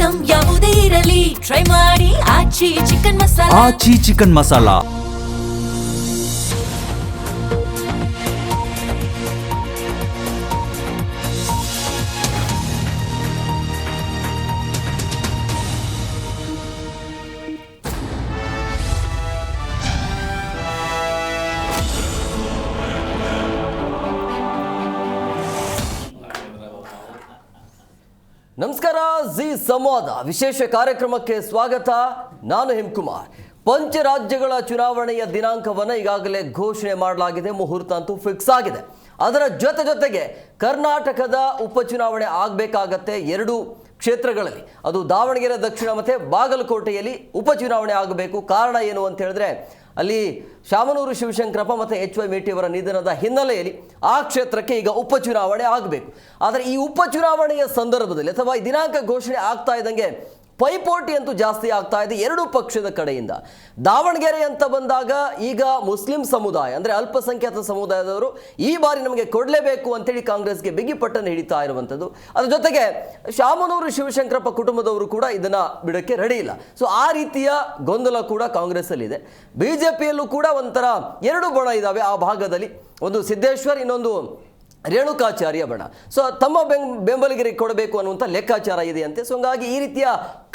Item ಯಾವುದೇ ಇರಲಿ try ಮಾಡಿ ಆಚಿ ಚಿಕನ್ ಮಸಾಲಾ. ಆಚಿ ಚಿಕನ್ ಮಸಾಲಾ. ನಮಸ್ಕಾರ. ಜಿ ಸಂವಾದ ವಿಶೇಷ ಕಾರ್ಯಕ್ರಮಕ್ಕೆ ಸ್ವಾಗತ. ನಾನು ಹೇಮಕುಮಾರ್. ಪಂಚರಾಜ್ಯಗಳ ಚುನಾವಣೆಯ ದಿನಾಂಕವನ್ನು ಈಗಾಗಲೇ ಘೋಷಣೆ ಮಾಡಲಾಗಿದೆ. ಮುಹೂರ್ತ ಅಂತೂ ಫಿಕ್ಸ್ ಆಗಿದೆ. ಅದರ ಜೊತೆಗೆ ಕರ್ನಾಟಕದ ಉಪಚುನಾವಣೆ ಆಗಬೇಕಾಗತ್ತೆ. 2 ಕ್ಷೇತ್ರಗಳಲ್ಲಿ, ಅದು ದಾವಣಗೆರೆ ದಕ್ಷಿಣ ಮತ್ತು ಬಾಗಲಕೋಟೆಯಲ್ಲಿ ಉಪಚುನಾವಣೆ ಆಗಬೇಕು. ಕಾರಣ ಏನು ಅಂತ ಹೇಳಿದ್ರೆ, ಅಲ್ಲಿ ಶಾಮನೂರು ಶಿವಶಂಕರಪ್ಪ ಮತ್ತು HY ಮೇಟಿ ಅವರ ನಿಧನದ ಹಿನ್ನೆಲೆಯಲ್ಲಿ ಆ ಕ್ಷೇತ್ರಕ್ಕೆ ಈಗ ಉಪಚುನಾವಣೆ ಆಗಬೇಕು. ಆದರೆ ಈ ಉಪಚುನಾವಣೆಯ ಸಂದರ್ಭದಲ್ಲಿ ಅಥವಾ ಈ ದಿನಾಂಕ ಘೋಷಣೆ ಆಗ್ತಾ ಇದ್ದಂಗೆ ಪೈಪೋಟಿ ಅಂತೂ ಜಾಸ್ತಿ ಆಗ್ತಾ ಇದೆ 2 ಪಕ್ಷದ ಕಡೆಯಿಂದ. ದಾವಣಗೆರೆ ಅಂತ ಬಂದಾಗ ಈಗ ಮುಸ್ಲಿಂ ಸಮುದಾಯ ಅಂದರೆ ಅಲ್ಪಸಂಖ್ಯಾತ ಸಮುದಾಯದವರು ಈ ಬಾರಿ ನಮಗೆ ಕೊಡಲೇಬೇಕು ಅಂತೇಳಿ ಕಾಂಗ್ರೆಸ್ಗೆ ಬಿಗಿಪಟ್ಟನ್ನು ಹಿಡಿತಾ ಇರುವಂಥದ್ದು. ಅದರ ಜೊತೆಗೆ ಶಾಮನೂರು ಶಿವಶಂಕರಪ್ಪ ಕುಟುಂಬದವರು ಕೂಡ ಇದನ್ನು ಬಿಡೋಕ್ಕೆ ರೆಡಿ ಇಲ್ಲ. ಸೊ ಆ ರೀತಿಯ ಗೊಂದಲ ಕೂಡ ಕಾಂಗ್ರೆಸ್ಸಲ್ಲಿದೆ. BJPಯಲ್ಲೂ ಕೂಡ ಒಂಥರ 2 ಬಣ ಇದ್ದಾವೆ ಆ ಭಾಗದಲ್ಲಿ. ಒಂದು ಸಿದ್ದೇಶ್ವರ್, ಇನ್ನೊಂದು ರೇಣುಕಾಚಾರ್ಯ ಬಣ. ಸೊ ತಮ್ಮ ಬೆಂಬಲಿಗರಿಗೆ ಕೊಡಬೇಕು ಅನ್ನುವಂಥ ಲೆಕ್ಕಾಚಾರ ಇದೆಯಂತೆ. ಸೊ ಹಂಗಾಗಿ ಈ ರೀತಿಯ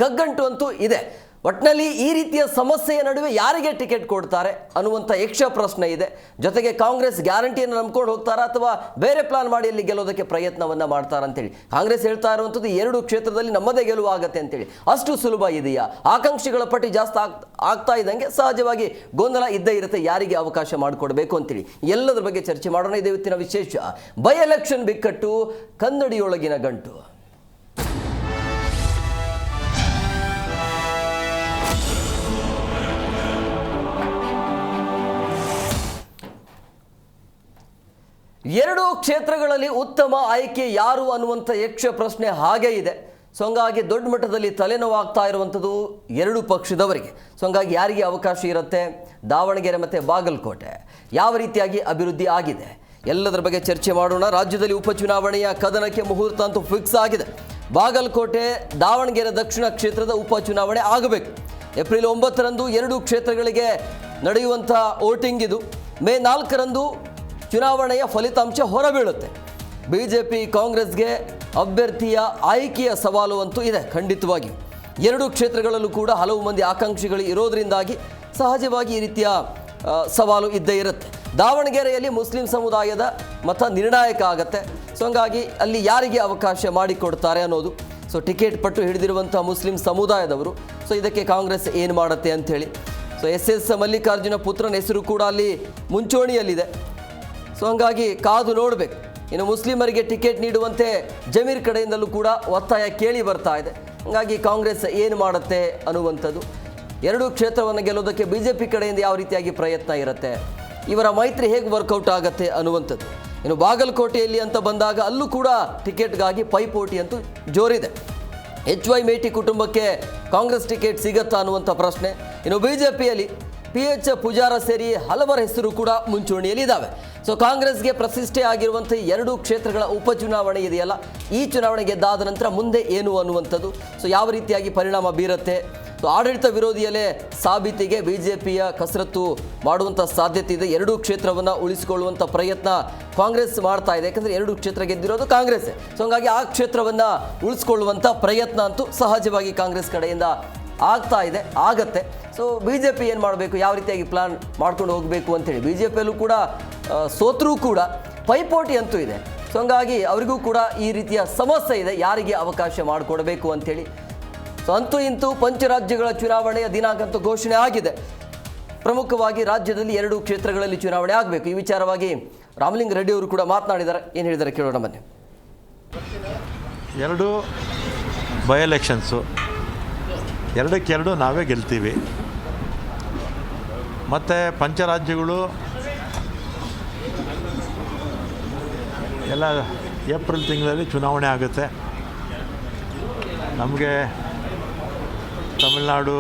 ಕಗ್ಗಂಟು ಅಂತೂ ಇದೆ. ಒಟ್ಟಿನಲ್ಲಿ ಈ ರೀತಿಯ ಸಮಸ್ಯೆಯ ನಡುವೆ ಯಾರಿಗೆ ಟಿಕೆಟ್ ಕೊಡ್ತಾರೆ ಅನ್ನುವಂಥ ಯಕ್ಷ ಪ್ರಶ್ನೆ ಇದೆ. ಜೊತೆಗೆ ಕಾಂಗ್ರೆಸ್ ಗ್ಯಾರಂಟಿಯನ್ನು ನಂಬ್ಕೊಂಡು ಹೋಗ್ತಾರಾ ಅಥವಾ ಬೇರೆ ಪ್ಲಾನ್ ಮಾಡಿ ಅಲ್ಲಿ ಗೆಲ್ಲೋದಕ್ಕೆ ಪ್ರಯತ್ನವನ್ನು ಮಾಡ್ತಾರಾ ಅಂತೇಳಿ ಕಾಂಗ್ರೆಸ್ ಹೇಳ್ತಾ ಇರುವಂಥದ್ದು 2 ಕ್ಷೇತ್ರದಲ್ಲಿ ನಮ್ಮದೇ ಗೆಲುವು ಆಗುತ್ತೆ ಅಂತೇಳಿ. ಅಷ್ಟು ಸುಲಭ ಇದೆಯಾ? ಆಕಾಂಕ್ಷಿಗಳ ಪಟ್ಟಿ ಜಾಸ್ತಿ ಆಗ್ತಾ ಇದ್ದಂಗೆ ಸಹಜವಾಗಿ ಗೊಂದಲ ಇದ್ದೇ ಇರುತ್ತೆ, ಯಾರಿಗೆ ಅವಕಾಶ ಮಾಡಿಕೊಡ್ಬೇಕು ಅಂತೇಳಿ. ಎಲ್ಲದರ ಬಗ್ಗೆ ಚರ್ಚೆ ಮಾಡೋಣ. ಇದೆ ಇವತ್ತಿನ ವಿಶೇಷ. ಬೈ ಎಲೆಕ್ಷನ್ ಬಿಕ್ಕಟ್ಟು, ಕನ್ನಡಿಯೊಳಗಿನ ಗಂಟು. ಎರಡು ಕ್ಷೇತ್ರಗಳಲ್ಲಿ ಉತ್ತಮ ಆಯ್ಕೆ ಯಾರು ಅನ್ನುವಂಥ ಯಕ್ಷ ಪ್ರಶ್ನೆ ಹಾಗೇ ಇದೆ. ಸೊ ಹಂಗಾಗಿ ದೊಡ್ಡ ಮಟ್ಟದಲ್ಲಿ ತಲೆನೋವಾಗ್ತಾ ಇರುವಂಥದ್ದು 2 ಪಕ್ಷದವರಿಗೆ. ಸೊ ಹಂಗಾಗಿ ಯಾರಿಗೆ ಅವಕಾಶ ಇರುತ್ತೆ? ದಾವಣಗೆರೆ ಮತ್ತು ಬಾಗಲಕೋಟೆ ಯಾವ ರೀತಿಯಾಗಿ ಅಭಿವೃದ್ಧಿ ಆಗಿದೆ, ಎಲ್ಲದರ ಬಗ್ಗೆ ಚರ್ಚೆ ಮಾಡೋಣ. ರಾಜ್ಯದಲ್ಲಿ ಉಪಚುನಾವಣೆಯ ಕದನಕ್ಕೆ ಮುಹೂರ್ತ ಅಂತೂ ಫಿಕ್ಸ್ ಆಗಿದೆ. ಬಾಗಲಕೋಟೆ, ದಾವಣಗೆರೆ ದಕ್ಷಿಣ ಕ್ಷೇತ್ರದ ಉಪಚುನಾವಣೆ ಆಗಬೇಕು. ಏಪ್ರಿಲ್ 9ರಂದು 2 ಕ್ಷೇತ್ರಗಳಿಗೆ ನಡೆಯುವಂಥ ವೋಟಿಂಗ್ ಇದು. ಮೇ 4ರಂದು ಚುನಾವಣೆಯ ಫಲಿತಾಂಶ ಹೊರಬೀಳುತ್ತೆ. BJP ಕಾಂಗ್ರೆಸ್ಗೆ ಅಭ್ಯರ್ಥಿಯ ಆಯ್ಕೆಯ ಸವಾಲು ಅಂತೂ ಇದೆ ಖಂಡಿತವಾಗಿ. 2 ಕ್ಷೇತ್ರಗಳಲ್ಲೂ ಕೂಡ ಹಲವು ಮಂದಿ ಆಕಾಂಕ್ಷಿಗಳು ಇರೋದರಿಂದಾಗಿ ಸಹಜವಾಗಿ ಈ ರೀತಿಯ ಸವಾಲು ಇದ್ದೇ ಇರುತ್ತೆ. ದಾವಣಗೆರೆಯಲ್ಲಿ ಮುಸ್ಲಿಂ ಸಮುದಾಯದ ಮತ ನಿರ್ಣಾಯಕ ಆಗತ್ತೆ. ಸೊ ಹಂಗಾಗಿ ಅಲ್ಲಿ ಯಾರಿಗೆ ಅವಕಾಶ ಮಾಡಿಕೊಡ್ತಾರೆ ಅನ್ನೋದು. ಸೊ ಟಿಕೆಟ್ ಪಟ್ಟು ಹಿಡಿದಿರುವಂಥ ಮುಸ್ಲಿಂ ಸಮುದಾಯದವರು. ಸೊ ಇದಕ್ಕೆ ಕಾಂಗ್ರೆಸ್ ಏನು ಮಾಡುತ್ತೆ ಅಂಥೇಳಿ. ಸೊ SS ಮಲ್ಲಿಕಾರ್ಜುನ ಪುತ್ರನ ಹೆಸರು ಕೂಡ ಅಲ್ಲಿ ಮುಂಚೂಣಿಯಲ್ಲಿದೆ. ಸೊ ಹಂಗಾಗಿ ಕಾದು ನೋಡಬೇಕು. ಇನ್ನು ಮುಸ್ಲಿಮರಿಗೆ ಟಿಕೆಟ್ ನೀಡುವಂತೆ ಜಮೀರ್ ಕಡೆಯಿಂದಲೂ ಕೂಡ ಒತ್ತಾಯ ಕೇಳಿ ಬರ್ತಾ ಇದೆ. ಹಂಗಾಗಿ ಕಾಂಗ್ರೆಸ್ ಏನು ಮಾಡುತ್ತೆ ಅನ್ನುವಂಥದ್ದು. 2 ಕ್ಷೇತ್ರವನ್ನು ಗೆಲ್ಲೋದಕ್ಕೆ BJP ಕಡೆಯಿಂದ ಯಾವ ರೀತಿಯಾಗಿ ಪ್ರಯತ್ನ ಇರುತ್ತೆ, ಇವರ ಮೈತ್ರಿ ಹೇಗೆ ವರ್ಕೌಟ್ ಆಗುತ್ತೆ ಅನ್ನುವಂಥದ್ದು. ಇನ್ನು ಬಾಗಲಕೋಟೆಯಲ್ಲಿ ಅಂತ ಬಂದಾಗ ಅಲ್ಲೂ ಕೂಡ ಟಿಕೆಟ್ಗಾಗಿ ಪೈಪೋಟಿ ಅಂತೂ ಜೋರಿದೆ. HY ಮೇಟಿ ಕುಟುಂಬಕ್ಕೆ ಕಾಂಗ್ರೆಸ್ ಟಿಕೆಟ್ ಸಿಗತ್ತಾ ಅನ್ನುವಂಥ ಪ್ರಶ್ನೆ. ಇನ್ನು BJPಯಲ್ಲಿ PH ಪೂಜಾರ ಸೇರಿ ಹಲವರ ಹೆಸರು ಕೂಡ ಮುಂಚೂಣಿಯಲ್ಲಿ ಇದ್ದಾವೆ. ಸೊ ಕಾಂಗ್ರೆಸ್ಗೆ ಪ್ರತಿಷ್ಠೆ ಆಗಿರುವಂಥ 2 ಕ್ಷೇತ್ರಗಳ ಉಪಚುನಾವಣೆ ಇದೆಯಲ್ಲ, ಈ ಚುನಾವಣೆ ಗೆದ್ದಾದ ನಂತರ ಮುಂದೆ ಏನು ಅನ್ನುವಂಥದ್ದು. ಸೊ ಯಾವ ರೀತಿಯಾಗಿ ಪರಿಣಾಮ ಬೀರುತ್ತೆ. ಸೊ ಆಡಳಿತ ವಿರೋಧಿಯಲ್ಲೇ ಸಾಬೀತಿಗೆ BJPಯ ಕಸರತ್ತು ಮಾಡುವಂಥ ಸಾಧ್ಯತೆ ಇದೆ. 2 ಕ್ಷೇತ್ರವನ್ನು ಉಳಿಸಿಕೊಳ್ಳುವಂಥ ಪ್ರಯತ್ನ ಕಾಂಗ್ರೆಸ್ ಮಾಡ್ತಾ ಇದೆ. ಯಾಕಂದರೆ 2 ಕ್ಷೇತ್ರ ಗೆದ್ದಿರೋದು ಕಾಂಗ್ರೆಸ್. ಸೊ ಹಂಗಾಗಿ ಆ ಕ್ಷೇತ್ರವನ್ನು ಉಳಿಸ್ಕೊಳ್ಳುವಂಥ ಪ್ರಯತ್ನ ಅಂತೂ ಸಹಜವಾಗಿ ಕಾಂಗ್ರೆಸ್ ಕಡೆಯಿಂದ ಆಗ್ತಾ ಇದೆ, ಆಗತ್ತೆ. ಸೊ BJP ಏನು ಮಾಡಬೇಕು, ಯಾವ ರೀತಿಯಾಗಿ ಪ್ಲಾನ್ ಮಾಡ್ಕೊಂಡು ಹೋಗಬೇಕು ಅಂತೇಳಿ. BJPಯಲ್ಲೂ ಕೂಡ ಸೋತರೂ ಕೂಡ ಪೈಪೋಟಿ ಅಂತೂ ಇದೆ. ಸೊ ಹಂಗಾಗಿ ಅವರಿಗೂ ಕೂಡ ಈ ರೀತಿಯ ಸಮಸ್ಯೆ ಇದೆ, ಯಾರಿಗೆ ಅವಕಾಶ ಮಾಡಿಕೊಡಬೇಕು ಅಂಥೇಳಿ. ಸೊ ಅಂತೂ ಇಂತೂ ಪಂಚರಾಜ್ಯಗಳ ಚುನಾವಣೆಯ ದಿನಾಂಕ ಅಂತೂ ಘೋಷಣೆ ಆಗಿದೆ. ಪ್ರಮುಖವಾಗಿ ರಾಜ್ಯದಲ್ಲಿ 2 ಕ್ಷೇತ್ರಗಳಲ್ಲಿ ಚುನಾವಣೆ ಆಗಬೇಕು. ಈ ವಿಚಾರವಾಗಿ ರಾಮಲಿಂಗ ರೆಡ್ಡಿ ಅವರು ಕೂಡ ಮಾತನಾಡಿದ್ದಾರೆ. ಏನು ಹೇಳಿದ್ದಾರೆ ಕೇಳೋಣ ಬನ್ನಿ. 2 ಬೈ ಎಲೆಕ್ಷನ್ಸು, 2ಕ್ಕೆ 2 ನಾವೇ ಗೆಲ್ತೀವಿ. ಮತ್ತು ಪಂಚರಾಜ್ಯಗಳು ಎಲ್ಲ ಏಪ್ರಿಲ್ ತಿಂಗಳಲ್ಲಿ ಚುನಾವಣೆ ಆಗುತ್ತೆ. ನಮಗೆ ತಮಿಳುನಾಡು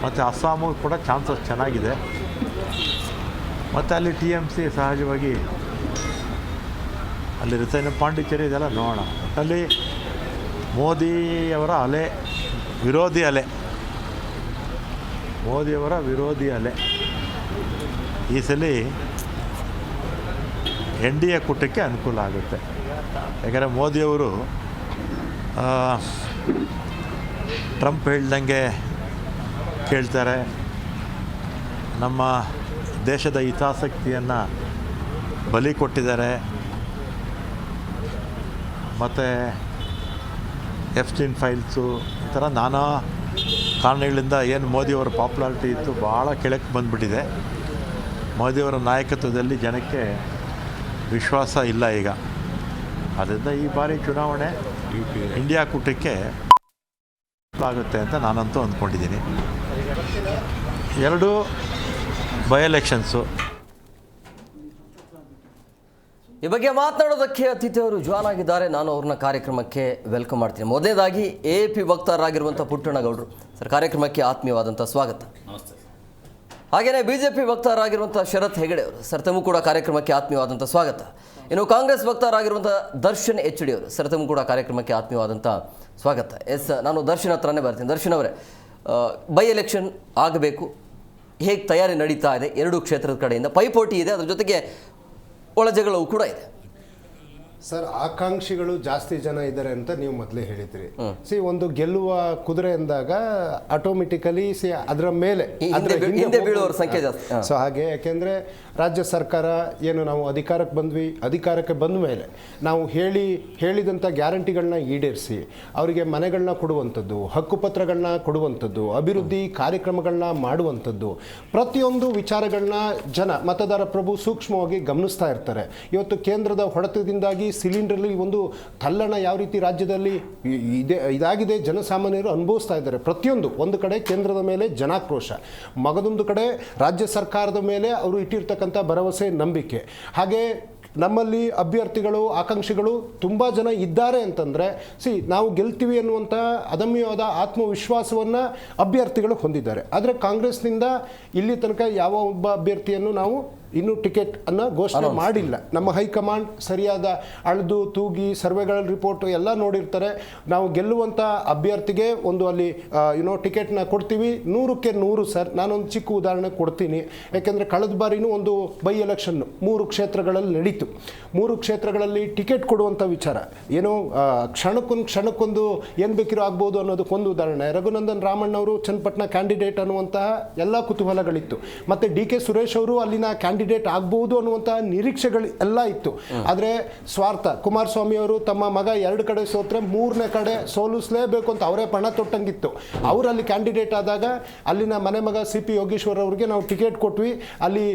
ಮತ್ತು ಅಸ್ಸಾಮು ಕೂಡ ಚಾನ್ಸಸ್ ಚೆನ್ನಾಗಿದೆ. ಮತ್ತು ಅಲ್ಲಿ TMC ಸಹಜವಾಗಿ ಅಲ್ಲಿರುತ್ತೆ. ಇನ್ನು ಪಾಂಡಿಚೇರಿ ಇದೆಲ್ಲ ನೋಡೋಣ. ಅಲ್ಲಿ ಮೋದಿಯವರ ಅಲೆ ವಿರೋಧಿ ಅಲೆ, ಮೋದಿಯವರ ವಿರೋಧಿ ಅಲೆ ಈ ಸಲ ಎನ್ ಡಿ ಎ ಕೂಟಕ್ಕೆ ಅನುಕೂಲ ಆಗುತ್ತೆ. ಯಾಕಂದರೆ ಮೋದಿಯವರು ಟ್ರಂಪ್ ಹೇಳ್ದಂಗೆ ಕೇಳ್ತಾರೆ, ನಮ್ಮ ದೇಶದ ಹಿತಾಸಕ್ತಿಯನ್ನು ಬಲಿ ಕೊಟ್ಟಿದ್ದಾರೆ, ಮತ್ತು ಎಫ್ಸ್ಟೀನ್ ಫೈಲ್ಸು ಈ ಥರ ನಾನಾ ಕಾರಣಗಳಿಂದ ಏನು ಮೋದಿಯವರ ಪಾಪ್ಯುಲಾರಿಟಿ ಇತ್ತು ಭಾಳ ಕೆಳಕ್ಕೆ ಬಂದುಬಿಟ್ಟಿದೆ. ಮೋದಿಯವರ ನಾಯಕತ್ವದಲ್ಲಿ ಜನಕ್ಕೆ ವಿಶ್ವಾಸ ಇಲ್ಲ ಈಗ. ಅದರಿಂದ ಈ ಬಾರಿ ಚುನಾವಣೆ ಇಂಡಿಯಾ ಕೂಟಕ್ಕೆ ಆಗುತ್ತೆ ಅಂತ ನಾನಂತೂ ಅಂದ್ಕೊಂಡಿದ್ದೀನಿ. 2 ಬೈ ಎಲೆಕ್ಷನ್ಸು. ಈ ಬಗ್ಗೆ ಮಾತನಾಡೋದಕ್ಕೆ ಅತಿಥಿಯವರು ಜಾಯ್ನ್ ಆಗಿದ್ದಾರೆ. ನಾನು ಅವ್ರನ್ನ ಕಾರ್ಯಕ್ರಮಕ್ಕೆ ವೆಲ್ಕಮ್ ಮಾಡ್ತೀನಿ. ಮೊದಲನೇದಾಗಿ AAP ವಕ್ತಾರರಾಗಿರುವಂಥ ಪುಟ್ಟಣ್ಣಗೌಡರು ಸರ್, ಕಾರ್ಯಕ್ರಮಕ್ಕೆ ಆತ್ಮೀಯವಾದಂಥ ಸ್ವಾಗತ. ನಮಸ್ತೆ. ಹಾಗೆಯೇ BJP ವಕ್ತಾರರಾಗಿರುವಂಥ ಶರತ್ ಹೆಗಡೆ ಅವರು ಸರ್, ತಮಗೂ ಕೂಡ ಕಾರ್ಯಕ್ರಮಕ್ಕೆ ಆತ್ಮೀಯವಾದಂಥ ಸ್ವಾಗತ. ಇನ್ನು ಕಾಂಗ್ರೆಸ್ ವಕ್ತಾರರಾಗಿರುವಂಥ ದರ್ಶನ್ HD ಅವರು ಸರ್, ತಮಗೂ ಕೂಡ ಕಾರ್ಯಕ್ರಮಕ್ಕೆ ಆತ್ಮೀಯವಾದಂಥ ಸ್ವಾಗತ. ನಾನು ದರ್ಶನ್ ಹತ್ರನೇ ಬರ್ತೀನಿ. ದರ್ಶನ್ ಅವರೇ, ಬೈ ಎಲೆಕ್ಷನ್ ಆಗಬೇಕು, ಹೇಗೆ ತಯಾರಿ ನಡೀತಾ ಇದೆ? 2 ಕ್ಷೇತ್ರದ ಕಡೆಯಿಂದ ಪೈಪೋಟಿ ಇದೆ, ಅದ್ರ ಜೊತೆಗೆ ಒಳಜಗಳವು ಕೂಡ ಇದೆ. ಸರ್, ಆಕಾಂಕ್ಷಿಗಳು ಜಾಸ್ತಿ ಜನ ಇದ್ದಾರೆ ಅಂತ ನೀವು ಮೊದಲೇ ಹೇಳಿದ್ರಿ. ಒಂದು ಗೆಲ್ಲುವ ಕುದುರೆ ಎಂದಾಗ ಆಟೋಮೆಟಿಕಲಿ ಅದರ ಮೇಲೆ ಹಿಂದೆ ಬೀಳುವವರ ಸಂಖ್ಯೆ ಜಾಸ್ತಿ. ಸೊ ಹಾಗೆ, ಯಾಕೆಂದ್ರೆ ರಾಜ್ಯ ಸರ್ಕಾರ ಏನು ನಾವು ಅಧಿಕಾರಕ್ಕೆ ಬಂದ್ವಿ, ಅಧಿಕಾರಕ್ಕೆ ಬಂದ ಮೇಲೆ ನಾವು ಹೇಳಿದಂಥ ಗ್ಯಾರಂಟಿಗಳನ್ನ ಈಡೇರಿಸಿ ಅವರಿಗೆ ಮನೆಗಳನ್ನ ಕೊಡುವಂಥದ್ದು, ಹಕ್ಕುಪತ್ರಗಳನ್ನ ಕೊಡುವಂಥದ್ದು, ಅಭಿವೃದ್ಧಿ ಕಾರ್ಯಕ್ರಮಗಳನ್ನ ಮಾಡುವಂಥದ್ದು, ಪ್ರತಿಯೊಂದು ವಿಚಾರಗಳನ್ನ ಮತದಾರ ಪ್ರಭು ಸೂಕ್ಷ್ಮವಾಗಿ ಗಮನಿಸ್ತಾ ಇರ್ತಾರೆ. ಇವತ್ತು ಕೇಂದ್ರದ ಹೊಡೆತದಿಂದಾಗಿ ಸಿಲಿಂಡರ್ಲಿ ಒಂದು ತಲ್ಲಣ ಯಾವ ರೀತಿ ರಾಜ್ಯದಲ್ಲಿ ಇದಾಗಿದೆ, ಜನಸಾಮಾನ್ಯರು ಅನುಭವಿಸ್ತಾ ಇದ್ದಾರೆ. ಪ್ರತಿಯೊಂದು ಒಂದು ಕಡೆ ಕೇಂದ್ರದ ಮೇಲೆ ಜನಾಕ್ರೋಶ, ಮಗದೊಂದು ಕಡೆ ರಾಜ್ಯ ಸರ್ಕಾರದ ಮೇಲೆ ಅವರು ಇಟ್ಟಿರ್ತಕ್ಕಂಥ ಭರವಸೆ, ನಂಬಿಕೆ. ಹಾಗೆ ನಮ್ಮಲ್ಲಿ ಅಭ್ಯರ್ಥಿಗಳು, ಆಕಾಂಕ್ಷಿಗಳು ತುಂಬ ಜನ ಇದ್ದಾರೆ ಅಂತಂದರೆ ನಾವು ಗೆಲ್ತೀವಿ ಅನ್ನುವಂಥ ಅದಮ್ಯವಾದ ಆತ್ಮವಿಶ್ವಾಸವನ್ನು ಅಭ್ಯರ್ಥಿಗಳು ಹೊಂದಿದ್ದಾರೆ. ಆದರೆ ಕಾಂಗ್ರೆಸ್ನಿಂದ ಇಲ್ಲಿ ತನಕ ಯಾವ ಒಬ್ಬ ಅಭ್ಯರ್ಥಿಯನ್ನು ನಾವು ಇನ್ನೂ ಟಿಕೆಟ್ ಅನ್ನು ಘೋಷಣೆ ಮಾಡಿಲ್ಲ. ನಮ್ಮ ಹೈಕಮಾಂಡ್ ಸರಿಯಾದ ಅಳೆದು ತೂಗಿ ಸರ್ವೆಗಳ ರಿಪೋರ್ಟು ಎಲ್ಲ ನೋಡಿರ್ತಾರೆ. ನಾವು ಗೆಲ್ಲುವಂಥ ಅಭ್ಯರ್ಥಿಗೆ ಒಂದು ಅಲ್ಲಿ ಟಿಕೆಟ್ನ ಕೊಡ್ತೀವಿ. 100ಕ್ಕೆ 100 ಸರ್. ನಾನೊಂದು ಚಿಕ್ಕ ಉದಾಹರಣೆ ಕೊಡ್ತೀನಿ. ಯಾಕೆಂದರೆ ಕಳೆದ ಬಾರಿನೂ ಒಂದು ಬೈ ಎಲೆಕ್ಷನ್ನು 3 ಕ್ಷೇತ್ರಗಳಲ್ಲಿ ನಡೀತು. 3 ಕ್ಷೇತ್ರಗಳಲ್ಲಿ ಟಿಕೆಟ್ ಕೊಡುವಂಥ ವಿಚಾರ ಏನೋ ಕ್ಷಣಕ್ಕೊಂದು ಏನು ಬೇಕಿರೋ ಆಗ್ಬೋದು ಅನ್ನೋದಕ್ಕೊಂದು ಉದಾಹರಣೆ. ರಘುನಂದನ್ ರಾಮಣ್ಣವರು ಚನ್ನಪಟ್ಟಣ ಕ್ಯಾಂಡಿಡೇಟ್ ಅನ್ನುವಂತಹ ಎಲ್ಲ ಕುತೂಹಲಗಳಿತ್ತು. ಮತ್ತು DK ಸುರೇಶ್ ಅವರು ಅಲ್ಲಿನ ಕ್ಯಾಂಡಿಡೇಟ್ ಆಗ್ಬೋದು ಅನ್ನುವಂತಹ ನಿರೀಕ್ಷೆಗಳು ಎಲ್ಲ ಇತ್ತು. ಆದರೆ ಸ್ವಾರ್ಥ, ಕುಮಾರಸ್ವಾಮಿ ಅವರು ತಮ್ಮ ಮಗ 2 ಕಡೆ ಸೋತ್ರೆ 3ನೇ ಕಡೆ ಸೋಲಿಸಲೇಬೇಕು ಅಂತ ಅವರೇ ಪಣ ತೊಟ್ಟಂಗಿತ್ತು. ಅವರಲ್ಲಿ ಕ್ಯಾಂಡಿಡೇಟ್ ಆದಾಗ ಅಲ್ಲಿನ ಮನೆ ಮಗ CP ಯೋಗೇಶ್ವರ್ ಅವರಿಗೆ ನಾವು ಟಿಕೆಟ್ ಕೊಟ್ವಿ. ಅಲ್ಲಿ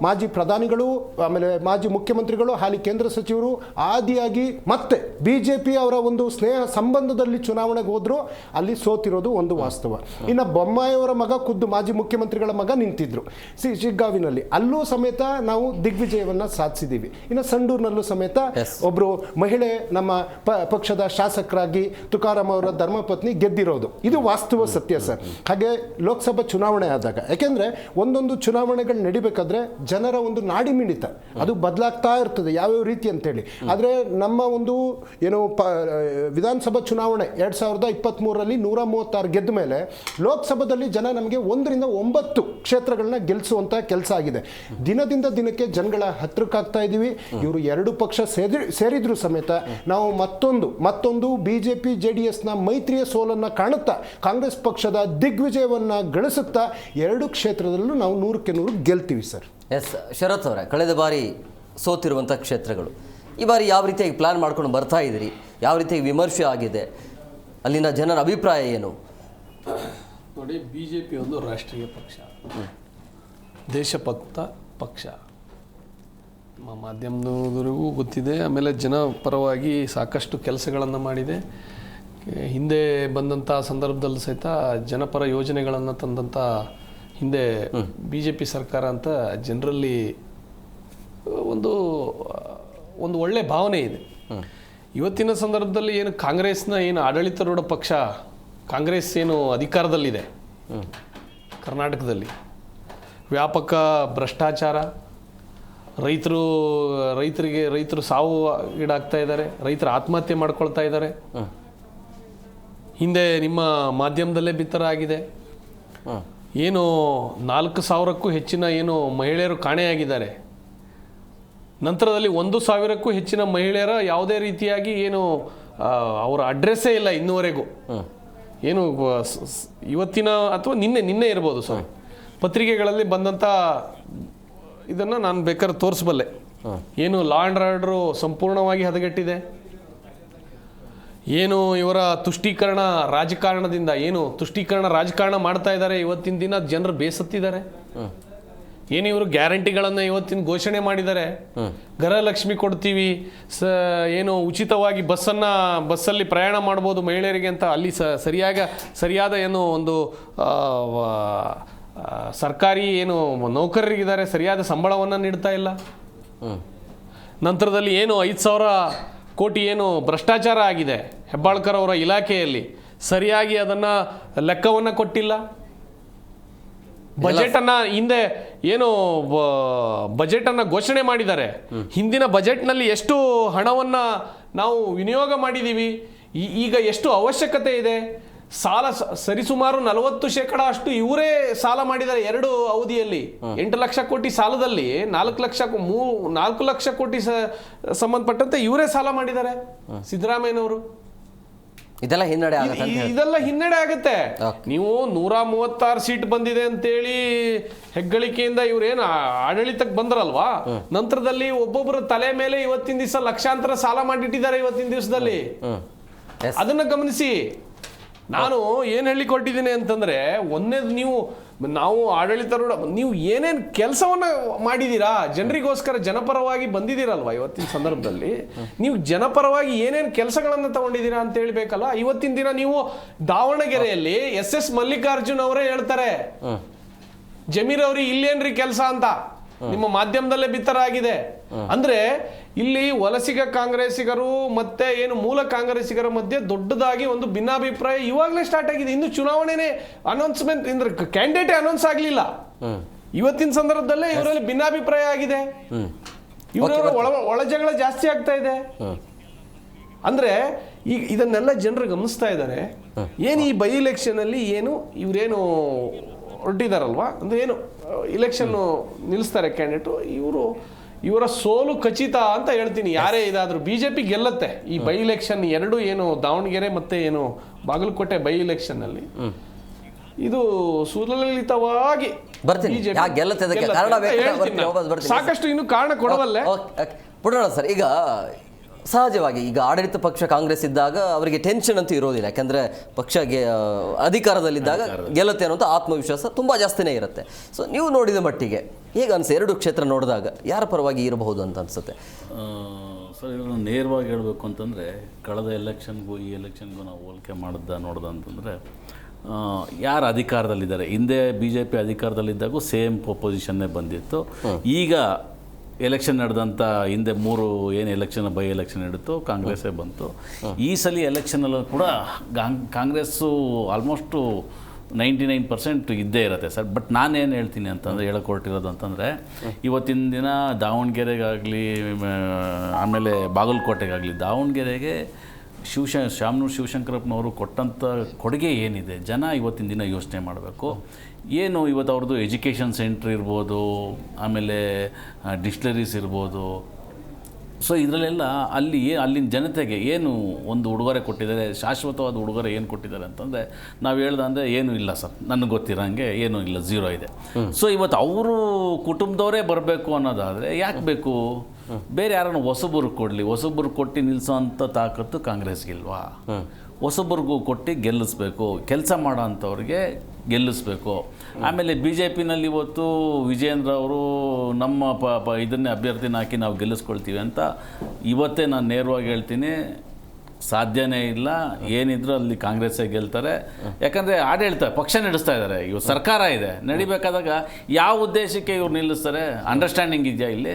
ಮಾಜಿ ಪ್ರಧಾನಿಗಳು, ಆಮೇಲೆ ಮಾಜಿ ಮುಖ್ಯಮಂತ್ರಿಗಳು, ಹಾಲಿ ಕೇಂದ್ರ ಸಚಿವರು ಆದಿಯಾಗಿ ಮತ್ತೆ BJP ಅವರ ಒಂದು ಸ್ನೇಹ ಸಂಬಂಧದಲ್ಲಿ ಚುನಾವಣೆಗೆ ಹೋದ್ರು. ಅಲ್ಲಿ ಸೋತಿರೋದು ಒಂದು ವಾಸ್ತವ. ಇನ್ನು ಬೊಮ್ಮಾಯಿಯವರ ಮಗ, ಖುದ್ದು ಮಾಜಿ ಮುಖ್ಯಮಂತ್ರಿಗಳ ಮಗ ನಿಂತಿದ್ರು ಶಿಗ್ಗಾವಿನಲ್ಲಿ. ಅಲ್ಲೂ ಸಮೇತ ನಾವು ದಿಗ್ವಿಜಯವನ್ನು ಸಾಧಿಸಿದ್ದೀವಿ. ಇನ್ನು ಸಂಡೂರಿನಲ್ಲೂ ಸಮೇತ ಒಬ್ಬರು ಮಹಿಳೆ ನಮ್ಮ ಪಕ್ಷದ ಶಾಸಕರಾಗಿ ತುಕಾರಾಮ್ ಅವರ ಧರ್ಮಪತ್ನಿ ಗೆದ್ದಿರೋದು. ಇದು ವಾಸ್ತವ ಸತ್ಯ ಸರ್. ಹಾಗೆ ಲೋಕಸಭಾ ಚುನಾವಣೆ ಆದಾಗ, ಯಾಕೆಂದ್ರೆ ಒಂದೊಂದು ಚುನಾವಣೆಗಳು ನಡಿಬೇಕಾದ್ರೆ ಜನರ ಒಂದು ನಾಡಿ ಮಿಡಿತ ಅದು ಬದಲಾಗ್ತಾ ಇರ್ತದೆ, ಯಾವ್ಯಾವ ರೀತಿ ಅಂತೇಳಿ. ಆದರೆ ನಮ್ಮ ಒಂದು ವಿಧಾನಸಭಾ ಚುನಾವಣೆ 2023ರಲ್ಲಿ 136 ಗೆದ್ದ ಮೇಲೆ ಲೋಕಸಭಾದಲ್ಲಿ ಜನ ನಮಗೆ 1ರಿಂದ 9 ಕ್ಷೇತ್ರಗಳನ್ನ ಗೆಲ್ಲಿಸುವಂತ ಕೆಲಸ ಆಗಿದೆ. ದಿನದಿಂದ ದಿನಕ್ಕೆ ಜನಗಳ ಹತ್ರಕ್ಕಾಗ್ತಾ ಇದ್ದೀವಿ. ಇವರು 2 ಪಕ್ಷ ಸೇರಿದ್ರು ಸಮೇತ ನಾವು ಮತ್ತೊಂದು BJP JDSನ ಮೈತ್ರಿಯ ಸೋಲನ್ನು ಕಾಣುತ್ತಾ ಕಾಂಗ್ರೆಸ್ ಪಕ್ಷದ ದಿಗ್ವಿಜಯವನ್ನ ಗಳಿಸುತ್ತಾ 2 ಕ್ಷೇತ್ರದಲ್ಲೂ ನಾವು 100ಕ್ಕೆ 100 ಗೆಲ್ತೀವಿ ಸರ್. ಶರತ್ ಅವರೇ, ಕಳೆದ ಬಾರಿ ಸೋತಿರುವಂಥ ಕ್ಷೇತ್ರಗಳು ಈ ಬಾರಿ ಯಾವ ರೀತಿಯಾಗಿ ಪ್ಲಾನ್ ಮಾಡ್ಕೊಂಡು ಬರ್ತಾ ಇದ್ದೀರಿ? ಯಾವ ರೀತಿಯಾಗಿ ವಿಮರ್ಶೆ ಆಗಿದೆ? ಅಲ್ಲಿನ ಜನರ ಅಭಿಪ್ರಾಯ ಏನು? ನೋಡಿ, BJP ಒಂದು ರಾಷ್ಟ್ರೀಯ ಪಕ್ಷ, ದೇಶಭಕ್ತ ಪಕ್ಷ, ಮಾಧ್ಯಮದವರಿಗೂ ಗೊತ್ತಿದೆ. ಆಮೇಲೆ ಜನಪರವಾಗಿ ಸಾಕಷ್ಟು ಕೆಲಸಗಳನ್ನು ಮಾಡಿದೆ. ಹಿಂದೆ ಬಂದಂಥ ಸಂದರ್ಭದಲ್ಲಿ ಸಹಿತ ಜನಪರ ಯೋಜನೆಗಳನ್ನು ತಂದಂಥ ಹಿಂದೆ BJP ಸರ್ಕಾರ ಅಂತ ಜನರಲ್ಲಿ ಒಂದು ಒಳ್ಳೆ ಭಾವನೆ ಇದೆ. ಇವತ್ತಿನ ಸಂದರ್ಭದಲ್ಲಿ ಏನು ಕಾಂಗ್ರೆಸ್ನ ಆಡಳಿತಾರೂಢ ಪಕ್ಷ, ಕಾಂಗ್ರೆಸ್ ಏನು ಅಧಿಕಾರದಲ್ಲಿದೆ ಕರ್ನಾಟಕದಲ್ಲಿ, ವ್ಯಾಪಕ ಭ್ರಷ್ಟಾಚಾರ, ರೈತರು ಸಾವು ಈಡಾಗ್ತಾ ಇದ್ದಾರೆ, ರೈತರು ಆತ್ಮಹತ್ಯೆ ಮಾಡ್ಕೊಳ್ತಾ ಇದ್ದಾರೆ. ಹಿಂದೆ ನಿಮ್ಮ ಮಾಧ್ಯಮದಲ್ಲೇ ಬಿತ್ತರ ಆಗಿದೆ. ಏನು 4,000ಕ್ಕೂ ಹೆಚ್ಚಿನ ಏನು ಮಹಿಳೆಯರು ಕಾಣೆಯಾಗಿದ್ದಾರೆ. ನಂತರದಲ್ಲಿ 1,000ಕ್ಕೂ ಹೆಚ್ಚಿನ ಮಹಿಳೆಯರ ಯಾವುದೇ ರೀತಿಯಾಗಿ ಏನು ಅವರ ಅಡ್ರೆಸ್ಸೇ ಇಲ್ಲ ಇನ್ನೂವರೆಗೂ. ಏನು ಇವತ್ತಿನ ಅಥವಾ ನಿನ್ನೆ ಇರ್ಬೋದು ಸ್ವಾಮಿ, ಪತ್ರಿಕೆಗಳಲ್ಲಿ ಬಂದಂಥ ಇದನ್ನು ನಾನು ಬೇಕಾದ್ರೆ ತೋರಿಸಬಲ್ಲೆ. ಏನು ಲಾ ಆ್ಯಂಡ್ ಆರ್ಡರು ಸಂಪೂರ್ಣವಾಗಿ ಹದಗೆಟ್ಟಿದೆ. ಏನು ಇವರ ತುಷ್ಟೀಕರಣ ರಾಜಕಾರಣದಿಂದ ರಾಜಕಾರಣ ಮಾಡ್ತಾ ಇದ್ದಾರೆ. ಇವತ್ತಿನ ದಿನ ಜನರು ಬೇಸತ್ತಿದ್ದಾರೆ. ಏನು ಇವರು ಗ್ಯಾರಂಟಿಗಳನ್ನು ಇವತ್ತಿನ ಘೋಷಣೆ ಮಾಡಿದ್ದಾರೆ. ಗೃಹಲಕ್ಷ್ಮಿ ಕೊಡ್ತೀವಿ, ಏನು ಉಚಿತವಾಗಿ ಬಸ್ಸಲ್ಲಿ ಪ್ರಯಾಣ ಮಾಡ್ಬೋದು ಮಹಿಳೆಯರಿಗೆ ಅಂತ. ಅಲ್ಲಿ ಸರಿಯಾದ ಏನು ಒಂದು ಸರ್ಕಾರಿ ಏನು ನೌಕರರಿಗಿದ್ದಾರೆ ಸರಿಯಾದ ಸಂಬಳವನ್ನು ನೀಡ್ತಾ ಇಲ್ಲ. ನಂತರದಲ್ಲಿ ಏನು 5,000 ಕೋಟಿ ಏನು ಭ್ರಷ್ಟಾಚಾರ ಆಗಿದೆ ಹೆಬ್ಬಾಳ್ಕರ್ ಅವರ ಇಲಾಖೆಯಲ್ಲಿ, ಸರಿಯಾಗಿ ಅದನ್ನು ಲೆಕ್ಕವನ್ನು ಕೊಟ್ಟಿಲ್ಲ. ಬಜೆಟನ್ನು ಹಿಂದೆ ಏನು ಬಜೆಟನ್ನು ಘೋಷಣೆ ಮಾಡಿದ್ದಾರೆ. ಹಿಂದಿನ ಬಜೆಟ್ನಲ್ಲಿ ಎಷ್ಟು ಹಣವನ್ನು ನಾವು ವಿನಿಯೋಗ ಮಾಡಿದ್ದೀವಿ, ಈಗ ಎಷ್ಟು ಅವಶ್ಯಕತೆ ಇದೆ. ಸಾಲ ಸರಿಸುಮಾರು 40% ಅಷ್ಟು ಇವರೇ ಸಾಲ ಮಾಡಿದ್ದಾರೆ 2 ಅವಧಿಯಲ್ಲಿ. 8 ಲಕ್ಷ ಕೋಟಿ ಸಾಲದಲ್ಲಿ 4 ಲಕ್ಷ ಕೋಟಿ ಸಂಬಂಧಪಟ್ಟಂತೆ ಇವರೇ ಸಾಲ ಮಾಡಿದ್ದಾರೆ ಸಿದ್ದರಾಮಯ್ಯನವರು. ಇದೆಲ್ಲ ಹಿನ್ನಡೆ ಆಗುತ್ತೆ. ನೀವು 136 ಸೀಟ್ ಬಂದಿದೆ ಅಂತೇಳಿ ಹೆಗ್ಗಳಿಕೆಯಿಂದ ಇವ್ರೇನು ಆಡಳಿತಕ್ಕೆ ಬಂದ್ರಲ್ವಾ, ನಂತರದಲ್ಲಿ ಒಬ್ಬೊಬ್ಬರ ತಲೆ ಮೇಲೆ ಇವತ್ತಿನ ದಿವಸ ಲಕ್ಷಾಂತರ ಸಾಲ ಮಾಡಿಟ್ಟಿದ್ದಾರೆ. ಇವತ್ತಿನ ದಿವಸದಲ್ಲಿ ಅದನ್ನ ಗಮನಿಸಿ. ನಾನು ಏನು ಹೇಳಿಕೊಟ್ಟಿದ್ದೀನಿ ಅಂತಂದ್ರೆ, ನಾವು ಆಡಳಿತರು ನೀವು ಏನೇನು ಕೆಲಸವನ್ನ ಮಾಡಿದ್ದೀರಾ, ಜನರಿಗೋಸ್ಕರ ಜನಪರವಾಗಿ ಬಂದಿದ್ದೀರಲ್ವಾ. ಇವತ್ತಿನ ಸಂದರ್ಭದಲ್ಲಿ ನೀವು ಜನಪರವಾಗಿ ಏನೇನು ಕೆಲಸಗಳನ್ನು ತಗೊಂಡಿದ್ದೀರಾ ಅಂತ ಹೇಳ್ಬೇಕಲ್ಲ. ಇವತ್ತಿನ ದಿನ ನೀವು ದಾವಣಗೆರೆಯಲ್ಲಿ SS ಮಲ್ಲಿಕಾರ್ಜುನ್ ಅವರೇ ಹೇಳ್ತಾರೆ, ಜಮೀರ್ ಅವ್ರಿಗೆ ಇಲ್ಲೇನ್ರಿ ಕೆಲಸ ಅಂತ ನಿಮ್ಮ ಮಾಧ್ಯಮದಲ್ಲೇ ಬಿತ್ತರ ಆಗಿದೆ. ಅಂದ್ರೆ ಇಲ್ಲಿ ವಲಸಿಗ ಕಾಂಗ್ರೆಸ್ಸಿಗರು ಮತ್ತೆ ಏನು ಮೂಲ ಕಾಂಗ್ರೆಸ್ಸಿಗರ ಮಧ್ಯೆ ದೊಡ್ಡದಾಗಿ ಒಂದು ಭಿನ್ನಾಭಿಪ್ರಾಯ ಇವಾಗಲೇ ಸ್ಟಾರ್ಟ್ ಆಗಿದೆ. ಇನ್ನು ಚುನಾವಣೆನೇ ಅನೌನ್ಸ್ಮೆಂಟ್ ಅಂದ್ರೆ ಕ್ಯಾಂಡಿಡೇಟ್ ಅನೌನ್ಸ್ ಆಗ್ಲಿಲ್ಲ. ಇವತ್ತಿನ ಸಂದರ್ಭದಲ್ಲೇ ಇವರಲ್ಲಿ ಭಿನ್ನಾಭಿಪ್ರಾಯ ಆಗಿದೆ. ಇವರ ಒಳಜಗಳ ಜಾಸ್ತಿ ಆಗ್ತಾ ಇದೆ. ಅಂದ್ರೆ ಈಗ ಇದನ್ನೆಲ್ಲ ಜನರು ಗಮನಿಸ್ತಾ ಇದ್ದಾರೆ. ಏನು ಈ ಬೈ ಎಲೆಕ್ಷನ್ ಅಲ್ಲಿ ಏನು ಇವರೇನು ಹೊರಟಿದಾರಲ್ವಾ, ಅಂದ್ರೆ ಏನು ಇಲೆಕ್ಷನ್ ನಿಲ್ಲಿಸ್ತಾರೆ ಕ್ಯಾಂಡಿಡೇಟು, ಇವರ ಸೋಲು ಖಚಿತ ಅಂತ ಹೇಳ್ತೀನಿ. ಯಾರೇ ಇದಾದ್ರು ಬಿಜೆಪಿ ಗೆಲ್ಲತ್ತೆ ಈ ಬೈ ಎಲೆಕ್ಷನ್ 2 ಏನು ದಾವಣಗೆರೆ ಮತ್ತೆ ಏನು ಬಾಗಲಕೋಟೆ ಬೈ ಎಲೆಕ್ಷನ್ ಅಲ್ಲಿ. ಇದು ಸುಲಲಿತವಾಗಿ ಸಾಕಷ್ಟು ಇನ್ನು ಕಾರಣ ಕೊಡವಲ್ಲೇ ಬಿಡೋಣ ಸರ್. ಈಗ ಸಹಜವಾಗಿ ಈಗ ಆಡಳಿತ ಪಕ್ಷ ಕಾಂಗ್ರೆಸ್ ಇದ್ದಾಗ ಅವರಿಗೆ ಟೆನ್ಷನ್ ಅಂತೂ ಇರೋದಿಲ್ಲ. ಯಾಕಂದರೆ ಪಕ್ಷ ಅಧಿಕಾರದಲ್ಲಿದ್ದಾಗ ಗೆಲ್ಲುತ್ತೆ ಅನ್ನೋಂಥ ಆತ್ಮವಿಶ್ವಾಸ ತುಂಬ ಜಾಸ್ತಿನೇ ಇರುತ್ತೆ. ಸೊ ನೀವು ನೋಡಿದ ಮಟ್ಟಿಗೆ ಹೇಗೆ ಅನಿಸುತ್ತೆ, 2 ಕ್ಷೇತ್ರ ನೋಡಿದಾಗ ಯಾರ ಪರವಾಗಿ ಇರಬಹುದು ಅಂತ ಅನಿಸುತ್ತೆ ಸರ್? ಇದನ್ನು ನೇರವಾಗಿ ಹೇಳಬೇಕು ಅಂತಂದರೆ, ಕಳೆದ ಎಲೆಕ್ಷನ್ಗೂ ಈ ಎಲೆಕ್ಷನ್ಗೂ ನಾವು ಹೋಲಿಕೆ ನೋಡ್ದ ಅಂತಂದರೆ, ಯಾರು ಅಧಿಕಾರದಲ್ಲಿದ್ದಾರೆ, ಹಿಂದೆ BJP ಅಧಿಕಾರದಲ್ಲಿದ್ದಾಗೂ ಸೇಮ್ ಪೊಸಿಷನ್ನೇ ಬಂದಿತ್ತು. ಈಗ ಎಲೆಕ್ಷನ್ ನಡೆದಂಥ ಹಿಂದೆ 3 ಏನು ಬೈ ಎಲೆಕ್ಷನ್ ನಡೆಯಿತು, ಕಾಂಗ್ರೆಸ್ಸೇ ಬಂತು. ಈ ಸಲ ಎಲೆಕ್ಷನಲ್ಲೂ ಕೂಡ ಕಾಂಗ್ರೆಸ್ಸು ಆಲ್ಮೋಸ್ಟು 99% ಇದ್ದೇ ಇರುತ್ತೆ ಸರ್. ಬಟ್ ನಾನೇನು ಹೇಳ್ತೀನಿ ಅಂತಂದರೆ, ಹೇಳಕೊಟ್ಟಿರೋದು ಅಂತಂದರೆ, ಇವತ್ತಿನ ದಿನ ದಾವಣಗೆರೆಗಾಗಲಿ ಆಮೇಲೆ ಬಾಗಲಕೋಟೆಗಾಗಲಿ, ದಾವಣಗೆರೆಗೆ ಶಾಮನೂರು ಶಿವಶಂಕರಪ್ಪನವರು ಕೊಟ್ಟಂಥ ಕೊಡುಗೆ ಏನಿದೆ, ಜನ ಇವತ್ತಿನ ದಿನ ಯೋಚನೆ ಮಾಡಬೇಕು. ಏನು ಇವತ್ತು ಅವ್ರದ್ದು ಎಜುಕೇಷನ್ ಸೆಂಟ್ರ್ ಇರ್ಬೋದು, ಆಮೇಲೆ ಡಿಸ್ಟಿಲರೀಸ್ ಇರ್ಬೋದು. ಸೊ ಇದರಲ್ಲೆಲ್ಲ ಅಲ್ಲಿನ ಜನತೆಗೆ ಏನು ಒಂದು ಉಡುಗೊರೆ ಕೊಟ್ಟಿದ್ದಾರೆ, ಶಾಶ್ವತವಾದ ಉಡುಗೊರೆ ಏನು ಕೊಟ್ಟಿದ್ದಾರೆ ಅಂತಂದರೆ, ನಾವು ಹೇಳ್ದಂದರೆ ಏನೂ ಇಲ್ಲ ಸರ್, ನನಗೆ ಗೊತ್ತಿರೋಂಗೆ ಏನೂ ಇಲ್ಲ, 0 ಇದೆ. ಸೊ ಇವತ್ತು ಅವರು ಕುಟುಂಬದವರೇ ಬರಬೇಕು ಅನ್ನೋದಾದರೆ ಯಾಕೆ ಬೇಕು? ಬೇರೆ ಯಾರನ್ನು ಹೊಸಬರು ಕೊಟ್ಟು ನಿಲ್ಲಿಸೋ ಅಂಥ ತಾಕತ್ತು ಕಾಂಗ್ರೆಸ್ಗಿಲ್ವಾ? ಹೊಸಬರಿಗೂ ಕೊಟ್ಟು ಗೆಲ್ಲಿಸ್ಬೇಕು, ಕೆಲಸ ಮಾಡೋ ಅಂಥವ್ರಿಗೆ ಗೆಲ್ಲಿಸ್ಬೇಕು. ಆಮೇಲೆ BJPನಲ್ಲಿ ಇವತ್ತು ವಿಜಯೇಂದ್ರ ಅವರು ನಮ್ಮ ಇದನ್ನೇ ಅಭ್ಯರ್ಥಿನ ಹಾಕಿ ನಾವು ಗೆಲ್ಲಿಸ್ಕೊಳ್ತೀವಿ ಅಂತ ಇವತ್ತೇ ನಾನು ನೇರವಾಗಿ ಹೇಳ್ತೀನಿ, ಸಾಧ್ಯನೇ ಇಲ್ಲ. ಏನಿದ್ರು ಅಲ್ಲಿ ಕಾಂಗ್ರೆಸ್ಸೇ ಗೆಲ್ತಾರೆ. ಯಾಕಂದರೆ ಆಡಳಿತ ಪಕ್ಷ ನಡೆಸ್ತಾ ಇದ್ದಾರೆ, ಇವ್ರು ಸರ್ಕಾರ ಇದೆ, ನಡಿಬೇಕಾದಾಗ ಯಾವ ಉದ್ದೇಶಕ್ಕೆ ಇವ್ರು ನಿಲ್ಲಿಸ್ತಾರೆ? ಅಂಡರ್ಸ್ಟ್ಯಾಂಡಿಂಗ್ ಇದೆಯಾ ಇಲ್ಲಿ?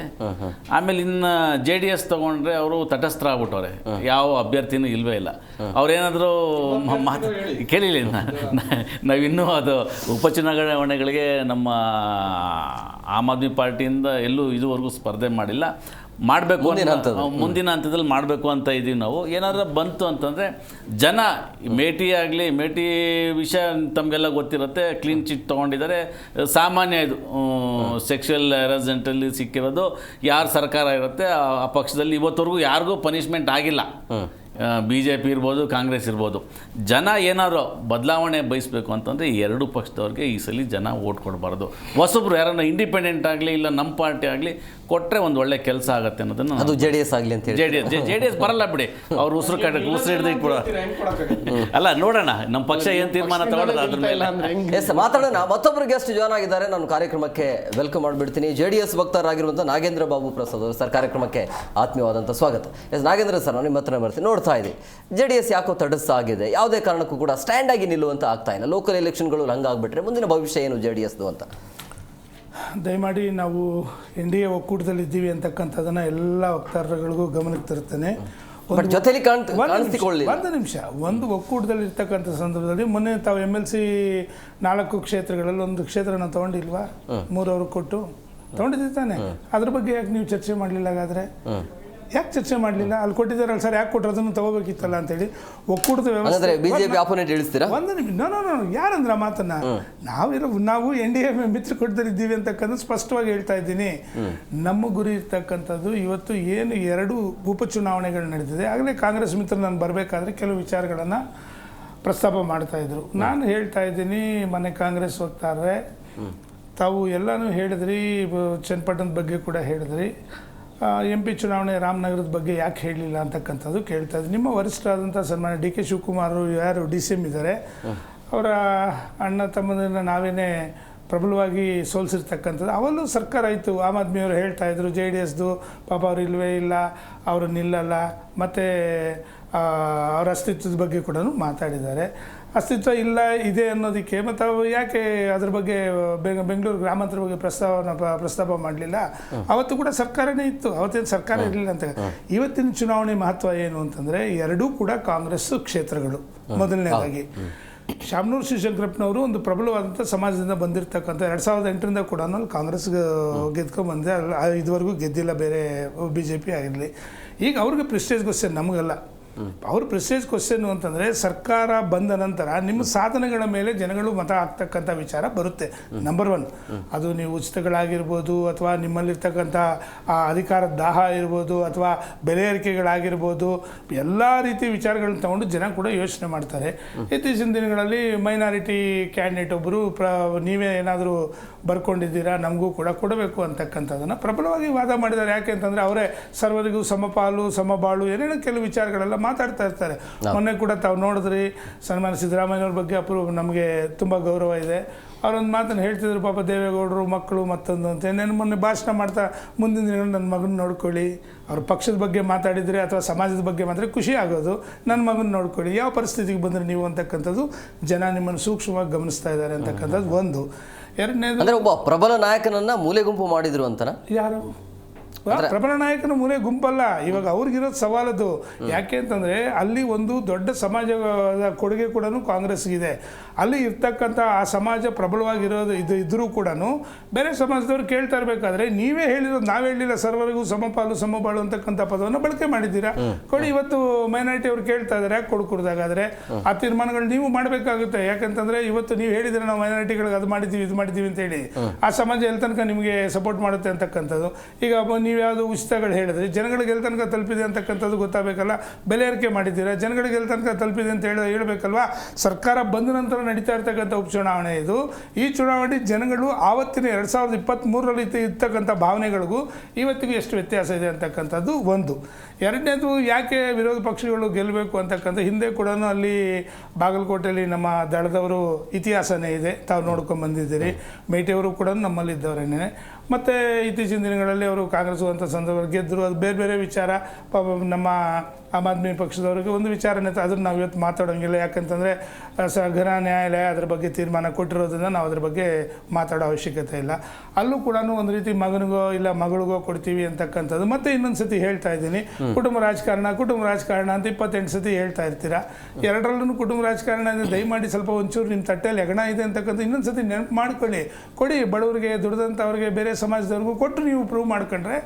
ಆಮೇಲೆ ಇನ್ನು JDS ತೊಗೊಂಡ್ರೆ ಅವರು ತಟಸ್ಥ ಆಗ್ಬಿಟ್ಟವ್ರೆ, ಯಾವ ಅಭ್ಯರ್ಥಿನೂ ಇಲ್ವೇ ಇಲ್ಲ. ಅವ್ರೇನಾದರೂ ಮಾತು ಕೇಳಿಲ್ಲ. ನಾವಿನ್ನೂ ಅದು ಉಪಚುನಾವಣೆಗಳಿಗೆ ನಮ್ಮ ಆಮ್ ಆದ್ಮಿ ಪಾರ್ಟಿಯಿಂದ ಎಲ್ಲೂ ಇದುವರೆಗೂ ಸ್ಪರ್ಧೆ ಮಾಡಿಲ್ಲ. ಮಾಡಬೇಕು ಮುಂದಿನ ಹಂತದಲ್ಲಿ ಮಾಡಬೇಕು ಅಂತ ಇದ್ದೀವಿ ನಾವು. ಏನಾದರೂ ಬಂತು ಅಂತಂದರೆ ಜನ ಮೇಟಿ ವಿಷಯ ತಮಗೆಲ್ಲ ಗೊತ್ತಿರುತ್ತೆ, ಕ್ಲೀನ್ ಚಿಟ್ ತೊಗೊಂಡಿದ್ದಾರೆ, ಸಾಮಾನ್ಯ ಇದು ಸೆಕ್ಷುವಲ್ ಹ್ಯಾರಸ್ಮೆಂಟಲ್ಲಿ ಸಿಕ್ಕಿರೋದು ಯಾರು ಸರ್ಕಾರ ಇರುತ್ತೆ ಆ ಪಕ್ಷದಲ್ಲಿ ಇವತ್ತವರೆಗೂ ಯಾರಿಗೂ ಪನಿಷ್ಮೆಂಟ್ ಆಗಿಲ್ಲ. BJP ಇರ್ಬೋದು, ಕಾಂಗ್ರೆಸ್ ಇರ್ಬೋದು. ಜನ ಏನಾದರೂ ಬದಲಾವಣೆ ಬಯಸಬೇಕು ಅಂತಂದರೆ ಈ ಎರಡೂ ಪಕ್ಷದವ್ರಿಗೆ ಈ ಸಲ ಜನ ಓಟ್ ಕೊಡಬಾರ್ದು. ಹೊಸಬ್ರು ಯಾರನ್ನ ಇಂಡಿಪೆಂಡೆಂಟ್ ಆಗಲಿ ಇಲ್ಲ ನಮ್ಮ ಪಾರ್ಟಿ ಆಗಲಿ ಕೊಟ್ಟರೆ ಒಂದು ಒಳ್ಳೆ ಕೆಲಸ ಆಗುತ್ತೆ ಅನ್ನೋದನ್ನು. ಅದು JDS ಆಗಲಿ ಅಂತ ಹೇಳಿ JDS ಬರಲ್ಲ ಬಿಡಿ, ಅವ್ರು ಉಸಿರು ಹಿಡಿದು ಇಟ್ಬಿಡೋ. ಅಲ್ಲ, ನೋಡೋಣ ನಮ್ಮ ಪಕ್ಷ ಏನು ತೀರ್ಮಾನ ತಗೊಳ್ಳೋದು ಅದ್ರ ಮೇಲೆ. ಮಾತಾಡೋಣ. ಮತ್ತೊಬ್ಬರು ಗೆಸ್ಟ್ ಜಾಯ್ನ್ ಆಗಿದ್ದಾರೆ, ನಾನು ಕಾರ್ಯಕ್ರಮಕ್ಕೆ ವೆಲ್ಕಮ್ ಮಾಡಿಬಿಡ್ತೀನಿ. JDS ಭಕ್ತರಾಗಿರುವಂಥ ನಾಗೇಂದ್ರ ಬಾಬು ಪ್ರಸಾದ್ ಅವರು ಸರ್, ಕಾರ್ಯಕ್ರಮಕ್ಕೆ ಆತ್ಮೀಯವಾದಂಥ ಸ್ವಾಗತ. ನಾಗೇಂದ್ರ ಸರ್, ನಾನು ನಿಮ್ಮ ಹತ್ರ ಬರ್ತೀನಿ. ನೋಡ್ತಾ ಇದೆ JDS ಯಾಕೋ ತಟಸ್ಥ ಆಗಿದೆ, ಯಾವುದೇ ಕಾರಣಕ್ಕೂ ಕೂಡ ಸ್ಟ್ಯಾಂಡ್ ಆಗಿ ನಿಲ್ಲುವಂತ ಆಗ್ತಾ ಇಲ್ಲ. ಲೋಕಲ್ ಎಲೆಕ್ಷನ್ಗಳು ಹಂಗಾಗ್ಬಿಟ್ರೆ ಮುಂದಿನ ಭವಿಷ್ಯ ಏನು JDSದು ಅಂತ? ದಯಮಾಡಿ ನಾವು NDA ಒಕ್ಕೂಟದಲ್ಲಿದ್ದೀವಿ ಅಂತಕ್ಕಂಥದ್ದನ್ನು ಎಲ್ಲ ವಕ್ತಾರಗಳಿಗೂ ಗಮನಕ್ಕೆ ತರ್ತೇನೆ. ಜೊತೆಲಿ ಒಂದು ನಿಮಿಷ, ಒಂದು ಒಕ್ಕೂಟದಲ್ಲಿ ಇರ್ತಕ್ಕಂಥ ಸಂದರ್ಭದಲ್ಲಿ ಮೊನ್ನೆ ತಾವು MLC 4 ಕ್ಷೇತ್ರಗಳಲ್ಲಿ ಒಂದು ಕ್ಷೇತ್ರನ ತಗೊಂಡಿಲ್ವಾ? 3 ಅವ್ರಿಗೆ ಕೊಟ್ಟು ತಗೊಂಡಿದ್ದೆ ತಾನೆ. ಅದ್ರ ಬಗ್ಗೆ ಯಾಕೆ ನೀವು ಚರ್ಚೆ ಮಾಡಲಿಲ್ಲ? ಹಾಗಾದ್ರೆ ಯಾಕೆ ಚರ್ಚೆ ಮಾಡಲಿಲ್ಲ? ಅಲ್ಲಿ ಕೊಟ್ಟಿದ್ದಾರಲ್ಲ ಸರ್, ಯಾಕೆ ಕೊಟ್ಟರು, ಅದನ್ನು ತಗೋಬೇಕಿತ್ತಲ್ಲ ಅಂತೇಳಿ ಒಕ್ಕೂಟದ ವ್ಯವಸ್ಥೆ. ಬಿಜೆಪಿ ಅಪೋನೆಂಟ್ ಹೇಳಿಸ್ತೀರಾ? ಒಂದು ನಿಮಿಷ, ಯಾರಂದ್ರೆ ಆ ಮಾತನ್ನ ನಾವು NDA ಮಿತ್ರಕೂಟದಲ್ಲಿದ್ದೀವಿ ಅಂತಕ್ಕಂಥ ಸ್ಪಷ್ಟವಾಗಿ ಹೇಳ್ತಾ ಇದ್ದೀನಿ. ನಮ್ಮ ಗುರಿ ಇರ್ತಕ್ಕಂಥದ್ದು ಇವತ್ತು ಏನು 2 ಉಪಚುನಾವಣೆಗಳು ನಡೆದಿದೆ. ಆಗಲೇ ಕಾಂಗ್ರೆಸ್ ಮಿತ್ರರು ನಾನು ಬರಬೇಕಾದ್ರೆ ಕೆಲವು ವಿಚಾರಗಳನ್ನು ಪ್ರಸ್ತಾಪ ಮಾಡ್ತಾ ಇದ್ರು. ನಾನು ಹೇಳ್ತಾ ಇದ್ದೀನಿ, ಮನೆ ಕಾಂಗ್ರೆಸ್ ವಕ್ತಾರರೇ, ತಾವು ಎಲ್ಲನೂ ಹೇಳಿದ್ರಿ, ಚನ್ನಪಟ್ಟಣದ ಬಗ್ಗೆ ಕೂಡ ಹೇಳಿದ್ರಿ, MP ಚುನಾವಣೆ ರಾಮನಗರದ ಬಗ್ಗೆ ಯಾಕೆ ಹೇಳಲಿಲ್ಲ ಅಂತಕ್ಕಂಥದ್ದು ಕೇಳ್ತಾ ಇದ್ದೀನಿ. ನಿಮ್ಮ ವರಿಷ್ಠರಾದಂಥ ಸನ್ಮಾನ್ಯ DK ಶಿವಕುಮಾರ್ ಯಾರು DCM ಇದ್ದಾರೆ, ಅವರ ಅಣ್ಣ ತಮ್ಮದನ್ನು ನಾವೇನೇ ಪ್ರಬಲವಾಗಿ ಸೋಲಿಸಿರ್ತಕ್ಕಂಥದ್ದು. ಅವಲ್ಲೂ ಸರ್ಕಾರ ಇತ್ತು, ಆಮ್ ಆದ್ಮಿಯವರು ಹೇಳ್ತಾ ಇದ್ರು JDSದು ಪಾಪ ಅವರು ಇಲ್ಲವೇ ಇಲ್ಲ, ಅವರು ನಿಲ್ಲಲ್ಲ, ಮತ್ತು ಅವರ ಅಸ್ತಿತ್ವದ ಬಗ್ಗೆ ಕೂಡ ಮಾತಾಡಿದ್ದಾರೆ. ಅಸ್ತಿತ್ವ ಇಲ್ಲ ಇದೆ ಅನ್ನೋದಕ್ಕೆ ಮತ್ತು ಯಾಕೆ ಅದ್ರ ಬಗ್ಗೆ ಬೆಂಗಳೂರು ಗ್ರಾಮಾಂತರ ಬಗ್ಗೆ ಪ್ರಸ್ತಾಪ ಮಾಡಲಿಲ್ಲ? ಅವತ್ತು ಕೂಡ ಸರ್ಕಾರನೇ ಇತ್ತು, ಅವತ್ತೇನು ಸರ್ಕಾರ ಇರಲಿಲ್ಲ ಅಂತ. ಇವತ್ತಿನ ಚುನಾವಣೆ ಮಹತ್ವ ಏನು ಅಂತಂದರೆ, ಎರಡೂ ಕೂಡ ಕಾಂಗ್ರೆಸ್ ಕ್ಷೇತ್ರಗಳು. ಮೊದಲನೇದಾಗಿ ಶಾಮನೂರು ಶಿವಶಂಕರಪ್ಪನವರು ಒಂದು ಪ್ರಬಲವಾದಂಥ ಸಮಾಜದಿಂದ ಬಂದಿರತಕ್ಕಂಥ 2008ರಿಂದ ಕೂಡ ಕಾಂಗ್ರೆಸ್ ಗೆದ್ಕೊಂಡ್ಬಂದೆ, ಇದುವರೆಗೂ ಗೆದ್ದಿಲ್ಲ ಬೇರೆ BJP ಆಗಿರಲಿ. ಈಗ ಅವ್ರಿಗೆ ಪ್ರೆಸ್ಟೇಜ್ ಕ್ವಶನ್, ನಮಗಲ್ಲ. ಅವ್ರ ಪ್ರೆಸ್ಟೇಜ್ ಕ್ವಶನ್ನು ಅಂತಂದರೆ, ಸರ್ಕಾರ ಬಂದ ನಂತರ ನಿಮ್ಮ ಸಾಧನೆಗಳ ಮೇಲೆ ಜನಗಳು ಮತ ಹಾಕ್ತಕ್ಕಂಥ ವಿಚಾರ ಬರುತ್ತೆ. ನಂಬರ್ 1 ಅದು ನೀವು ಉಚಿತಗಳಾಗಿರ್ಬೋದು, ಅಥವಾ ನಿಮ್ಮಲ್ಲಿರ್ತಕ್ಕಂಥ ಅಧಿಕಾರದ ದಾಹ ಇರ್ಬೋದು, ಅಥವಾ ಬೆಲೆ ಏರಿಕೆಗಳಾಗಿರ್ಬೋದು, ಎಲ್ಲ ರೀತಿ ವಿಚಾರಗಳನ್ನ ತಗೊಂಡು ಜನ ಕೂಡ ಯೋಚನೆ ಮಾಡ್ತಾರೆ. ಇತ್ತೀಚಿನ ದಿನಗಳಲ್ಲಿ ಮೈನಾರಿಟಿ ಕ್ಯಾಂಡಿಡೇಟ್ ಒಬ್ಬರು ನೀವೇ ಏನಾದರೂ ಬರ್ಕೊಂಡಿದ್ದೀರಾ, ನಮಗೂ ಕೂಡ ಕೊಡಬೇಕು ಅಂತಕ್ಕಂಥದ್ದನ್ನು ಪ್ರಬಲವಾಗಿ ವಾದ ಮಾಡಿದ್ದಾರೆ. ಯಾಕೆ ಅಂತಂದರೆ, ಅವರೇ ಸರ್ವರಿಗೂ ಸಮಪಾಲು ಸಮಬಾಳು ಏನೇನೋ ಕೆಲವು ವಿಚಾರಗಳೆಲ್ಲ ಮಾತಾಡ್ತಾ ಇರ್ತಾರೆ. ಮೊನ್ನೆ ಕೂಡ ತಾವು ನೋಡಿದ್ರಿ, ಸನ್ಮಾನ್ಯ ಸಿದ್ದರಾಮಯ್ಯವ್ರ ಬಗ್ಗೆ ನಮಗೆ ತುಂಬ ಗೌರವ ಇದೆ. ಅವರೊಂದು ಮಾತನ್ನು ಹೇಳ್ತಿದ್ರು, ಪಾಪ ದೇವೇಗೌಡರು ಮಕ್ಕಳು ಮತ್ತೊಂದು ಅಂತ. ನಾನು ಮೊನ್ನೆ ಭಾಷಣ ಮಾಡ್ತಾ, ಮುಂದಿನ ದಿನಗಳು ನನ್ನ ಮಗನ ನೋಡ್ಕೊಳ್ಳಿ, ಅವ್ರ ಪಕ್ಷದ ಬಗ್ಗೆ ಮಾತಾಡಿದರೆ ಅಥವಾ ಸಮಾಜದ ಬಗ್ಗೆ ಮಾತ್ರ ಖುಷಿ ಆಗೋದು, ನನ್ನ ಮಗನ ನೋಡ್ಕೊಳ್ಳಿ, ಯಾವ ಪರಿಸ್ಥಿತಿಗೆ ಬಂದರೆ ನೀವು ಅಂತಕ್ಕಂಥದ್ದು ಜನ ನಿಮ್ಮನ್ನು ಸೂಕ್ಷ್ಮವಾಗಿ ಗಮನಿಸ್ತಾ ಇದ್ದಾರೆ ಅಂತಕ್ಕಂಥದ್ದು ಒಂದು. ಎರಡನೇದು, ಅಂದರೆ ಒಬ್ಬ ಪ್ರಬಲ ನಾಯಕನನ್ನು ಮೂಲೆ ಗುಂಪು ಮಾಡಿದ್ರು ಅಂತನಾ? ಯಾರು ಪ್ರಬಲ ನಾಯಕನ ಮೂಲೆ ಗುಂಪಲ್ಲ. ಇವಾಗ ಅವ್ರಿಗಿರೋದು ಸವಾಲದು. ಯಾಕೆ ಅಂತಂದರೆ, ಅಲ್ಲಿ ಒಂದು ದೊಡ್ಡ ಸಮಾಜದ ಕೊಡುಗೆ ಕೂಡ ಕಾಂಗ್ರೆಸ್ಗಿದೆ. ಅಲ್ಲಿ ಇರ್ತಕ್ಕಂಥ ಆ ಸಮಾಜ ಪ್ರಬಲವಾಗಿರೋದು ಇದ್ರೂ ಕೂಡ ಬೇರೆ ಸಮಾಜದವ್ರು ಕೇಳ್ತಾ ಇರಬೇಕಾದ್ರೆ, ನೀವೇ ಹೇಳಿರೋದು, ನಾವೇ ಹೇಳಿಲ್ಲ ಸರ್ವರಿಗೂ ಸಮಪಾಲು ಸಮಬಾಳು ಅಂತಕ್ಕಂಥ ಪದವನ್ನು ಬಳಕೆ ಮಾಡಿದ್ದೀರಾ, ಕೊಡಿ. ಇವತ್ತು ಮೈನಾರಿಟಿ ಅವ್ರು ಕೇಳ್ತಾ ಇದ್ದಾರೆ, ಯಾಕೆ ಕೊಡ್ಕೊಡ್ದಾಗಾದರೆ ಆ ತೀರ್ಮಾನಗಳು ನೀವು ಮಾಡಬೇಕಾಗುತ್ತೆ. ಯಾಕಂತಂದರೆ, ಇವತ್ತು ನೀವು ಹೇಳಿದರೆ ನಾವು ಮೈನಾರಿಟಿಗಳಿಗೆ ಅದು ಮಾಡಿದ್ದೀವಿ ಇದು ಮಾಡಿದ್ದೀವಿ ಅಂತೇಳಿ, ಆ ಸಮಾಜ ಎಲ್ಲಿ ತನಕ ನಿಮಗೆ ಸಪೋರ್ಟ್ ಮಾಡುತ್ತೆ ಅಂತಕ್ಕಂಥದ್ದು. ಈಗ ನೀವು ಯಾವುದು ಉಚಿತಗಳು ಹೇಳಿದ್ರೆ ಜನಗಳಿಗೆ ಎಲ್ಲಿ ತನಕ ತಲುಪಿದೆ ಅಂತಕ್ಕಂಥದ್ದು ಗೊತ್ತಾಗಬೇಕಲ್ಲ. ಬೆಲೆ ಏರಿಕೆ ಮಾಡಿದ್ದೀರಾ, ಜನಗಳಿಗೆ ಎಲ್ಲಿ ತನಕ ತಲುಪಿದೆ ಅಂತ ಹೇಳಬೇಕಲ್ವಾ. ಸರ್ಕಾರ ಬಂದ ನಂತರ ನಡೀತಾ ಇರ್ತಕ್ಕಂಥ ಉಪಚುನಾವಣೆ ಇದು. ಈ ಚುನಾವಣೆ ಜನಗಳು ಆವತ್ತಿನ 2023ರಲ್ಲಿ ಇರ್ತಕ್ಕಂಥ ಭಾವನೆಗಳಿಗೂ ಇವತ್ತಿಗೂ ಎಷ್ಟು ವ್ಯತ್ಯಾಸ ಇದೆ ಅಂತಕ್ಕಂಥದ್ದು ಒಂದು. ಎರಡನೇದು, ಯಾಕೆ ವಿರೋಧ ಪಕ್ಷಗಳು ಗೆಲ್ಲಬೇಕು ಅಂತಕ್ಕಂಥ, ಹಿಂದೆ ಕೂಡ ಅಲ್ಲಿ ಬಾಗಲಕೋಟೆಯಲ್ಲಿ ನಮ್ಮ ದಳದವರು ಇತಿಹಾಸನೇ ಇದೆ, ತಾವು ನೋಡ್ಕೊಂಡು ಬಂದಿದ್ದೀರಿ. ಮೇಟಿಯವರು ಕೂಡ ನಮ್ಮಲ್ಲಿದ್ದವರೇನೆ. ಮತ್ತು ಇತ್ತೀಚಿನ ದಿನಗಳಲ್ಲಿ ಅವರು ಕಾಂಗ್ರೆಸ್ ಅಂತ ಸಂದರ್ಭ ಗೆದ್ದರು, ಅದು ಬೇರೆ ಬೇರೆ ವಿಚಾರ. ನಮ್ಮ ಆಮ್ ಆದ್ಮಿ ಪಕ್ಷದವರಿಗೆ ಒಂದು ವಿಚಾರನೇ, ಅದನ್ನು ನಾವು ಇವತ್ತು ಮಾತಾಡೋಂಗಿಲ್ಲ. ಯಾಕಂತಂದರೆ ಘನ ನ್ಯಾಯಾಲಯ ಅದರ ಬಗ್ಗೆ ತೀರ್ಮಾನ ಕೊಟ್ಟಿರೋದ್ರಿಂದ ನಾವು ಅದ್ರ ಬಗ್ಗೆ ಮಾತಾಡೋ ಅವಶ್ಯಕತೆ ಇಲ್ಲ. ಅಲ್ಲೂ ಕೂಡ ಒಂದು ರೀತಿ ಮಗನಿಗೋ ಇಲ್ಲ ಮಗಳಿಗೋ ಕೊಡ್ತೀವಿ ಅಂತಕ್ಕಂಥದ್ದು. ಮತ್ತು ಇನ್ನೊಂದು ಸತಿ ಹೇಳ್ತಾ ಇದ್ದೀನಿ, ಕುಟುಂಬ ರಾಜಕಾರಣ ಅಂತ 28 ಸತಿ ಹೇಳ್ತಾ ಇರ್ತೀರಾ. ಎರಡರಲ್ಲೂ ಕುಟುಂಬ ರಾಜಕಾರಣ ಅಂದರೆ ದಯಮಾಡಿ ಸ್ವಲ್ಪ ಒಂಚೂರು ನಿಮ್ಮ ತಟ್ಟೆಯಲ್ಲಿ ಹೆಗಣ ಇದೆ ಅಂತಕ್ಕಂಥ ಇನ್ನೊಂದು ಸತಿ ನೆನಪು ಮಾಡ್ಕೊಳ್ಳಿ. ಕೊಡಿ, ಬಡವರಿಗೆ ದುಡ್ದಂಥವ್ರಿಗೆ ಬೇರೆ ಸಮಾಜದವ್ರಿಗೂ ಕೊಟ್ಟು ನೀವು ಪ್ರೂವ್ ಮಾಡ್ಕೊಂಡ್ರೆ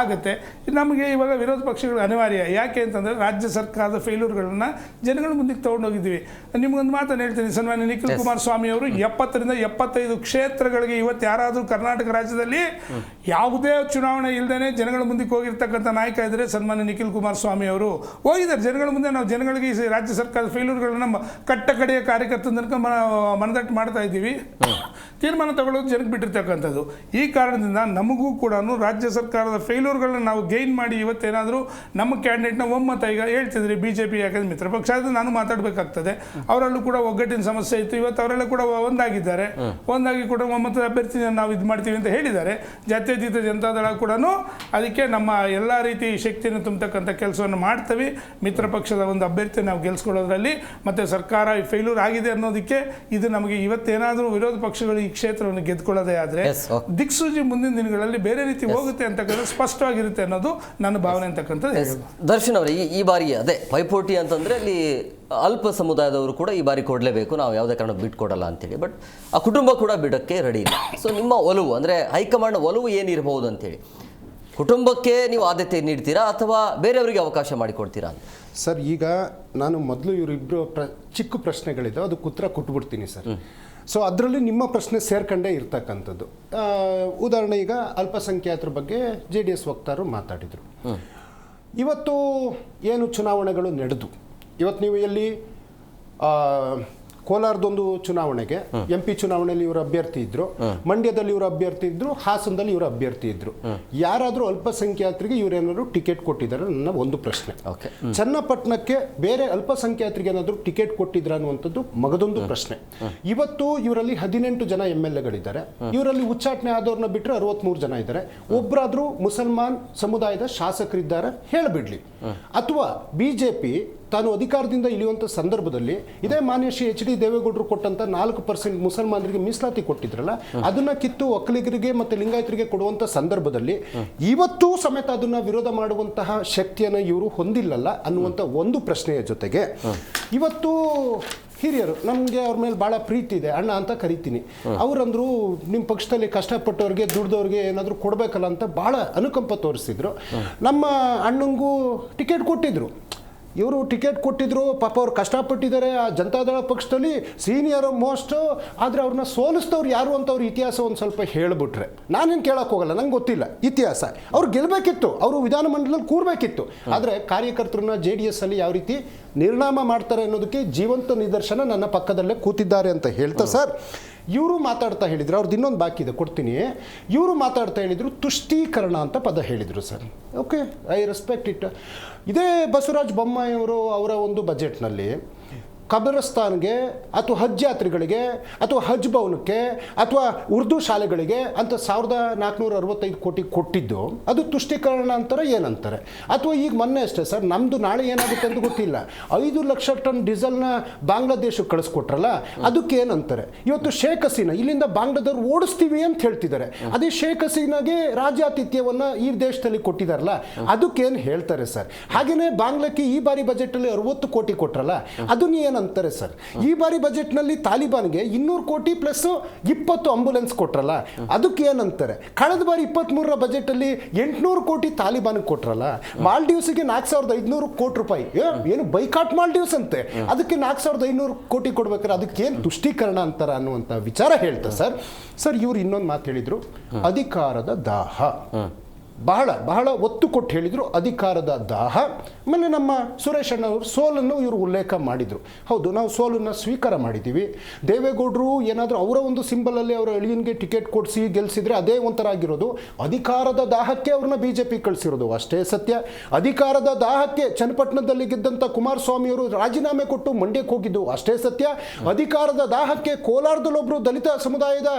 ಆಗುತ್ತೆ. ನಮಗೆ ಇವಾಗ ವಿರೋಧ ಪಕ್ಷಗಳು ಅನಿವಾರ್ಯ. ಯಾಕೆ ಅಂತಂದರೆ ರಾಜ್ಯ ಸರ್ಕಾರದ ಫೇಲ್ಯೂರ್ಗಳನ್ನ ಜನಗಳ ಮುಂದಕ್ಕೆ ತೊಗೊಂಡೋಗಿದ್ದೀವಿ. ನಿಮ್ಗೊಂದು ಮಾತನ್ನು ಹೇಳ್ತೀನಿ, ಸನ್ಮಾನ್ಯ ನಿಖಿಲ್ ಕುಮಾರಸ್ವಾಮಿ ಅವರು 70ರಿಂದ 75 ಕ್ಷೇತ್ರಗಳಿಗೆ ಇವತ್ತು ಯಾರಾದರೂ ಕರ್ನಾಟಕ ರಾಜ್ಯದಲ್ಲಿ ಯಾವುದೇ ಚುನಾವಣೆ ಇಲ್ಲದೇ ಜನಗಳ ಮುಂದಕ್ಕೆ ಹೋಗಿರ್ತಕ್ಕಂಥ ನಾಯಕ ಇದ್ದರೆ ಸನ್ಮಾನ್ಯ ನಿಖಿಲ್ ಕುಮಾರಸ್ವಾಮಿ ಅವರು ಹೋಗಿದ್ದಾರೆ ಜನಗಳ ಮುಂದೆ. ನಾವು ಜನಗಳಿಗೆ ಈ ರಾಜ್ಯ ಸರ್ಕಾರದ ಫೇಲ್ಯೂರ್ಗಳನ್ನ ಕಟ್ಟ ಕಡೆಯ ಕಾರ್ಯಕರ್ತರ ತನಕ ಮನದಟ್ಟು ಮಾಡ್ತಾ ಇದ್ದೀವಿ. ತೀರ್ಮಾನ ತಗೊಳ್ಳೋದು ಜನಕ್ಕೆ ಬಿಟ್ಟಿರ್ತಕ್ಕಂಥದ್ದು. ಈ ಕಾರಣದಿಂದ ನಮಗೂ ಕೂಡ ರಾಜ್ಯ ಸರ್ಕಾರದ ಫೇಲ್ಯೂರ್ಗಳನ್ನ ನಾವು ಗೈನ್ ಮಾಡಿ ಇವತ್ತೇನಾದರೂ ನಮ್ಮ ಕ್ಯಾಂಡಿಡೇಟ್ನ ಒಮ್ಮತ, ಈಗ ಹೇಳ್ತಿದ್ರಿ BJP ಯಾಕಂದ್ರೆ ಮಿತ್ರ ಪಕ್ಷ ಅದು ನಾನು ಮಾತಾಡಬೇಕಾಗ್ತದೆ, ಅವರಲ್ಲೂ ಕೂಡ ಒಗ್ಗಟ್ಟಿನ ಸಮಸ್ಯೆ ಇತ್ತು. ಇವತ್ತು ಅವರೆಲ್ಲ ಕೂಡ ಒಂದಾಗಿದ್ದಾರೆ, ಒಂದಾಗಿ ಕೂಡ ಒಮ್ಮತದ ಅಭ್ಯರ್ಥಿ ನಾವು ಇದು ಮಾಡ್ತೀವಿ ಅಂತ ಹೇಳಿದ್ದಾರೆ. ಜಾತ್ಯತೀತ ಜನತಾದಳ ಕೂಡ ಅದಕ್ಕೆ ನಮ್ಮ ಎಲ್ಲ ರೀತಿ ಶಕ್ತಿಯನ್ನು ತುಂಬತಕ್ಕಂಥ ಕೆಲಸವನ್ನು ಮಾಡ್ತೀವಿ. ಮಿತ್ರ ಪಕ್ಷದ ಒಂದು ಅಭ್ಯರ್ಥಿ ನಾವು ಗೆಲ್ಸ್ಕೊಳ್ಳೋದ್ರಲ್ಲಿ ಮತ್ತು ಸರ್ಕಾರ ಫೇಲ್ಯೂರ್ ಆಗಿದೆ ಅನ್ನೋದಕ್ಕೆ ಇದು ನಮಗೆ ಇವತ್ತೇನಾದರೂ ವಿರೋಧ ಪಕ್ಷಗಳು ಈ ಕ್ಷೇತ್ರವನ್ನು ಗೆದ್ಕೊಳ್ಳೋದೇ ಆದರೆ ದಿಕ್ಸೂಚಿ ಮುಂದಿನ ದಿನಗಳಲ್ಲಿ ಬೇರೆ ರೀತಿ ಹೋಗುತ್ತೆ ಅಂತಕ್ಕಂಥ ಸ್ಪಷ್ಟವಾಗಿರುತ್ತೆ ಅನ್ನೋದು ನನ್ನ ಭಾವನೆ ಅಂತಕ್ಕಂಥದ್ದು. ದರ್ಶನ್ ಅವರೇ, ಈ ಬಾರಿ ಅದೇ ಪೈಪೋಟಿ ಅಂತಂದರೆ ಅಲ್ಲಿ ಅಲ್ಪ ಸಮುದಾಯದವರು ಕೂಡ ಈ ಬಾರಿ ಕೊಡಲೇಬೇಕು, ನಾವು ಯಾವುದೇ ಕಾರಣ ಬಿಟ್ಕೊಡಲ್ಲ ಅಂತೇಳಿ. ಬಟ್ ಆ ಕುಟುಂಬ ಕೂಡ ಬಿಡೋಕ್ಕೆ ರೆಡಿ ಇಲ್ಲ. ಸೊ ನಿಮ್ಮ ಒಲವು ಅಂದರೆ ಹೈಕಮಾಂಡ್ ಒಲವು ಏನಿರಬಹುದು ಅಂತೇಳಿ, ಕುಟುಂಬಕ್ಕೆ ನೀವು ಆದ್ಯತೆ ನೀಡ್ತೀರಾ ಅಥವಾ ಬೇರೆಯವರಿಗೆ ಅವಕಾಶ ಮಾಡಿಕೊಡ್ತೀರಾ ಅಂತ? ಸರ್, ಈಗ ನಾನು ಮೊದಲು ಇವರಿಬ್ಬರು ಚಿಕ್ಕ ಪ್ರಶ್ನೆಗಳಿದ್ದಾವೆ, ಅದಕ್ಕೆ ಉತ್ತರ ಕೊಟ್ಬಿಡ್ತೀನಿ ಸರ್. ಸೊ ಅದರಲ್ಲಿ ನಿಮ್ಮ ಪ್ರಶ್ನೆ ಸೇರ್ಕೊಂಡೇ ಇರ್ತಕ್ಕಂಥದ್ದು. ಉದಾಹರಣೆ, ಈಗ ಅಲ್ಪಸಂಖ್ಯಾತರ ಬಗ್ಗೆ JDS ವಕ್ತಾರರು ಮಾತಾಡಿದರು. ಇವತ್ತು ಏನು ಚುನಾವಣೆಗಳು ನಡೆದು ಇವತ್ತು ನೀವು ಎಲ್ಲಿ ಕೋಲಾರದೊಂದು ಚುನಾವಣೆಗೆ MP ಚುನಾವಣೆಯಲ್ಲಿ ಇವರು ಅಭ್ಯರ್ಥಿ ಇದ್ರು, ಮಂಡ್ಯದಲ್ಲಿ ಇವರು ಅಭ್ಯರ್ಥಿ ಇದ್ರು, ಹಾಸನದಲ್ಲಿ ಇವರು ಅಭ್ಯರ್ಥಿ ಇದ್ರು. ಯಾರಾದರೂ ಅಲ್ಪಸಂಖ್ಯಾತರಿಗೆ ಇವರೇನಾದ್ರು ಟಿಕೆಟ್ ಕೊಟ್ಟಿದ್ದಾರೆ ನನ್ನ ಒಂದು ಪ್ರಶ್ನೆ. ಚನ್ನಪಟ್ಟಣಕ್ಕೆ ಬೇರೆ ಅಲ್ಪಸಂಖ್ಯಾತರಿಗೆ ಏನಾದರೂ ಟಿಕೆಟ್ ಕೊಟ್ಟಿದ್ರ ಅನ್ನುವಂಥದ್ದು ಮಗದೊಂದು ಪ್ರಶ್ನೆ. ಇವತ್ತು ಇವರಲ್ಲಿ 18 ಜನ MLAಗಳಿದ್ದಾರೆ. ಇವರಲ್ಲಿ ಉಚ್ಚಾಟನೆ ಆದವ್ರನ್ನ ಬಿಟ್ಟರೆ 63 ಜನ ಇದ್ದಾರೆ. ಒಬ್ಬರಾದರೂ ಮುಸಲ್ಮಾನ್ ಸಮುದಾಯದ ಶಾಸಕರಿದ್ದಾರೆ ಹೇಳಿಬಿಡ್ಲಿ. ಅಥವಾ BJP ತಾನು ಅಧಿಕಾರದಿಂದ ಇಳಿಯುವಂಥ ಸಂದರ್ಭದಲ್ಲಿ ಇದೇ ಮಾನ್ಯ ಶ್ರೀ HD ದೇವೇಗೌಡರು ಕೊಟ್ಟಂತ 4% ಮುಸಲ್ಮಾನರಿಗೆ ಮೀಸಲಾತಿ ಕೊಟ್ಟಿದ್ರಲ್ಲ, ಅದನ್ನ ಕಿತ್ತು ಒಕ್ಕಲಿಗರಿಗೆ ಮತ್ತು ಲಿಂಗಾಯತರಿಗೆ ಕೊಡುವಂಥ ಸಂದರ್ಭದಲ್ಲಿ ಇವತ್ತೂ ಸಮೇತ ಅದನ್ನ ವಿರೋಧ ಮಾಡುವಂತಹ ಶಕ್ತಿಯನ್ನು ಇವರು ಹೊಂದಿಲ್ಲಲ್ಲ ಅನ್ನುವಂಥ ಒಂದು ಪ್ರಶ್ನೆಯ ಜೊತೆಗೆ ಇವತ್ತು ಹಿರಿಯರು, ನಮಗೆ ಅವ್ರ ಮೇಲೆ ಭಾಳ ಪ್ರೀತಿ ಇದೆ, ಅಣ್ಣ ಅಂತ ಕರಿತೀನಿ. ಅವರಂದ್ರು ನಿಮ್ಮ ಪಕ್ಷದಲ್ಲಿ ಕಷ್ಟಪಟ್ಟವ್ರಿಗೆ ದುಡ್ದವ್ರಿಗೆ ಏನಾದರೂ ಕೊಡಬೇಕಲ್ಲ ಅಂತ ಭಾಳ ಅನುಕಂಪ ತೋರಿಸಿದ್ರು. ನಮ್ಮ ಅಣ್ಣಂಗೂ ಟಿಕೆಟ್ ಕೊಟ್ಟಿದ್ರು. ಇವರು ಟಿಕೆಟ್ ಕೊಟ್ಟಿದ್ರು, ಪಾಪ ಅವ್ರು ಕಷ್ಟಪಟ್ಟಿದ್ದಾರೆ ಆ ಜನತಾದಳ ಪಕ್ಷದಲ್ಲಿ ಸೀನಿಯರ್ ಮೋಸ್ಟ್. ಆದರೆ ಅವ್ರನ್ನ ಸೋಲಿಸಿದವ್ರು ಯಾರು ಅಂತ ಅವ್ರ ಇತಿಹಾಸ ಒಂದು ಸ್ವಲ್ಪ ಹೇಳಿಬಿಟ್ರೆ ನಾನೇನು ಕೇಳೋಕೆ ಹೋಗಲ್ಲ, ನಂಗೆ ಗೊತ್ತಿಲ್ಲ ಇತಿಹಾಸ. ಅವ್ರು ಗೆಲ್ಲಬೇಕಿತ್ತು, ಅವರು ವಿಧಾನಮಂಡಲದಲ್ಲಿ ಕೂರಬೇಕಿತ್ತು. ಆದರೆ ಕಾರ್ಯಕರ್ತರನ್ನ JDS ಅಲ್ಲಿ ಯಾವ ರೀತಿ ನಿರ್ನಾಮ ಮಾಡ್ತಾರೆ ಅನ್ನೋದಕ್ಕೆ ಜೀವಂತ ನಿದರ್ಶನ ನನ್ನ ಪಕ್ಕದಲ್ಲೇ ಕೂತಿದ್ದಾರೆ ಅಂತ ಹೇಳ್ತಾ ಸರ್, ಇವರು ಮಾತಾಡ್ತಾ ಹೇಳಿದ್ರು, ಅವ್ರದ್ದು ಇನ್ನೊಂದು ಬಾಕಿ ಇದೆ ಕೊಡ್ತೀನಿ. ಇವರು ಮಾತಾಡ್ತಾ ಹೇಳಿದರು ತುಷ್ಟೀಕರಣ ಅಂತ ಪದ ಹೇಳಿದರು sir. Okay, I respect it. ಇದೇ ಬಸವರಾಜ ಬೊಮ್ಮಾಯಿ ಅವರು ಅವರ ಒಂದು ಬಜೆಟ್ನಲ್ಲಿ ಕಬ್ರಸ್ತಾನ್ಗೆ ಅಥವಾ ಹಜ್ ಯಾತ್ರಿಗಳಿಗೆ ಅಥವಾ ಹಜ್ ಭವನಕ್ಕೆ ಅಥವಾ ಉರ್ದು ಶಾಲೆಗಳಿಗೆ ಅಂತ 1465 ಕೋಟಿ ಕೊಟ್ಟಿದ್ದು ಅದು ತುಷ್ಟೀಕರಣ ಅಂತಾರೆ ಏನಂತಾರೆ? ಅಥವಾ ಈಗ ಮೊನ್ನೆ ಅಷ್ಟೇ ಸರ್, ನಮ್ಮದು ನಾಳೆ ಏನಾಗುತ್ತೆ ಅಂತ ಗೊತ್ತಿಲ್ಲ, 5 ಲಕ್ಷ ಟನ್ ಡೀಸೆಲ್ನ ಬಾಂಗ್ಲಾದೇಶಕ್ಕೆ ಕಳಿಸ್ಕೊಟ್ರಲ್ಲ, ಅದಕ್ಕೆ ಏನಂತಾರೆ? ಇವತ್ತು ಶೇಖ್ ಹಸೀನಾ ಇಲ್ಲಿಂದ ಬಾಂಗ್ಲಾದವ್ರು ಓಡಿಸ್ತೀವಿ ಅಂತ ಹೇಳ್ತಿದ್ದಾರೆ. ಅದೇ ಶೇಖ್ ಹಸೀನಾಗೆ ರಾಜ್ಯಾತಿಥ್ಯವನ್ನು ಈ ದೇಶದಲ್ಲಿ ಕೊಟ್ಟಿದ್ದಾರಲ್ಲ, ಅದಕ್ಕೇನು ಹೇಳ್ತಾರೆ ಸರ್? ಹಾಗೆಯೇ ಬಾಂಗ್ಲಾಕ್ಕೆ ಈ ಬಾರಿ ಬಜೆಟಲ್ಲಿ 60 ಕೋಟಿ ಕೊಟ್ರಲ್ಲ, ಅದನ್ನ ಏನು ಅಂತಾರೆ ಸರ್? ಈ ಬಾರಿ ಬಜೆಟ್ನಲ್ಲಿ ತಾಲಿಬಾನ್ಗೆ 200 ಕೋಟಿ ಪ್ಲಸ್ 20 ಆಂಬುಲೆನ್ಸ್ ಕೊಟ್ರಲ್ಲ, ಅದಕ್ಕೆ ಏನಂತಾರೆ? ಕಳೆದ ಬಾರಿ 23ರ ಬಜೆಟಲ್ಲಿ 800 ಕೋಟಿ ತಾಲಿಬಾನ್ಗೆ ಕೊಟ್ರಲ್ಲ, ಮಾಲ್ಡೀವ್ಸ್ಗೆ 4500 ಕೋಟಿ ರೂಪಾಯಿ ಏನು ಬೈಕಾಟ್ ಮಾಲ್ಡೀವ್ಸ್ ಅಂತೆ, ಅದಕ್ಕೆ 4500 ಕೋಟಿ ಕೊಡ್ಬೇಕಾದ್ರೆ ಅದಕ್ಕೇನು ತುಷ್ಟೀಕರಣ ಅಂತಾರ ಅನ್ನುವಂಥ ವಿಚಾರ ಹೇಳ್ತಾ ಸರ್ ಇವ್ರು ಇನ್ನೊಂದು ಮಾತು ಹೇಳಿದ್ರು, ಅಧಿಕಾರದ ದಾಹ. ಬಹಳ ಒತ್ತು ಕೊಟ್ಟು ಹೇಳಿದರು, ಅಧಿಕಾರದ ದಾಹ. ಆಮೇಲೆ ನಮ್ಮ ಸುರೇಶ್ ಅಣ್ಣ ಅವರು ಸೋಲನ್ನು ಇವರು ಉಲ್ಲೇಖ ಮಾಡಿದರು. ಹೌದು, ನಾವು ಸೋಲನ್ನು ಸ್ವೀಕಾರ ಮಾಡಿದ್ದೀವಿ. ದೇವೇಗೌಡರು ಏನಾದರೂ ಅವರ ಒಂದು ಸಿಂಬಲಲ್ಲಿ ಅವರ ಅಳಿಯನಿಗೆ ಟಿಕೆಟ್ ಕೊಡಿಸಿ ಗೆಲ್ಲಿಸಿದ್ರೆ ಅದೇ ಒಂಥರ ಆಗಿರೋದು. ಅಧಿಕಾರದ ದಾಹಕ್ಕೆ ಅವ್ರನ್ನ BJP ಕಳಿಸಿರೋದು ಅಷ್ಟೇ ಸತ್ಯ. ಅಧಿಕಾರದ ದಾಹಕ್ಕೆ ಚನ್ನಪಟ್ಟಣದಲ್ಲಿ ಗೆದ್ದಂಥ ಕುಮಾರಸ್ವಾಮಿಯವರು ರಾಜೀನಾಮೆ ಕೊಟ್ಟು ಮಂಡ್ಯಕ್ಕೆ ಹೋಗಿದ್ದು ಅಷ್ಟೇ ಸತ್ಯ. ಅಧಿಕಾರದ ದಾಹಕ್ಕೆ ಕೋಲಾರದಲ್ಲೊಬ್ಬರು ದಲಿತ ಸಮುದಾಯದ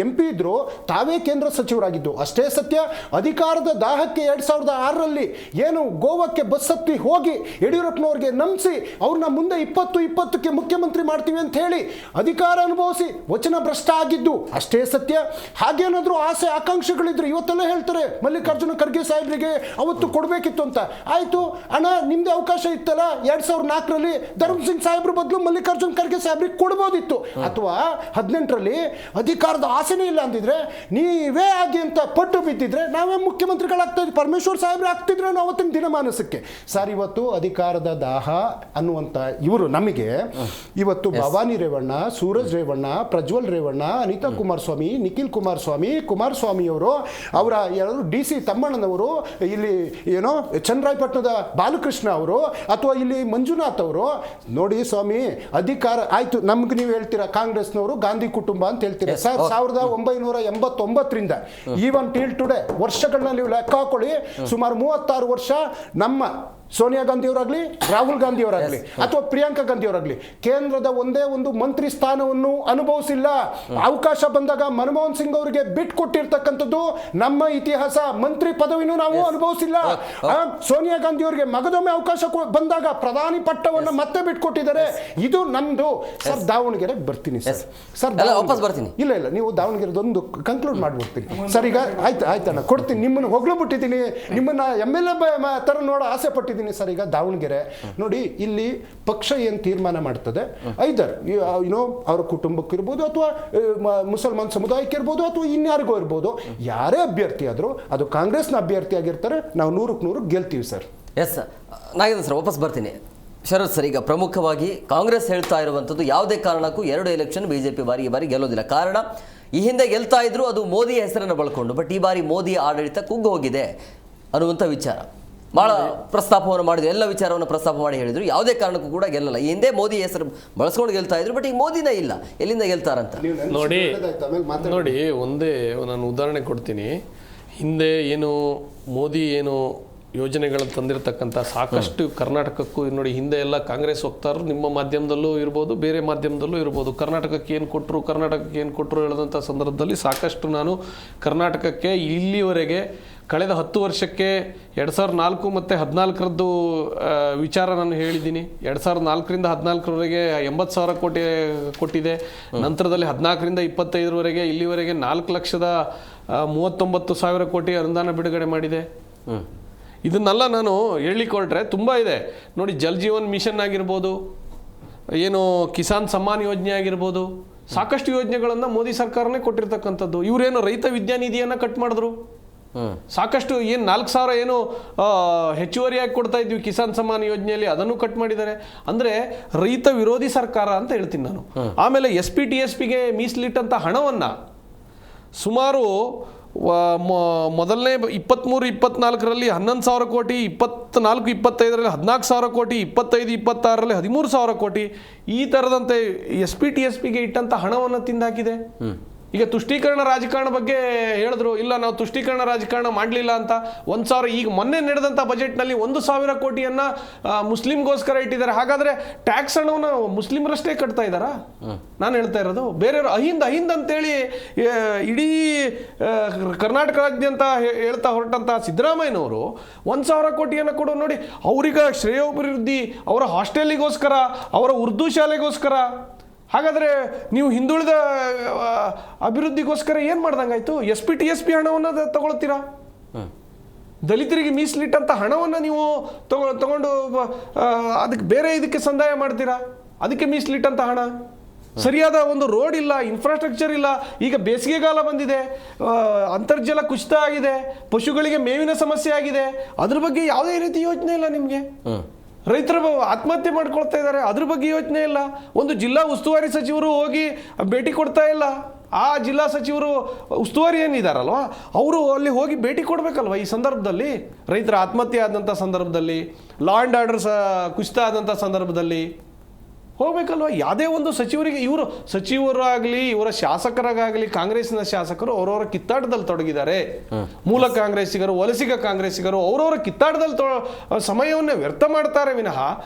MP ಇದ್ರು, ತಾವೇ ಕೇಂದ್ರ ಸಚಿವರಾಗಿದ್ದು ಅಷ್ಟೇ ಸತ್ಯ. ಅಧಿಕಾರ ಅಧಿಕಾರದ ದಾಹಕ್ಕೆ 2006ರಲ್ಲಿ ಏನು ಗೋವಾಕ್ಕೆ ಬಸ್ ಹತ್ತಿ ಹೋಗಿ ಯಡಿಯೂರಪ್ಪನವ್ರಿಗೆ ನಂಬಿಸಿ ಅವ್ರನ್ನ ಮುಂದೆ 2020ಕ್ಕೆ ಮುಖ್ಯಮಂತ್ರಿ ಮಾಡ್ತೀವಿ ಅಂತ ಹೇಳಿ ಅಧಿಕಾರ ಅನುಭವಿಸಿ ವಚನ ಭ್ರಷ್ಟ ಆಗಿದ್ದು ಅಷ್ಟೇ ಸತ್ಯ. ಹಾಗೇನಾದ್ರೂ ಆಸೆ ಆಕಾಂಕ್ಷೆಗಳಿದ್ರು ಇವತ್ತೆಲ್ಲ ಹೇಳ್ತಾರೆ ಮಲ್ಲಿಕಾರ್ಜುನ ಖರ್ಗೆ ಸಾಹೇಬ್ರಿಗೆ ಅವತ್ತು ಕೊಡಬೇಕಿತ್ತು ಅಂತ. ಆಯ್ತು ಅಣ್ಣ, ನಿಮ್ದೇ ಅವಕಾಶ ಇತ್ತಲ್ಲ 2004ರಲ್ಲಿ ಧರ್ಮ್ ಸಿಂಗ್ ಸಾಹೇಬ್ರ ಬದಲು ಮಲ್ಲಿಕಾರ್ಜುನ್ ಖರ್ಗೆ ಸಾಹೇಬ್ರಿಗೆ ಕೊಡ್ಬೋದಿತ್ತು. ಅಥವಾ 18ರಲ್ಲಿ ಅಧಿಕಾರದ ಆಸೆನೇ ಇಲ್ಲ ಅಂದಿದ್ರೆ ನೀವೇ ಆಗಿ ಅಂತ ಪಟ್ಟು ಬಿದ್ದಿದ್ರೆ ನಾವೇ ಮುಖ್ಯಮಂತ್ರಿಗಳಾಗ್ತಾ ಇದ್ವಿ, ಪರಮೇಶ್ವರ್ ಸಾಹೇಬ್ರು ಆಗ್ತಿದ್ರು ಅವತ್ತಿನ ದಿನಮಾನಸಕ್ಕೆ. ಸರ್, ಇವತ್ತು ಅಧಿಕಾರದ ದಾಹ ಅನ್ನುವಂಥ ಇವರು ನಮಗೆ ಇವತ್ತು ಭವಾನಿ ರೇವಣ್ಣ, ಸೂರಜ್ ರೇವಣ್ಣ, ಪ್ರಜ್ವಲ್ ರೇವಣ್ಣ, ಅನಿತಾ ಕುಮಾರಸ್ವಾಮಿ, ನಿಖಿಲ್ ಕುಮಾರಸ್ವಾಮಿಯವರು, ಅವರ ಯಾರು DC ತಮ್ಮಣ್ಣನವರು, ಇಲ್ಲಿ ಏನೋ ಚನ್ನರಾಯಪಟ್ಟಣದ ಬಾಲಕೃಷ್ಣ ಅವರು, ಅಥವಾ ಇಲ್ಲಿ ಮಂಜುನಾಥ್ ಅವರು. ನೋಡಿ ಸ್ವಾಮಿ, ಅಧಿಕಾರ ಆಯ್ತು, ನಮ್ಗೆ ನೀವು ಹೇಳ್ತೀರಾ ಕಾಂಗ್ರೆಸ್ನವರು ಗಾಂಧಿ ಕುಟುಂಬ ಅಂತ ಹೇಳ್ತೀರಾ. ಸರ್, 1989ರಿಂದ ಈವನ್ ಟಿಲ್ ಟುಡೇ ವರ್ಷಗಳನ್ನ ನೀವು ಲೆಕ್ಕ ಹಾಕೊಳ್ಳಿ, ಸುಮಾರು 36 ವರ್ಷ ನಮ್ಮ ಸೋನಿಯಾ ಗಾಂಧಿ ಅವರಾಗ್ಲಿ, ರಾಹುಲ್ ಗಾಂಧಿ ಅವರಾಗ್ಲಿ, ಅಥವಾ ಪ್ರಿಯಾಂಕಾ ಗಾಂಧಿ ಅವರಾಗ್ಲಿ ಕೇಂದ್ರದ ಒಂದೇ ಒಂದು ಮಂತ್ರಿ ಸ್ಥಾನವನ್ನು ಅನುಭವಿಸಿಲ್ಲ. ಅವಕಾಶ ಬಂದಾಗ ಮನಮೋಹನ್ ಸಿಂಗ್ ಅವರಿಗೆ ಬಿಟ್ಟು ಕೊಟ್ಟಿರ್ತಕ್ಕಂಥದ್ದು ನಮ್ಮ ಇತಿಹಾಸ. ಮಂತ್ರಿ ಪದವಿನೂ ನಾವು ಅನುಭವಿಸಿಲ್ಲ. ಸೋನಿಯಾ ಗಾಂಧಿ ಅವರಿಗೆ ಮಗದೊಮ್ಮೆ ಅವಕಾಶ ಬಂದಾಗ ಪ್ರಧಾನಿ ಪಟ್ಟವನ್ನು ಮತ್ತೆ ಬಿಟ್ಕೊಟ್ಟಿದ್ದಾರೆ. ಇದು ನಮ್ದು. ಸರ್, ದಾವಣಗೆರೆಗೆ ಬರ್ತೀನಿ ಸರ್. ವಾಪಸ್ ಬರ್ತೀನಿ. ಇಲ್ಲ, ನೀವು ದಾವಣಗೆರೆದೊಂದು ಕನ್ಕ್ಲೂಡ್ ಮಾಡ್ಬಿಡ್ತೀನಿ ಸರ್. ಈಗ ಆಯ್ತಣ್ಣ, ಕೊಡ್ತೀನಿ. ನಿಮ್ಮನ್ನು ಹೊಗಳು ಬಿಟ್ಟಿದ್ದೀನಿ, ನಿಮ್ಮನ್ನ MLA ತರ ನೋಡೋ ಆಸೆ ಪಟ್ಟಿದ್ದೀನಿ ಸರ್. ಈಗ ದಾವಣಗೆರೆ ನೋಡಿ, ಇಲ್ಲಿ ಪಕ್ಷ ಏನು ತೀರ್ಮಾನ ಮಾಡ್ತದೆ, ಐದರ್ ಅವರ ಕುಟುಂಬಕ್ಕೆ ಇರ್ಬೋದು, ಅಥವಾ ಮುಸಲ್ಮಾನ್ ಸಮುದಾಯಕ್ಕೆ ಇರ್ಬೋದು, ಅಥವಾ ಇನ್ಯಾರಿಗೋ ಇರ್ಬೋದು, ಯಾರೇ ಅಭ್ಯರ್ಥಿ ಆದರೂ ಅದು ಕಾಂಗ್ರೆಸ್ನ ಅಭ್ಯರ್ಥಿ ಆಗಿರ್ತಾರೆ, ನಾವು 100ಕ್ಕೆ 100 ಗೆಲ್ತೀವಿ sir. Yes sir, Nagendra sir ವಾಪಸ್ ಬರ್ತೀನಿ. ಶರತ್ ಸರ್, ಈಗ ಪ್ರಮುಖವಾಗಿ ಕಾಂಗ್ರೆಸ್ ಹೇಳ್ತಾ ಇರುವಂಥದ್ದು ಯಾವುದೇ ಕಾರಣಕ್ಕೂ 2 ಎಲೆಕ್ಷನ್ BJP ಈ ಬಾರಿ ಗೆಲ್ಲೋದಿಲ್ಲ. ಕಾರಣ, ಈ ಹಿಂದೆ ಗೆಲ್ತಾ ಇದ್ರು ಅದು ಮೋದಿ ಹೆಸರನ್ನು ಬಳಕೊಂಡು, ಬಟ್ ಈ ಬಾರಿ ಮೋದಿ ಆಡಳಿತ ಕುಗ್ಗು ಹೋಗಿದೆ ಅನ್ನುವಂಥ ವಿಚಾರ ಭಾಳ ಪ್ರಸ್ತಾಪವನ್ನು ಮಾಡಿದ್ರು. ಎಲ್ಲ ವಿಚಾರವನ್ನು ಪ್ರಸ್ತಾಪ ಮಾಡಿ ಹೇಳಿದ್ರು ಯಾವುದೇ ಕಾರಣಕ್ಕೂ ಕೂಡ ಗೆಲ್ಲಲ್ಲ. ಈ ಹಿಂದೆ ಮೋದಿ ಹೆಸರು ಬಳಸ್ಕೊಂಡು ಗೆಲ್ತಾ ಇದ್ರು, ಬಟ್ ಈಗ ಮೋದಿನೇ ಇಲ್ಲ, ಎಲ್ಲಿಂದ ಗೆಲ್ತಾರಂತ ನೋಡಿ. ಒಂದೇ ನಾನು ಉದಾಹರಣೆ ಕೊಡ್ತೀನಿ. ಹಿಂದೆ ಏನು ಮೋದಿ ಏನು ಯೋಜನೆಗಳನ್ನು ತಂದಿರತಕ್ಕಂಥ ಸಾಕಷ್ಟು ಕರ್ನಾಟಕಕ್ಕೂ ನೋಡಿ, ಹಿಂದೆ ಎಲ್ಲ ಕಾಂಗ್ರೆಸ್ ವಕ್ತಾರರು ನಿಮ್ಮ ಮಾಧ್ಯಮದಲ್ಲೂ ಇರ್ಬೋದು, ಬೇರೆ ಮಾಧ್ಯಮದಲ್ಲೂ ಇರ್ಬೋದು, ಕರ್ನಾಟಕಕ್ಕೆ ಏನು ಕೊಟ್ಟರು ಹೇಳಿದಂಥ ಸಂದರ್ಭದಲ್ಲಿ ಸಾಕಷ್ಟು ನಾನು ಕರ್ನಾಟಕಕ್ಕೆ ಇಲ್ಲಿವರೆಗೆ ಕಳೆದ 10 ವರ್ಷಕ್ಕೆ 2004 ಮತ್ತು 2014ರದ್ದು ವಿಚಾರ ನಾನು ಹೇಳಿದ್ದೀನಿ. 2004ರಿಂದ 2014ರವರೆಗೆ 80,000 ಕೋಟಿ ಕೊಟ್ಟಿದೆ. ನಂತರದಲ್ಲಿ 14ರಿಂದ 25ರವರೆಗೆ ಇಲ್ಲಿವರೆಗೆ 4,39,000 ಕೋಟಿ ಅನುದಾನ ಬಿಡುಗಡೆ ಮಾಡಿದೆ. ಇದನ್ನೆಲ್ಲ ನಾನು ಹೇಳಿಕೊಟ್ರೆ ತುಂಬ ಇದೆ ನೋಡಿ. ಜಲ್ ಜೀವನ್ ಮಿಷನ್ ಆಗಿರ್ಬೋದು, ಏನು ಕಿಸಾನ್ ಸಮ್ಮಾನ್ ಯೋಜನೆ ಆಗಿರ್ಬೋದು, ಸಾಕಷ್ಟು ಯೋಜನೆಗಳನ್ನು ಮೋದಿ ಸರ್ಕಾರನೇ ಕೊಟ್ಟಿರ್ತಕ್ಕಂಥದ್ದು. ಇವರೇನು ರೈತ ವಿದ್ಯಾನಿಧಿಯನ್ನು ಕಟ್ ಮಾಡಿದ್ರು. ಸಾಕಷ್ಟು ಏನು 4,000 ಏನು ಹೆಚ್ಚುವರಿಯಾಗಿ ಕೊಡ್ತಾ ಇದ್ವಿ ಕಿಸಾನ್ ಸಮ್ಮಾನ್ ಯೋಜನೆಯಲ್ಲಿ, ಅದನ್ನು ಕಟ್ ಮಾಡಿದ್ದಾರೆ. ಅಂದರೆ ರೈತ ವಿರೋಧಿ ಸರ್ಕಾರ ಅಂತ ಹೇಳ್ತೀನಿ ನಾನು. ಆಮೇಲೆ SP TSPಗೆ ಮೀಸಲಿಟ್ಟಂಥ ಹಣವನ್ನು ಸುಮಾರು ಮೊದಲನೇ 23-24ರಲ್ಲಿ 11,000 ಕೋಟಿ, 24-25ರಲ್ಲಿ 14,000 ಕೋಟಿ, 25-26ರಲ್ಲಿ 13,000 ಕೋಟಿ, ಈ ಥರದಂತೆ SP TSPಗೆ ಇಟ್ಟಂಥ ಹಣವನ್ನು ತಿಂದಾಕಿದೆ. ಈಗ ತುಷ್ಟೀಕರಣ ರಾಜಕಾರಣ ಬಗ್ಗೆ ಹೇಳಿದ್ರು, ಇಲ್ಲ ನಾವು ತುಷ್ಟೀಕರಣ ರಾಜಕಾರಣ ಮಾಡಲಿಲ್ಲ ಅಂತ. 1,000 ಈಗ ಮೊನ್ನೆ ನಡೆದಂಥ ಬಜೆಟ್ನಲ್ಲಿ 1,000 ಕೋಟಿಯನ್ನು ಮುಸ್ಲಿಮ್ಗೋಸ್ಕರ ಇಟ್ಟಿದ್ದಾರೆ. ಹಾಗಾದರೆ ಟ್ಯಾಕ್ಸ್ ಹಣವನ್ನು ಮುಸ್ಲಿಮರಷ್ಟೇ ಕಟ್ತಾ ಇದ್ದಾರಾ? ನಾನು ಹೇಳ್ತಾ ಇರೋದು ಬೇರೆಯವರು ಅಹಿಂದ್ ಅಂತೇಳಿ ಇಡೀ ಕರ್ನಾಟಕದಾದ್ಯಂತ ಹೇಳ್ತಾ ಹೊರಟಂಥ ಸಿದ್ದರಾಮಯ್ಯನವರು 1,000 ಕೋಟಿಯನ್ನು ಕೊಡೋ ನೋಡಿ. ಅವ್ರಿಗೆ ಶ್ರೇಯೋಭಿವೃದ್ಧಿ, ಅವರ ಹಾಸ್ಟೆಲಿಗೋಸ್ಕರ, ಅವರ ಉರ್ದು ಶಾಲೆಗೋಸ್ಕರ. ಹಾಗಾದರೆ ನೀವು ಹಿಂದುಳಿದ ಅಭಿವೃದ್ಧಿಗೋಸ್ಕರ ಏನು ಮಾಡ್ದಂಗಾಯ್ತು? SP TSP ಹಣವನ್ನು ತಗೊಳ್ತೀರಾ? ದಲಿತರಿಗೆ ಮೀಸಲಿಟ್ಟಂಥ ಹಣವನ್ನು ನೀವು ತಗೊಂಡು ಅದಕ್ಕೆ ಬೇರೆ ಇದಕ್ಕೆ ಸಂದಾಯ ಮಾಡ್ತೀರಾ? ಅದಕ್ಕೆ ಮೀಸಲಿಟ್ಟಂಥ ಹಣ ಸರಿಯಾದ ಒಂದು ರೋಡ್ ಇಲ್ಲ, ಇನ್ಫ್ರಾಸ್ಟ್ರಕ್ಚರ್ ಇಲ್ಲ. ಈಗ ಬೇಸಿಗೆಗಾಲ ಬಂದಿದೆ, ಅಂತರ್ಜಲ ಕುಸಿತ ಆಗಿದೆ, ಪಶುಗಳಿಗೆ ಮೇವಿನ ಸಮಸ್ಯೆ ಆಗಿದೆ. ಅದ್ರ ಬಗ್ಗೆ ಯಾವುದೇ ರೀತಿ ಯೋಚನೆ ಇಲ್ಲ ನಿಮಗೆ. ರೈತರು ಆತ್ಮಹತ್ಯೆ ಮಾಡ್ಕೊಳ್ತಾ ಇದ್ದಾರೆ, ಅದ್ರ ಬಗ್ಗೆ ಯೋಚನೆ ಇಲ್ಲ. ಒಂದು ಜಿಲ್ಲಾ ಉಸ್ತುವಾರಿ ಸಚಿವರು ಹೋಗಿ ಭೇಟಿ ಕೊಡ್ತಾ ಇಲ್ಲ. ಆ ಜಿಲ್ಲಾ ಸಚಿವರು ಉಸ್ತುವಾರಿ ಏನಿದಾರಲ್ವ, ಅವರು ಅಲ್ಲಿ ಹೋಗಿ ಭೇಟಿ ಕೊಡಬೇಕಲ್ವ ಈ ಸಂದರ್ಭದಲ್ಲಿ. ರೈತರ ಆತ್ಮಹತ್ಯೆ ಆದಂಥ ಸಂದರ್ಭದಲ್ಲಿ, ಲಾ ಆ್ಯಂಡ್ ಆರ್ಡರ್ ಕುಸಿತ ಆದಂಥ ಸಂದರ್ಭದಲ್ಲಿ ಹೋಗ್ಬೇಕಲ್ವ. ಯಾವುದೇ ಒಂದು ಸಚಿವರಿಗೆ, ಇವರು ಸಚಿವರಾಗಲಿ ಇವರ ಶಾಸಕರಾಗಲಿ, ಕಾಂಗ್ರೆಸ್ನ ಶಾಸಕರು ಅವರವರ ಕಿತ್ತಾಟದಲ್ಲಿ ತೊಡಗಿದ್ದಾರೆ. ಮೂಲ ಕಾಂಗ್ರೆಸ್ಸಿಗರು, ವಲಸಿಗ ಕಾಂಗ್ರೆಸ್ಸಿಗರು ಅವರವರ ಕಿತ್ತಾಟದಲ್ಲಿ ಸಮಯವನ್ನು ವ್ಯರ್ಥ ಮಾಡ್ತಾರೆ ವಿನಃ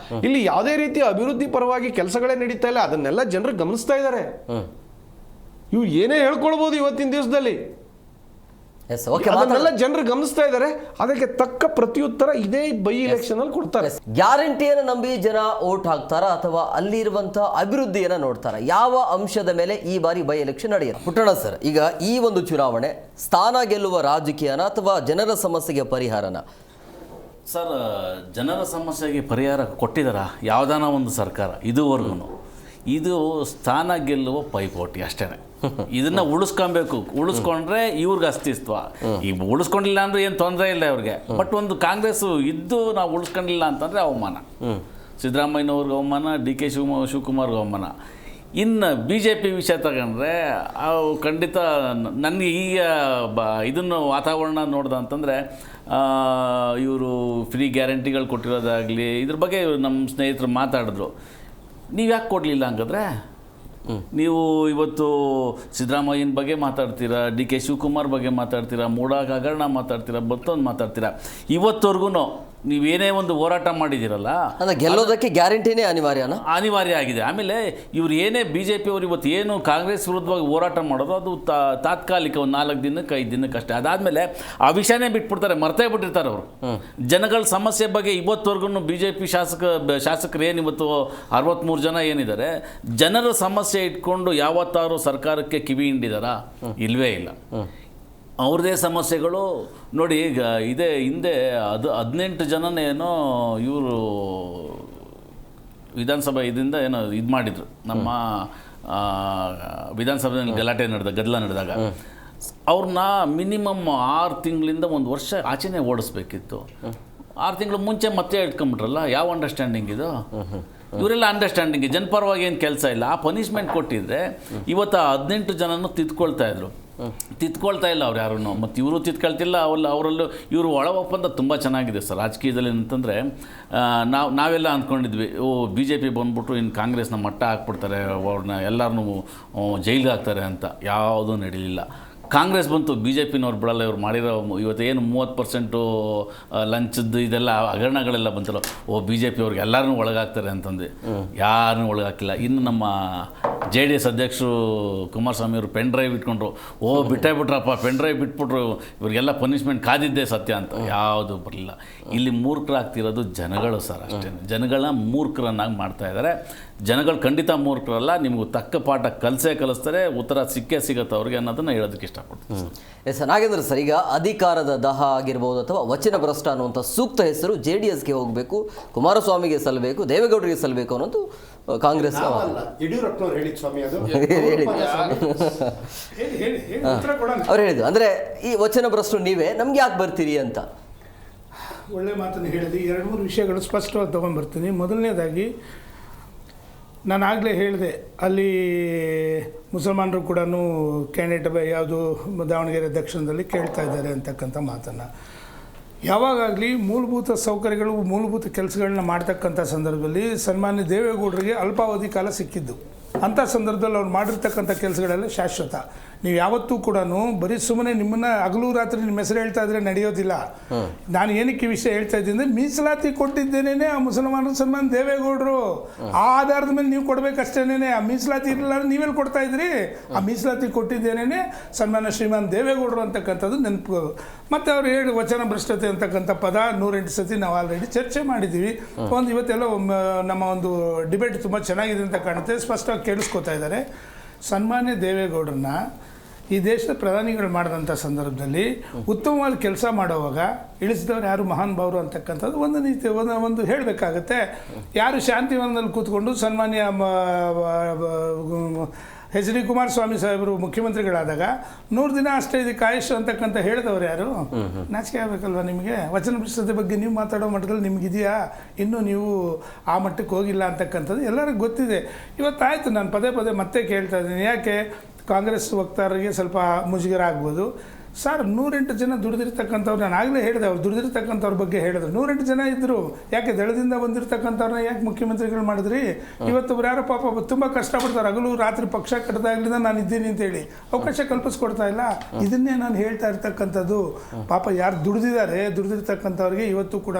ಇಲ್ಲಿ ಯಾವುದೇ ರೀತಿಯ ಅಭಿವೃದ್ಧಿ ಪರವಾಗಿ ಕೆಲಸಗಳೇ ನಡೀತಾ ಇಲ್ಲ. ಅದನ್ನೆಲ್ಲ ಜನರು ಗಮನಿಸ್ತಾ ಇದ್ದಾರೆ. ಇವ್ರು ಏನೇ ಹೇಳ್ಕೊಳ್ಬೋದು ಇವತ್ತಿನ ದಿವಸದಲ್ಲಿ. ಎಸ್ ಓಕೆ ಅದನ್ನೆಲ್ಲ ಜನರು ಗಮನಿಸ್ತಾ ಇದ್ದಾರೆ. ಅದಕ್ಕೆ ತಕ್ಕ ಪ್ರತ್ಯುತ್ತರ ಇದೇ ಬೈ ಎಲೆಕ್ಷನ್ ಅಲ್ಲಿ ಕೊಡ್ತಾರೆ. ಗ್ಯಾರಂಟಿಯನ್ನು ನಂಬಿ ಜನ ವೋಟ್ ಹಾಕ್ತಾರ ಅಥವಾ ಅಲ್ಲಿರುವಂತಹ ಅಭಿವೃದ್ಧಿಯನ್ನ ನೋಡ್ತಾರ? ಯಾವ ಅಂಶದ ಮೇಲೆ ಈ ಬಾರಿ ಬೈ ಎಲೆಕ್ಷನ್ ನಡೆಯುತ್ತೆ? ಪುಟ್ಟಣ ಸರ್, ಈಗ ಈ ಒಂದು ಚುನಾವಣೆ ಸ್ಥಾನ ಗೆಲ್ಲುವ ರಾಜಕೀಯನ ಅಥವಾ ಜನರ ಸಮಸ್ಯೆಗೆ ಪರಿಹಾರನ? ಸರ್, ಜನರ ಸಮಸ್ಯೆಗೆ ಪರಿಹಾರ ಕೊಟ್ಟಿದ್ದಾರಾ ಯಾವುದಾನ ಒಂದು ಸರ್ಕಾರ ಇದುವರೆಗೂ? ಇದು ಸ್ಥಾನ ಗೆಲ್ಲುವ ಪೈಪೋಟಿ ಅಷ್ಟೇ. ಇದನ್ನು ಉಳಿಸ್ಕೊಬೇಕು. ಉಳಿಸ್ಕೊಂಡ್ರೆ ಇವ್ರಿಗೆ ಅಸ್ತಿತ್ವ. ಈಗ ಉಳಿಸ್ಕೊಂಡಿಲ್ಲ ಅಂದ್ರೆ ಏನು ತೊಂದರೆ ಇಲ್ಲ ಅವ್ರಿಗೆ. ಬಟ್ ಒಂದು ಕಾಂಗ್ರೆಸ್ ಇದ್ದು ನಾವು ಉಳಿಸ್ಕೊಂಡಿಲ್ಲ ಅಂತಂದರೆ ಅವಮಾನ. ಸಿದ್ದರಾಮಯ್ಯನವ್ರಿಗೆ ಅವಮಾನ, DK ಶಿವಕುಮಾರ್ಗೆ ಅವಮಾನ. ಇನ್ನು BJP ವಿಷಯ ತಗೊಂಡ್ರೆ ಅವು ಖಂಡಿತ ನನಗೆ ಈಗ ಇದನ್ನು ವಾತಾವರಣ ನೋಡ್ದೆ ಅಂತಂದರೆ ಇವರು ಫ್ರೀ ಗ್ಯಾರಂಟಿಗಳು ಕೊಟ್ಟಿರೋದಾಗಲಿ ಇದ್ರ ಬಗ್ಗೆ ನಮ್ಮ ಸ್ನೇಹಿತರು ಮಾತಾಡಿದ್ರು. ನೀವು ಯಾಕೆ ಕೊಡಲಿಲ್ಲ ಹಂಗಾದ್ರೆ? ನೀವು ಇವತ್ತು ಸಿದ್ದರಾಮಯ್ಯನ ಬಗ್ಗೆ ಮಾತಾಡ್ತೀರಾ, DK ಶಿವಕುಮಾರ್ ಬಗ್ಗೆ ಮಾತಾಡ್ತೀರಾ, ಮೂಡಾಗ ಹಗರಣ ಮಾತಾಡ್ತೀರಾ, ಮತ್ತೊಂದು ಮಾತಾಡ್ತೀರಾ. ಇವತ್ತವರೆಗೂ ನೀವೇನೇ ಒಂದು ಹೋರಾಟ ಮಾಡಿದ್ದೀರಲ್ಲ, ಗೆಲ್ಲೋದಕ್ಕೆ ಗ್ಯಾರಂಟಿನೇ ಅನಿವಾರ್ಯ ಆಗಿದೆ. ಆಮೇಲೆ ಇವ್ರು ಏನೇ BJP ಅವರು ಇವತ್ತು ಏನು ಕಾಂಗ್ರೆಸ್ ವಿರುದ್ಧವಾಗಿ ಹೋರಾಟ ಮಾಡೋದು ಅದು ತಾತ್ಕಾಲಿಕ, ಒಂದು 4 ದಿನಕ್ಕೆ 5 ದಿನಕ್ಕೆ ಅಷ್ಟೇ. ಅದಾದಮೇಲೆ ಆ ವಿಷಯನೇ ಬಿಟ್ಬಿಡ್ತಾರೆ, ಮರ್ತೇ ಬಿಟ್ಟಿರ್ತಾರೆ ಅವರು. ಜನಗಳ ಸಮಸ್ಯೆ ಬಗ್ಗೆ ಇವತ್ತವರೆಗೂ BJP ಶಾಸಕರು ಏನು ಇವತ್ತು 63 ಜನ ಏನಿದ್ದಾರೆ, ಜನರ ಸಮಸ್ಯೆ ಇಟ್ಕೊಂಡು ಯಾವತ್ತಾರು ಸರ್ಕಾರಕ್ಕೆ ಕಿವಿ ಹಿಂಡಿದಾರಾ? ಇಲ್ವೇ ಇಲ್ಲ. ಅವ್ರದ್ದೇ ಸಮಸ್ಯೆಗಳು ನೋಡಿ. ಈಗ ಇದೇ ಹಿಂದೆ 18 ಜನನೇನೋ ಇವರು ವಿಧಾನಸಭೆ ಇದರಿಂದ ಏನೋ ಇದು ಮಾಡಿದರು. ನಮ್ಮ ವಿಧಾನಸಭೆಯಲ್ಲಿ ಗದ್ದಲ ನಡೆದಾಗ ಅವ್ರನ್ನ ಮಿನಿಮಮ್ 6 ತಿಂಗಳಿಂದ 1 ವರ್ಷ ಆಚೆನೇ ಓಡಿಸ್ಬೇಕಿತ್ತು. 6 ತಿಂಗಳು ಮುಂಚೆ ಮತ್ತೆ ಇಟ್ಕೊಂಬಿಟ್ರಲ್ಲ. ಯಾವ ಅಂಡರ್ಸ್ಟ್ಯಾಂಡಿಂಗ್ ಇದು? ಇವರೆಲ್ಲ ಅಂಡರ್ಸ್ಟ್ಯಾಂಡಿಂಗ್, ಜನಪರವಾಗಿ ಏನು ಕೆಲಸ ಇಲ್ಲ. ಆ ಪನಿಷ್ಮೆಂಟ್ ಕೊಟ್ಟಿದ್ರೆ ಇವತ್ತು 18 ಜನನೂ ತಿದ್ಕೊಳ್ತಾ ಇಲ್ಲ ಅವ್ರು ಯಾರೂ. ಮತ್ತು ಇವರು ತಿದ್ಕೊಳ್ತಿಲ್ಲ. ಅವರಲ್ಲೂ ಇವರು ಒಳ ಒಪ್ಪಂದ ತುಂಬ ಚೆನ್ನಾಗಿದೆ ಸರ್ ರಾಜಕೀಯದಲ್ಲಿ. ಅಂತಂದರೆ ನಾವೆಲ್ಲ ಅಂದ್ಕೊಂಡಿದ್ವಿ, BJP ಬಂದ್ಬಿಟ್ಟು ಇನ್ನು ಕಾಂಗ್ರೆಸ್ನ ಮಟ್ಟ ಹಾಕ್ಬಿಡ್ತಾರೆ, ಅವ್ರನ್ನ ಎಲ್ಲರನ್ನೂ ಜೈಲಿಗೆ ಹಾಕ್ತಾರೆ ಅಂತ. ಯಾವುದೂ ನಡೀಲಿಲ್ಲ. ಕಾಂಗ್ರೆಸ್ ಬಂತು, BJPನವ್ರು ಬಿಡಲ್ಲ. ಇವ್ರು ಮಾಡಿರೋ ಇವತ್ತೇನು 30% ಲಂಚದ್ದು ಇದೆಲ್ಲ ಹಗರಣಗಳೆಲ್ಲ ಬಂತಲ್ಲ, BJP ಅವ್ರಿಗೆ ಎಲ್ಲರನ್ನೂ ಒಳಗಾಗ್ತಾರೆ ಅಂತಂದು ಯಾರನ್ನೂ ಒಳಗಾಕಿಲ್ಲ. ಇನ್ನು ನಮ್ಮ JDS ಅಧ್ಯಕ್ಷರು ಕುಮಾರಸ್ವಾಮಿ ಅವರು ಪೆನ್ ಡ್ರೈವ್ ಇಟ್ಕೊಂಡ್ರು. ಬಿಟ್ಟೇ ಬಿಟ್ರಪ್ಪ, ಪೆನ್ ಡ್ರೈವ್ ಬಿಟ್ಬಿಟ್ರು, ಇವ್ರಿಗೆಲ್ಲ ಪನಿಷ್ಮೆಂಟ್ ಕಾದಿದ್ದೇ ಸತ್ಯ ಅಂತ. ಯಾವುದು ಬರಲಿಲ್ಲ. ಇಲ್ಲಿ ಮೂರ್ಖರಾಗ್ತಿರೋದು ಜನಗಳು ಸರ್, ಅಷ್ಟೇ. ಜನಗಳನ್ನ ಮೂರ್ಖರನ್ನಾಗಿ ಮಾಡ್ತಾ ಇದ್ದಾರೆ. ಜನಗಳು ಖಂಡಿತ ಮೂರ್ಖರಲ್ಲ. ನಿಮಗೂ ತಕ್ಕ ಪಾಠ ಕಲಿಸ್ತಾರೆ, ಉತ್ತರ ಸಿಗುತ್ತೆ ಅವ್ರಿಗೆ ಅನ್ನೋದನ್ನು ಹೇಳೋದಕ್ಕೆ ಇಷ್ಟಪಡ್ತೀನಿ. ಎಸ್ ನಾಗೇಂದ್ರ ಸರ್, ಈಗ ಅಧಿಕಾರದ ದಾಹ ಆಗಿರ್ಬೋದು ಅಥವಾ ವಚನ ಭ್ರಷ್ಟ ಅನ್ನುವಂಥ ಸೂಕ್ತ ಹೆಸರು JDSಗೆ ಹೋಗಬೇಕು, ಕುಮಾರಸ್ವಾಮಿಗೆ ಸಲ್ಲಬೇಕು, ದೇವೇಗೌಡರಿಗೆ ಸಲ್ಲಬೇಕು ಅನ್ನೋದು ಕಾಂಗ್ರೆಸ್. ಯಡಿಯೂರಪ್ಪನವ್ರು ಹೇಳಿದ ಸ್ವಾಮಿ ಅದು ಅವ್ರು ಹೇಳಿದ್ದು ಅಂದರೆ ಈ ವಚನ ಭ್ರಷ್ಟರು ನೀವೇ, ನಮ್ಗೆ ಯಾಕೆ ಬರ್ತೀರಿ ಅಂತ. ಒಳ್ಳೆ ಮಾತನ್ನು ಹೇಳಿದೆ. 2-3 ವಿಷಯಗಳು ಸ್ಪಷ್ಟವಾಗಿ ತೊಗೊಂಡ್ಬರ್ತೀನಿ. ಮೊದಲನೇದಾಗಿ ನಾನು ಆಗಲೇ ಹೇಳಿದೆ, ಅಲ್ಲಿ ಮುಸಲ್ಮಾನರು ಕೂಡ ಕ್ಯಾಂಡಿಡೇಟ್ ಯಾವುದು ದಾವಣಗೆರೆ ದಕ್ಷಿಣದಲ್ಲಿ ಕೇಳ್ತಾ ಇದ್ದಾರೆ ಅಂತಕ್ಕಂಥ ಮಾತನ್ನು. ಯಾವಾಗಲಿ ಮೂಲಭೂತ ಸೌಕರ್ಯಗಳು, ಮೂಲಭೂತ ಕೆಲಸಗಳನ್ನ ಮಾಡ್ತಕ್ಕಂಥ ಸಂದರ್ಭದಲ್ಲಿ ಸನ್ಮಾನ್ಯ ದೇವೇಗೌಡರಿಗೆ ಅಲ್ಪಾವಧಿ ಕಾಲ ಸಿಕ್ಕಿದ್ದು. ಅಂಥ ಸಂದರ್ಭದಲ್ಲಿ ಅವ್ರು ಮಾಡಿರ್ತಕ್ಕಂಥ ಕೆಲಸಗಳೆಲ್ಲ ಶಾಶ್ವತ. ನೀವು ಯಾವತ್ತೂ ಕೂಡ ಬರೀ ಸುಮ್ಮನೆ ನಿಮ್ಮನ್ನ ಹಗಲು ರಾತ್ರಿ ನಿಮ್ಮ ಹೆಸರು ಹೇಳ್ತಾ ಇದ್ರೆ ನಡೆಯೋದಿಲ್ಲ. ನಾನು ಏನಕ್ಕೆ ವಿಷಯ ಹೇಳ್ತಾ ಇದ್ದೀನಿ ಅಂದರೆ, ಮೀಸಲಾತಿ ಕೊಟ್ಟಿದ್ದೇನೆ ಆ ಮುಸಲ್ಮಾನರು ಸನ್ಮಾನ್ ದೇವೇಗೌಡರು. ಆ ಆಧಾರದ ಮೇಲೆ ನೀವು ಕೊಡಬೇಕಷ್ಟೇನೆ. ಆ ಮೀಸಲಾತಿ ಇರಲಿಲ್ಲ ನೀವೆಲ್ಲಿ ಕೊಡ್ತಾ ಇದ್ರಿ? ಆ ಮೀಸಲಾತಿ ಕೊಟ್ಟಿದ್ದೇನೆ ಸನ್ಮಾನ ಶ್ರೀಮಾನ್ ದೇವೇಗೌಡರು ಅಂತಕ್ಕಂಥದ್ದು ನೆನಪು. ಮತ್ತು ಅವ್ರು ಹೇಳಿ ವಚನ ಭ್ರಷ್ಟತೆ ಅಂತಕ್ಕಂಥ ಪದ 108 ಸತಿ ನಾವು ಆಲ್ರೆಡಿ ಚರ್ಚೆ ಮಾಡಿದ್ದೀವಿ. ಇವತ್ತೆಲ್ಲ ನಮ್ಮ ಒಂದು ಡಿಬೇಟ್ ತುಂಬ ಚೆನ್ನಾಗಿದೆ ಅಂತ ಕಾಣುತ್ತೆ. ಸ್ಪಷ್ಟವಾಗಿ ಕೇಳಿಸ್ಕೊತಾ ಇದ್ದಾರೆ. ಸನ್ಮಾನ್ಯ ದೇವೇಗೌಡರನ್ನ ಈ ದೇಶದ ಪ್ರಧಾನಿಗಳು ಮಾಡಿದಂಥ ಸಂದರ್ಭದಲ್ಲಿ ಉತ್ತಮವಾದ ಕೆಲಸ ಮಾಡೋವಾಗ ಇಳಿಸಿದವರು ಯಾರು ಮಹಾನ್ ಭಾವರು ಅಂತಕ್ಕಂಥದ್ದು ಒಂದು ನೀತಿ ಒಂದು ಹೇಳಬೇಕಾಗತ್ತೆ. ಯಾರು ಶಾಂತಿವನದಲ್ಲಿ ಕೂತ್ಕೊಂಡು ಸನ್ಮಾನ್ಯ HD ಕುಮಾರಸ್ವಾಮಿ ಸಾಹೇಬರು ಮುಖ್ಯಮಂತ್ರಿಗಳಾದಾಗ 100 ದಿನ ಅಷ್ಟೇ ಇದಕ್ಕೆ ಆಯುಷ್ ಅಂತಕ್ಕಂಥ ಹೇಳಿದವರು ಯಾರು? ನಾಚಿಕೆ ಆಗಬೇಕಲ್ವ ನಿಮಗೆ? ವಚನ ಭ್ರಷ್ಟತೆ ಬಗ್ಗೆ ನೀವು ಮಾತಾಡೋ ಮಟ್ಟದಲ್ಲಿ ನಿಮಗಿದೆಯಾ? ಇನ್ನೂ ನೀವು ಆ ಮಟ್ಟಕ್ಕೆ ಹೋಗಿಲ್ಲ ಅಂತಕ್ಕಂಥದ್ದು ಎಲ್ಲರಿಗೂ ಗೊತ್ತಿದೆ. ಇವತ್ತಾಯಿತು, ನಾನು ಪದೇ ಮತ್ತೆ ಕೇಳ್ತಾ ಇದ್ದೀನಿ. ಯಾಕೆ ಕಾಂಗ್ರೆಸ್ ವಕ್ತಾರರಿಗೆ ಸ್ವಲ್ಪ ಮುಜುಗರ ಆಗ್ಬೋದು ಸರ್. 108 ಜನ ದುಡಿದಿರ್ತಕ್ಕಂಥವ್ರು, ನಾನು ಆಗಲೇ ಹೇಳಿದೆ, ಅವ್ರು ದುಡಿದಿರ್ತಕ್ಕಂಥವ್ರ ಬಗ್ಗೆ ಹೇಳಿದ್ರು. 108 ಜನ ಇದ್ದರು. ಯಾಕೆ ದಳದಿಂದ ಬಂದಿರತಕ್ಕಂಥವ್ರನ್ನ ಯಾಕೆ ಮುಖ್ಯಮಂತ್ರಿಗಳು ಮಾಡಿದ್ರಿ? ಇವತ್ತೊಬ್ರು ಯಾರೋ ಪಾಪ ತುಂಬ ಕಷ್ಟಪಡ್ತಾರೆ, ಹಗಲು ರಾತ್ರಿ ಪಕ್ಷ ಕಟ್ಟದಾಗ್ಲಿಂದ ನಾನು ಇದ್ದೀನಿ ಅಂತೇಳಿ ಅವಕಾಶ ಕಲ್ಪಿಸ್ಕೊಡ್ತಾ ಇಲ್ಲ. ಇದನ್ನೇ ನಾನು ಹೇಳ್ತಾ ಇರ್ತಕ್ಕಂಥದ್ದು. ಪಾಪ ಯಾರು ದುಡಿದಿರ್ತಕ್ಕಂಥವ್ರಿಗೆ ಇವತ್ತು ಕೂಡ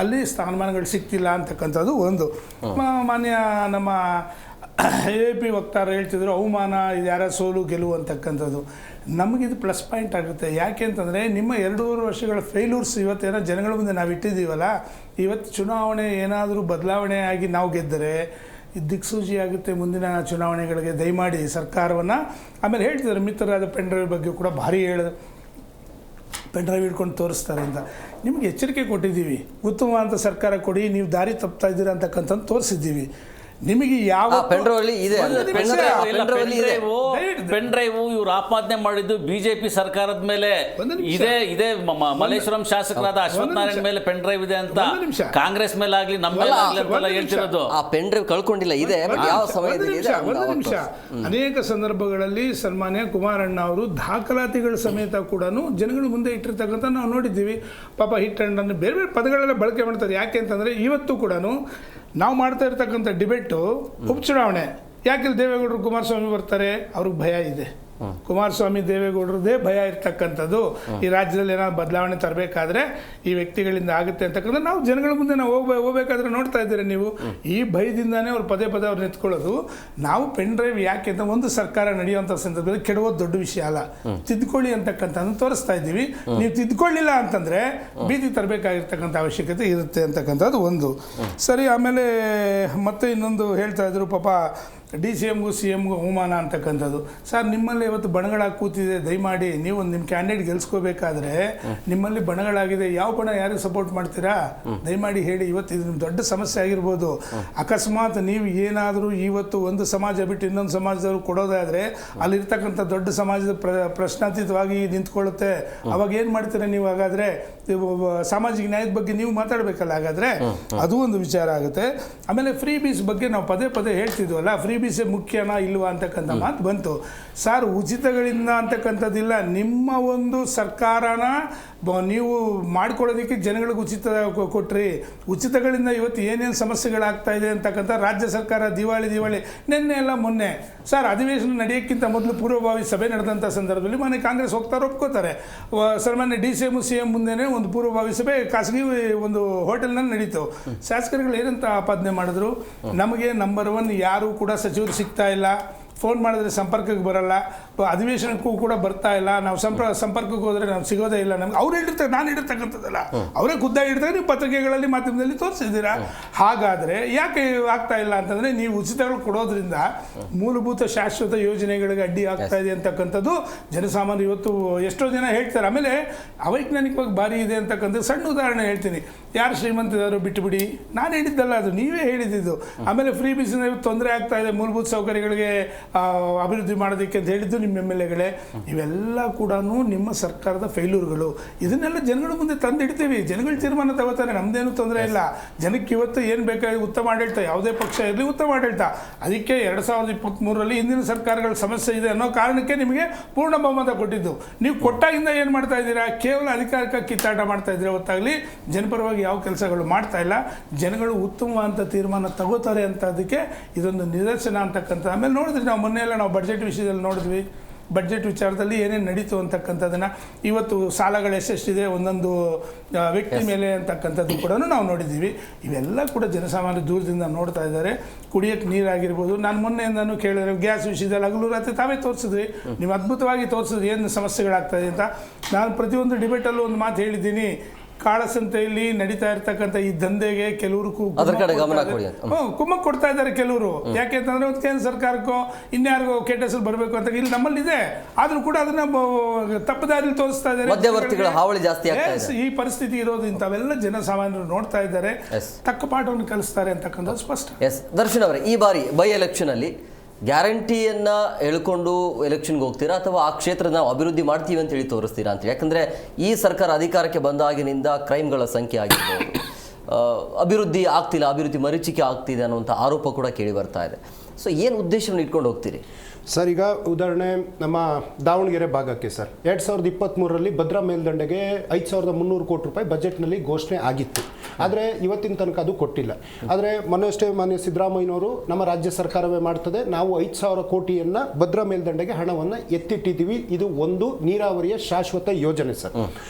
ಅಲ್ಲಿ ಸ್ಥಾನಮಾನಗಳು ಸಿಗ್ತಿಲ್ಲ ಅಂತಕ್ಕಂಥದ್ದು ಒಂದು. ಮಾನ್ಯ ನಮ್ಮ AP ವಕ್ತಾರ ಹೇಳ್ತಿದ್ರು ಅವಮಾನ, ಇದು ಯಾರ ಸೋಲು ಗೆಲುವು ಅಂತಕ್ಕಂಥದ್ದು. ನಮಗಿದು ಪ್ಲಸ್ ಪಾಯಿಂಟ್ ಆಗುತ್ತೆ. ಯಾಕೆ ಅಂತಂದರೆ ನಿಮ್ಮ 2.5 ವರ್ಷಗಳ ಫೇಲ್ಯೂರ್ಸ್ ಇವತ್ತೇನೋ ಜನಗಳ ಮುಂದೆ ನಾವು ಇಟ್ಟಿದ್ದೀವಲ್ಲ, ಇವತ್ತು ಚುನಾವಣೆ ಏನಾದರೂ ಬದಲಾವಣೆ ಆಗಿ ನಾವು ಗೆದ್ದರೆ ದಿಕ್ಸೂಚಿ ಆಗುತ್ತೆ ಮುಂದಿನ ಚುನಾವಣೆಗಳಿಗೆ. ದಯಮಾಡಿ ಸರ್ಕಾರವನ್ನು, ಆಮೇಲೆ ಹೇಳ್ತಿದ್ದಾರೆ ಮಿತ್ರರಾದ ಪೆನ್ಡ್ರೈವ್ ಬಗ್ಗೆ ಕೂಡ ಭಾರಿ ಹೇಳಿದ್ರು, ಪೆನ್ಡ್ರೈವ್ ಹಿಡ್ಕೊಂಡು ತೋರಿಸ್ತಾರೆ ಅಂತ. ನಿಮಗೆ ಎಚ್ಚರಿಕೆ ಕೊಟ್ಟಿದ್ದೀವಿ, ಉತ್ತಮವಾದ ಸರ್ಕಾರ ಕೊಡಿ, ನೀವು ದಾರಿ ತಪ್ತಾ ಇದ್ದೀರಾ ಅಂತಕ್ಕಂಥದ್ದು ತೋರಿಸಿದ್ದೀವಿ. ನಿಮಗೆ ಯಾವ ಪೆನ್ಡ್ರೈವ್ ಇದೆ, ಪೆನ್ ಡ್ರೈವ್ ಇವ್ರು ಆಪಾದನೆ ಮಾಡಿದ್ದು ಬಿಜೆಪಿ ಸರ್ಕಾರದ ಮೇಲೆ ಇದೇ ಮಲ್ಲೇಶ್ವರಂ ಶಾಸಕರಾದ ಅಶ್ವಥ್ ನಾರಾಯಣ ಮೇಲೆ ಪೆನ್ ಡ್ರೈವ್ ಇದೆ ಅಂತ, ಕಾಂಗ್ರೆಸ್ ಮೇಲೆ ಆಗ್ಲಿ ನಮ್ಮ ಮೇಲೆ ಆಗ್ಲಿ ಅಂತೆಲ್ಲ ಹೇಳ್ತಿರೋದು. ಆ ಪೆನ್ ಡ್ರೈವ್ ಕಳ್ಕೊಂಡಿಲ್ಲ, ಇದೆ. ಯಾವ ಸಮಯದಲ್ಲಿ ಇದೆ? ಒಂದು ನಿಮಿಷ. ಅನೇಕ ಸಂದರ್ಭಗಳಲ್ಲಿ ಸನ್ಮಾನ್ಯ ಕುಮಾರಣ್ಣ ಅವರು ದಾಖಲಾತಿಗಳ ಸಮೇತ ಕೂಡ ಜನಗಳ ಮುಂದೆ ಇಟ್ಟಿರ್ತಕ್ಕಂಥ ನಾವು ನೋಡಿದ್ದೀವಿ. ಪಾಪ ಹಿಟ್ ಅಂಡ್ ಅನ್ನು ಬೇರೆ ಬೇರೆ ಪದಗಳೆಲ್ಲ ಬಳಕೆ ಮಾಡ್ತಾರೆ. ಯಾಕೆ ಅಂತಂದರೆ ಇವತ್ತು ಕೂಡ ನಾವು ಮಾಡ್ತಾ ಇರ್ತಕ್ಕಂಥ ಡಿಬೇಟು ಉಪಚುನಾವಣೆ. ಯಾಕೆ ದೇವೇಗೌಡರು ಕುಮಾರಸ್ವಾಮಿ ಬರ್ತಾರೆ? ಅವ್ರಿಗೆ ಭಯ ಇದೆ. ಕುಮಾರಸ್ವಾಮಿ ದೇವೇಗೌಡರದೇ ಭಯ ಇರ್ತಕ್ಕಂಥದ್ದು. ಈ ರಾಜ್ಯದಲ್ಲಿ ಏನಾದ್ರು ಬದಲಾವಣೆ ತರಬೇಕಾದ್ರೆ ಈ ವ್ಯಕ್ತಿಗಳಿಂದ ಆಗುತ್ತೆ ಅಂತಕ್ಕಂಥ ನಾವು ಜನಗಳ ಮುಂದೆ ನಾವು ಹೋಗ್ಬೇಕಾದ್ರೆ ನೋಡ್ತಾ ಇದ್ದೀರಿ ನೀವು. ಈ ಭಯದಿಂದಾನೇ ಅವ್ರು ಪದೇ ಅವ್ರು ನಿಂತ್ಕೊಳ್ಳೋದು. ನಾವು ಪೆನ್ ಡ್ರೈವ್ ಯಾಕೆ ಅಂತ ಒಂದು ಸರ್ಕಾರ ನಡೆಯುವಂಥ ಸಂದರ್ಭದಲ್ಲಿ ಕೆಡವೋದು ದೊಡ್ಡ ವಿಷಯ ಅಲ್ಲ, ತಿದ್ದುಕೊಳ್ಳಿ ಅಂತಕ್ಕಂಥದ್ದು ತೋರಿಸ್ತಾ ಇದ್ದೀವಿ. ನೀವು ತಿದ್ದುಕೊಳ್ಳಿಲ್ಲ ಅಂತಂದರೆ ಬೀದಿ ತರಬೇಕಾಗಿರ್ತಕ್ಕಂಥ ಅವಶ್ಯಕತೆ ಇರುತ್ತೆ ಅಂತಕ್ಕಂಥದ್ದು ಒಂದು ಸರಿ. ಆಮೇಲೆ ಮತ್ತೆ ಇನ್ನೊಂದು ಹೇಳ್ತಾ ಇದ್ರು, ಪಾಪ DCMಗೂ CMಗೂ ಅವಮಾನ ಅಂತಕ್ಕಂಥದ್ದು. ಸರ್, ನಿಮ್ಮಲ್ಲಿ ಇವತ್ತು ಬಣಗಳಾಗಿ ಕೂತಿದೆ. ದಯಮಾಡಿ ನೀವು ನಿಮ್ಮ ಕ್ಯಾಂಡಿಡೇಟ್ ಗೆಲ್ಸ್ಕೋಬೇಕಾದ್ರೆ ನಿಮ್ಮಲ್ಲಿ ಬಣಗಳಾಗಿದೆ. ಯಾವ ಬಣ ಯಾರಿಗೆ ಸಪೋರ್ಟ್ ಮಾಡ್ತೀರಾ? ದಯಮಾಡಿ ಹೇಳಿ. ಇವತ್ತು ಇದು ನಿಮ್ಮ ದೊಡ್ಡ ಸಮಸ್ಯೆ ಆಗಿರ್ಬೋದು. ಅಕಸ್ಮಾತ್ ನೀವು ಏನಾದರೂ ಇವತ್ತು ಒಂದು ಸಮಾಜ ಬಿಟ್ಟು ಇನ್ನೊಂದು ಸಮಾಜದವ್ರು ಕೊಡೋದಾದರೆ ಅಲ್ಲಿರ್ತಕ್ಕಂಥ ದೊಡ್ಡ ಸಮಾಜದ ಪ್ರಶ್ನಾತೀತವಾಗಿ ನಿಂತ್ಕೊಳ್ಳುತ್ತೆ. ಅವಾಗ ಏನು ಮಾಡ್ತೀರಾ ನೀವು? ಹಾಗಾದರೆ ಸಾಮಾಜಿಕ ನ್ಯಾಯದ ಬಗ್ಗೆ ನೀವು ಮಾತಾಡಬೇಕಲ್ಲ. ಹಾಗಾದರೆ ಅದು ಒಂದು ವಿಚಾರ ಆಗುತ್ತೆ. ಆಮೇಲೆ ಫ್ರೀ ಬೀಸ್ ಬಗ್ಗೆ ನಾವು ಪದೇ ಹೇಳ್ತಿದ್ವಲ್ಲ, ಫ್ರೀ ಬೀಸೇ ಮುಖ್ಯನಾ ಇಲ್ವಾ ಅಂತಕ್ಕಂಥ ಮಾತು ಬಂತು. ಸರ್, ಉಚಿತಗಳಿಂದ ಅಂತಕ್ಕಂಥದ್ದಿಲ್ಲ. ನಿಮ್ಮ ಒಂದು ಸರ್ಕಾರನ ನೀವು ಮಾಡ್ಕೊಳ್ಳೋದಕ್ಕೆ ಜನಗಳಿಗೆ ಉಚಿತ ಕೊಟ್ರಿ. ಉಚಿತಗಳಿಂದ ಇವತ್ತು ಏನೇನು ಸಮಸ್ಯೆಗಳಾಗ್ತಾ ಇದೆ ಅಂತಕ್ಕಂಥ ರಾಜ್ಯ ಸರ್ಕಾರ ದಿವಾಳಿ ನಿನ್ನೆ ಎಲ್ಲ ಮೊನ್ನೆ ಸರ್ ಅಧಿವೇಶನ ನಡೆಯೋಕ್ಕಿಂತ ಮೊದಲು ಪೂರ್ವಭಾವಿ ಸಭೆ ನಡೆದಂಥ ಸಂದರ್ಭದಲ್ಲಿ ಮನೆ ಕಾಂಗ್ರೆಸ್ ಹೋಗ್ತಾರೆ, ಒಪ್ಕೋತಾರೆ. ಸನ್ಮಾನ್ಯ DCM CM ಮುಂದೆನೇ ಒಂದು ಪೂರ್ವಭಾವಿ ಸಭೆ ಖಾಸಗಿ ಒಂದು ಹೋಟೆಲ್ನಲ್ಲಿ ನಡೀತು. ಶಾಸಕರುಗಳು ಏನಂತ ಆಪಾದನೆ ಮಾಡಿದ್ರು, ನಮಗೆ ನಂಬರ್ 1 ಯಾರೂ ಕೂಡ ಸಚಿವರು ಸಿಗ್ತಾ ಇಲ್ಲ, ಫೋನ್ ಮಾಡಿದ್ರೆ ಸಂಪರ್ಕಕ್ಕೆ ಬರಲ್ಲ, ಅಧಿವೇಶನಕ್ಕೂ ಕೂಡ ಬರ್ತಾ ಇಲ್ಲ, ನಾವು ಸಂಪರ್ಕಕ್ಕೆ ಹೋದರೆ ನಾವು ಸಿಗೋದೇ ಇಲ್ಲ. ನಮ್ಗೆ ಅವ್ರು ಹೇಳಿರ್ತಾರೆ, ನಾನು ಹೇಳಿರ್ತಕ್ಕಂಥದ್ದಲ್ಲ, ಅವರೇ ಖುದ್ದಾಗಿ ಹೇಳ್ತಾರೆ. ನೀವು ಪತ್ರಿಕೆಗಳಲ್ಲಿ ಮಾಧ್ಯಮದಲ್ಲಿ ತೋರಿಸಿದ್ದೀರಾ. ಹಾಗಾದರೆ ಯಾಕೆ ಆಗ್ತಾ ಇಲ್ಲ ಅಂತಂದರೆ ನೀವು ಉಚಿತಗಳು ಕೊಡೋದ್ರಿಂದ ಮೂಲಭೂತ ಶಾಶ್ವತ ಯೋಜನೆಗಳಿಗೆ ಅಡ್ಡಿ ಆಗ್ತಾ ಇದೆ ಅಂತಕ್ಕಂಥದ್ದು ಜನಸಾಮಾನ್ಯ ಇವತ್ತು ಎಷ್ಟೋ ಜನ ಹೇಳ್ತಾರೆ. ಆಮೇಲೆ ಅವೈಜ್ಞಾನಿಕವಾಗಿ ಭಾರಿ ಇದೆ ಅಂತಕ್ಕಂಥ ಸಣ್ಣ ಉದಾಹರಣೆ ಹೇಳ್ತೀನಿ. ಯಾರು ಶ್ರೀಮಂತರು ಬಿಟ್ಟುಬಿಡಿ, ನಾನು ಹೇಳಿದ್ದಲ್ಲ, ಅದು ನೀವೇ ಹೇಳಿದ್ದು. ಆಮೇಲೆ ಫ್ರೀ ಬೀಸಿನ ತೊಂದರೆ ಆಗ್ತಾ ಇದೆ ಮೂಲಭೂತ ಸೌಕರ್ಯಗಳಿಗೆ ಅಭಿವೃದ್ಧಿ ಮಾಡೋದಕ್ಕೆ ಅಂತ ಹೇಳಿದ್ದು ನಿಮ್ಮ MLAಗಳೇ. ಇವೆಲ್ಲ ಕೂಡ ನಿಮ್ಮ ಸರ್ಕಾರದ ಫೇಲ್ಯೂರ್ಗಳು. ಇದನ್ನೆಲ್ಲ ಜನಗಳ ಮುಂದೆ ತಂದಿಡ್ತೀವಿ. ಜನಗಳ ತೀರ್ಮಾನ ತಗೋತಾರೆ, ನಮ್ದೇನು ತೊಂದರೆ ಇಲ್ಲ. ಜನಕ್ಕೆ ಇವತ್ತು ಏನು ಬೇಕಾಗಿ ಉತ್ತಮ ಆಡಳಿತ, ಯಾವುದೇ ಪಕ್ಷ ಇರಲಿ ಉತ್ತಮ ಆಡಳಿತ. ಅದಕ್ಕೆ 2023ರಲ್ಲಿ ಹಿಂದಿನ ಸರ್ಕಾರಗಳ ಸಮಸ್ಯೆ ಇದೆ ಅನ್ನೋ ಕಾರಣಕ್ಕೆ ನಿಮಗೆ ಪೂರ್ಣ ಬಹುಮತ ಕೊಟ್ಟಿದ್ದು. ನೀವು ಕೊಟ್ಟಾಗಿಂದ ಏನು ಮಾಡ್ತಾ ಇದ್ದೀರಾ? ಕೇವಲ ಅಧಿಕಾರಕ್ಕೆ ಕಿತ್ತಾಟ ಮಾಡ್ತಾ ಇದ್ದೀರಾ ಹೊತ್ತಾಗಲಿ ಜನಪರವಾಗಿ ಯಾವ ಕೆಲಸಗಳು ಮಾಡ್ತಾ ಇಲ್ಲ. ಜನಗಳು ಉತ್ತಮವಾದಂಥ ತೀರ್ಮಾನ ತಗೋತಾರೆ ಅಂತ ಅದಕ್ಕೆ ಇದೊಂದು ನಿದರ್ಶನ ಅಂತಕ್ಕಂಥ. ಆಮೇಲೆ ನೋಡಿದ್ರಿ ನಾವು ಮೊನ್ನೆ ಎಲ್ಲ ನಾವು ಬಡ್ಜೆಟ್ ವಿಷಯದಲ್ಲಿ ನೋಡಿದ್ವಿ. ಬಡ್ಜೆಟ್ ವಿಚಾರದಲ್ಲಿ ಏನೇನು ನಡೀತು ಅಂತಕ್ಕಂಥದ್ದನ್ನು, ಇವತ್ತು ಸಾಲಗಳು ಎಷ್ಟೆಷ್ಟಿದೆ ಒಂದೊಂದು ವ್ಯಕ್ತಿ ಮೇಲೆ ಅಂತಕ್ಕಂಥದ್ದು ಕೂಡ ನಾವು ನೋಡಿದ್ದೀವಿ. ಇವೆಲ್ಲ ಕೂಡ ಜನಸಾಮಾನ್ಯ ದೂರದಿಂದ ನೋಡ್ತಾ ಇದ್ದಾರೆ. ಕುಡಿಯೋಕ್ಕೆ ನೀರಾಗಿರ್ಬೋದು. ನಾನು ಮೊನ್ನೆಯಿಂದನೂ ಕೇಳಿದ್ರೆ ಗ್ಯಾಸ್ ವಿಷಯದಲ್ಲಿ ಹಗಲು ರಾತ್ರಿ ತಾವೇ ತೋರಿಸಿದ್ರಿ, ನೀವು ಅದ್ಭುತವಾಗಿ ತೋರಿಸಿದ್ರಿ ಏನು ಸಮಸ್ಯೆಗಳಾಗ್ತಾಯಿದೆ ಅಂತ. ನಾನು ಪ್ರತಿಯೊಂದು ಡಿಬೇಟಲ್ಲೂ ಒಂದು ಮಾತು ಹೇಳಿದ್ದೀನಿ, ಕಾಳಸಂತೆಯಲ್ಲಿ ನಡೀತಾ ಇರ್ತಕ್ಕಂಥ ಈ ದಂಧೆಗೆ ಕೆಲವರು ಕುಮ್ಮಕ್ ಕೊಡ್ತಾ ಇದ್ದಾರೆ ಕೆಲವರು. ಯಾಕೆ ಅಂತಂದ್ರೆ ಒಂದು ಕೇಂದ್ರ ಸರ್ಕಾರಕ್ಕೋ ಇನ್ಯಾರಿಗೋ ಕೆಟ್ಟ ಹೆಸರು ಬರಬೇಕು ಅಂತ ಇಲ್ಲಿ ನಮ್ಮಲ್ಲಿದೆ. ಆದ್ರೂ ಕೂಡ ಅದನ್ನ ತಪ್ಪದಾರಿಲಿ ತೋರಿಸ್ತಾ ಇದ್ದಾರೆ. ಮಧ್ಯವರ್ತಿಗಳ ಹಾವಳಿ ಜಾಸ್ತಿ ಆಗ್ತಾ ಇದೆ. ಈ ಪರಿಸ್ಥಿತಿ ಇರೋದು ಇಂಥವೆಲ್ಲ ಜನಸಾಮಾನ್ಯರು ನೋಡ್ತಾ ಇದ್ದಾರೆ. ತಕ್ಕ ಪಾಠವನ್ನು ಕಲಿಸ್ತಾರೆ ಅಂತಕ್ಕಂಥದ್ದು ಸ್ಪಷ್ಟ. ದರ್ಶನ್ ಅವರೇ, ಈ ಬಾರಿ ಬೈ ಎಲೆಕ್ಷನ್ ಅಲ್ಲಿ ಗ್ಯಾರಂಟಿಯನ್ನು ಹೇಳ್ಕೊಂಡು ಎಲೆಕ್ಷನ್ಗೆ ಹೋಗ್ತೀರಾ ಅಥವಾ ಆ ಕ್ಷೇತ್ರ ನಾವು ಅಭಿವೃದ್ಧಿ ಮಾಡ್ತೀವಿ ಅಂತ ಹೇಳಿ ತೋರಿಸ್ತೀರಾ ಅಂತ? ಯಾಕಂದರೆ ಈ ಸರ್ಕಾರ ಅಧಿಕಾರಕ್ಕೆ ಬಂದಾಗಿನಿಂದ ಕ್ರೈಮ್ಗಳ ಸಂಖ್ಯೆ ಆಗಿರ್ಬೋದು, ಅಭಿವೃದ್ಧಿ ಆಗ್ತಿಲ್ಲ, ಅಭಿವೃದ್ಧಿ ಮರೀಚಿಕೆ ಆಗ್ತಿದೆ ಅನ್ನುವಂಥ ಆರೋಪ ಕೂಡ ಕೇಳಿ ಬರ್ತಾ ಇದೆ. ಸೊ ಏನು ಉದ್ದೇಶವನ್ನು ಇಟ್ಕೊಂಡು ಹೋಗ್ತೀರಿ ಸರ್? ಈಗ ಉದಾಹರಣೆ ನಮ್ಮ ದಾವಣಗೆರೆ ಭಾಗಕ್ಕೆ ಸರ್ 2023ರಲ್ಲಿ ಭದ್ರಾ ಮೇಲ್ದಂಡೆಗೆ 5300 ಕೋಟಿ ರೂಪಾಯಿ ಬಜೆಟ್ನಲ್ಲಿ ಘೋಷಣೆ ಆಗಿತ್ತು. ಆದರೆ ಇವತ್ತಿನ ತನಕ ಅದು ಕೊಟ್ಟಿಲ್ಲ. ಆದರೆ ಮೊನ್ನೆಷ್ಟೇ ಮಾನ್ಯ ಸಿದ್ದರಾಮಯ್ಯನವರು ನಮ್ಮ ರಾಜ್ಯ ಸರ್ಕಾರವೇ ಮಾಡ್ತದೆ, ನಾವು 5,000 ಕೋಟಿಯನ್ನು ಭದ್ರಾ ಮೇಲ್ದಂಡೆಗೆ ಹಣವನ್ನು ಎತ್ತಿಟ್ಟಿದ್ದೀವಿ, ಇದು ಒಂದು ನೀರಾವರಿಯ ಶಾಶ್ವತ ಯೋಜನೆ ಸರ್.